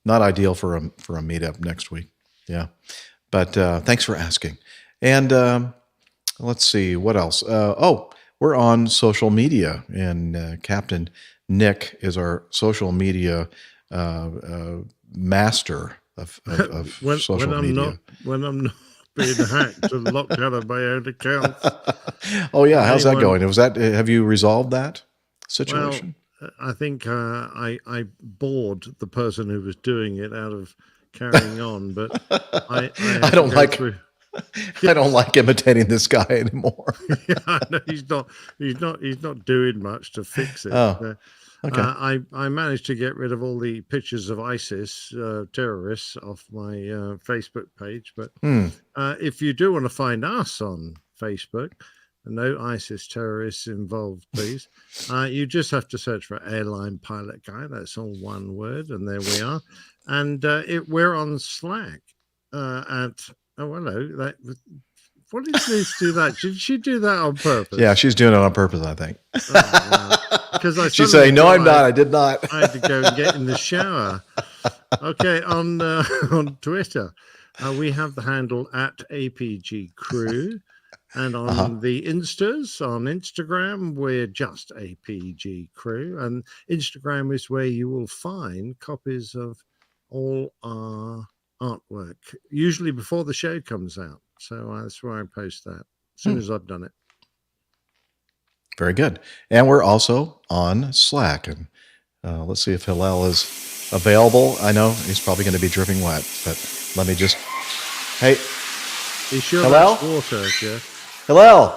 ideal for a meetup next week. Yeah. But thanks for asking. And let's see, what else? We're on social media, and Captain Nick is our social media master of social media. When I'm not being hacked and locked out of my own account. Oh yeah, how's that going? Have you resolved that situation? Well, I think I bored the person who was doing it out of carrying on, but I I don't like imitating this guy anymore. Yeah, no, he's not doing much to fix it. Oh, okay. I managed to get rid of all the pictures of ISIS terrorists off my Facebook page, but if you do want to find us on Facebook, no ISIS terrorists involved, please. You just have to search for Airline Pilot Guy. That's all one word, and there we are. And we're on Slack at hello. What did Liz do that? Did she do that on purpose? Yeah, she's doing it on purpose, I think. Because she's saying, "No, I'm not. I did not." I had to go and get in the shower. Okay, on Twitter, we have the handle at APG Crew, and on the Instas on Instagram, we're just APG Crew, and Instagram is where you will find copies of all our artwork, usually before the show comes out. So that's where I post that as soon as I've done it. Very good. And we're also on Slack. And let's see if Hillel is available. I know he's probably going to be dripping wet, but let me just... Hey. You sure Hillel? that's water, Jeff? Hillel,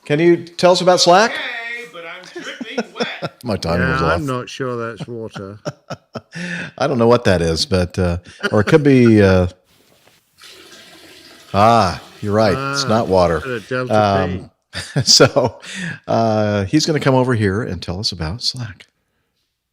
can you tell us about Slack? Hey, but I'm dripping wet. My timing was off. I'm not sure that's water. I don't know what that is, but... or it could be... you're right. It's not water. Delta P. So he's going to come over here and tell us about Slack.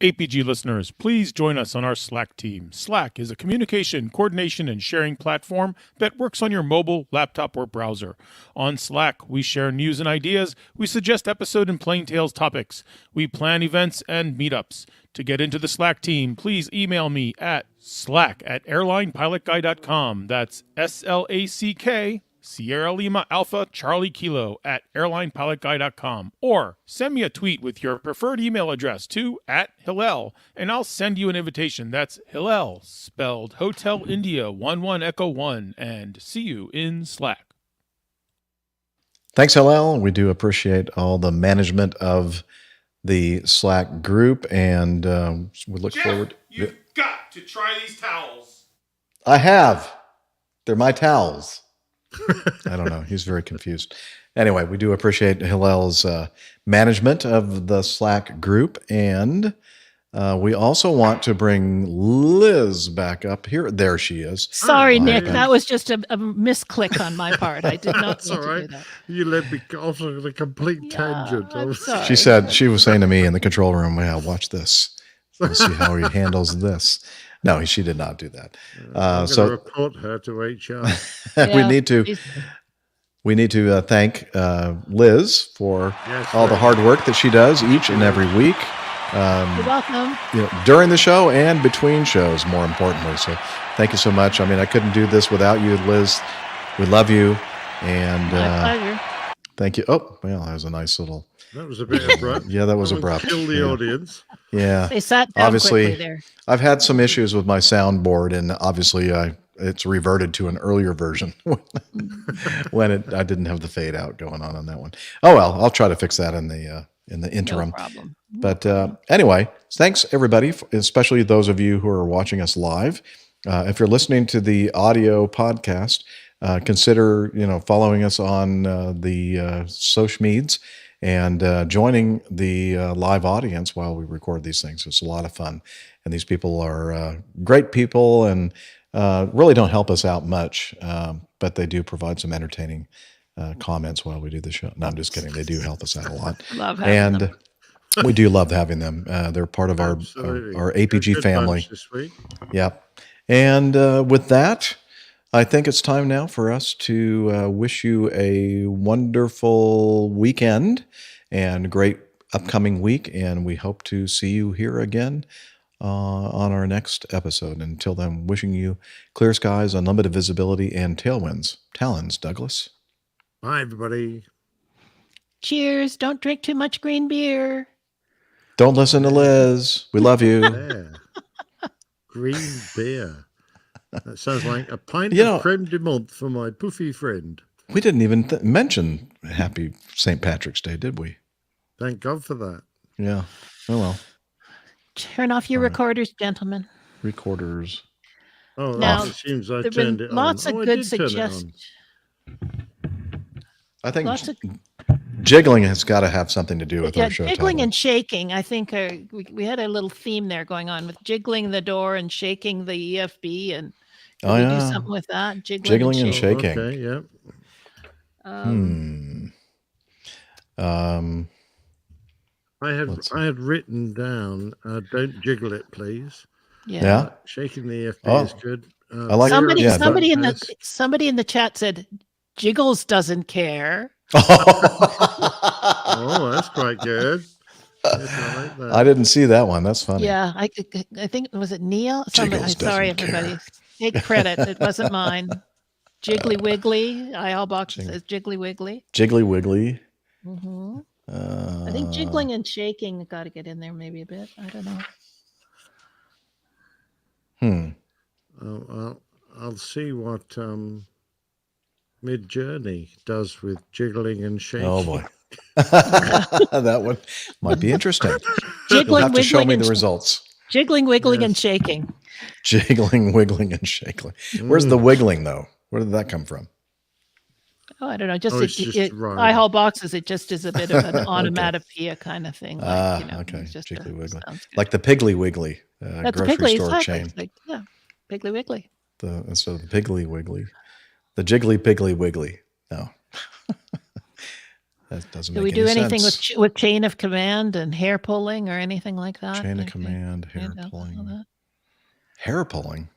APG listeners, please join us on our Slack team. Slack is a communication, coordination, and sharing platform that works on your mobile, laptop, or browser. On Slack, we share news and ideas. We suggest episode and Plain Tales topics. We plan events and meetups. To get into the Slack team, please email me at slack@airlinepilotguy.com. That's SLACK, Sierra Lima Alpha Charlie Kilo @airlinepilotguy.com. Or send me a tweet with your preferred email address to @Hillel, and I'll send you an invitation. That's Hillel, spelled Hotel India 11 Echo 1, and see you in Slack. Thanks, Hillel. We do appreciate all the management of the Slack group, and we look forward. You've got to try these towels. I have. They're my towels. I don't know. He's very confused. Anyway, we do appreciate Hillel's management of the Slack group, and we also want to bring Liz back up here. There she is. Sorry, Nick. That was just a misclick on my part. I did not That's mean all to right. do that. You led me off on a complete tangent. I'm sorry. She was saying to me in the control room, "Yeah, watch this. Let's see how he handles this." No, she did not do that. I'm So going to report her to HR. we need to thank Liz for all the hard work that she does each and every week. You're welcome. During the show and between shows, more importantly. So thank you so much. I mean, I couldn't do this without you, Liz. We love you. And My pleasure. thank you. Oh, well, that was a nice little... That was a bit abrupt. Yeah, that was That would abrupt. kill the audience. Yeah. They sat down obviously, quickly there. I've had some issues with my soundboard, and obviously it's reverted to an earlier version when I didn't have the fade out going on that one. Oh, well, I'll try to fix that in the interim. No problem. But anyway, thanks everybody, especially those of you who are watching us live. If you're listening to the audio podcast, consider following us on the social medias and joining the live audience while we record these things. It's a lot of fun, and these people are great people and really don't help us out much, but they do provide some entertaining comments while we do the show. No, I'm just kidding. They do help us out a lot. Love having them. We do love having them. They're part of our APG Good family. bunch this week. Yep. And with that, I think it's time now for us to wish you a wonderful weekend and a great upcoming week. And we hope to see you here again on our next episode. Until then, wishing you clear skies, unlimited visibility, and tailwinds. Talons, Douglas. Bye, everybody. Cheers. Don't drink too much green beer. Don't listen to Liz. We love you. Yeah. Green beer. That sounds like a pint of creme de menthe for my poofy friend. We didn't even mention Happy St. Patrick's Day, did we? Thank God for that. Yeah. Oh, well. Turn off your recorders, gentlemen. Recorders. Oh, Now, that assumes I there've turned been it on. lots of I good did turn it suggestions. I think Lots of jiggling has got to have something to do with yeah, our show jiggling title. and shaking. I think we had a little theme there going on with jiggling the door and shaking the EFB, and could we do something with that? Jiggling and shaking. Okay, yeah. I had written down, don't jiggle it, please. Yeah. Shaking the EFB is good. I like somebody in the chat said Jiggles doesn't care. Oh, that's quite good. Yes, I like that. I didn't see that one. That's funny. Yeah, I think was it Neil? Jiggles Sorry, doesn't everybody. care. Take credit. It wasn't mine. Jiggly Wiggly. IL box says Jiggly Wiggly. Jiggly Wiggly. Mm-hmm. I think jiggling and shaking got to get in there maybe a bit. I don't know. I'll see what Mid-Journey does with jiggling and shaking. Oh boy. That one might be interesting. You'll have to show me the results. Jiggling, wiggling, and shaking. Jiggling, wiggling, and shaking. Where's the wiggling though? Where did that come from? Oh, I don't know. right. I-Hall boxes, it just is a bit of an onomatopoeia kind of thing. Like, okay. Just Jiggly Wiggly. Like the Piggly Wiggly That's grocery Piggly, store exactly. chain. Like, yeah, Piggly Wiggly. Instead of the Piggly Wiggly. The Jiggly Piggly Wiggly. No. That doesn't make any sense. Do we do anything with chain of command and hair pulling or anything like that? Chain of command, hair pulling. Hair pulling?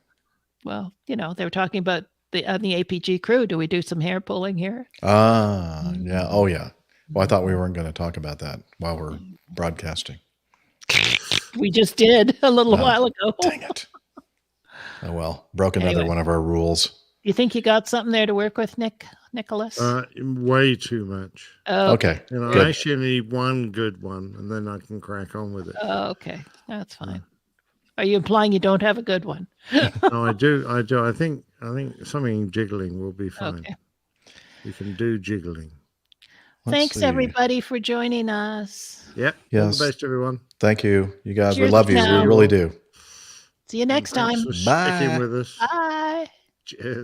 Well, they were talking about the APG crew. Do we do some hair pulling here? Yeah. Oh, yeah. Well, I thought we weren't going to talk about that while we're broadcasting. We just did a little while ago. Dang it. Oh, well. Broke another one of our rules. You think you got something there to work with, Nicholas? Way too much. Oh, okay. I actually need one good one, and then I can crack on with it. Oh, okay. That's fine. Are you implying you don't have a good one? No, I do. I think something jiggling will be fine. Okay. We can do jiggling. Thanks, everybody, for joining us. Yep. Yes. All the best, everyone. Thank you. You guys, Cheers we love you. now. We really do. See you next time. Thanks for sticking with us. Bye. Cheers.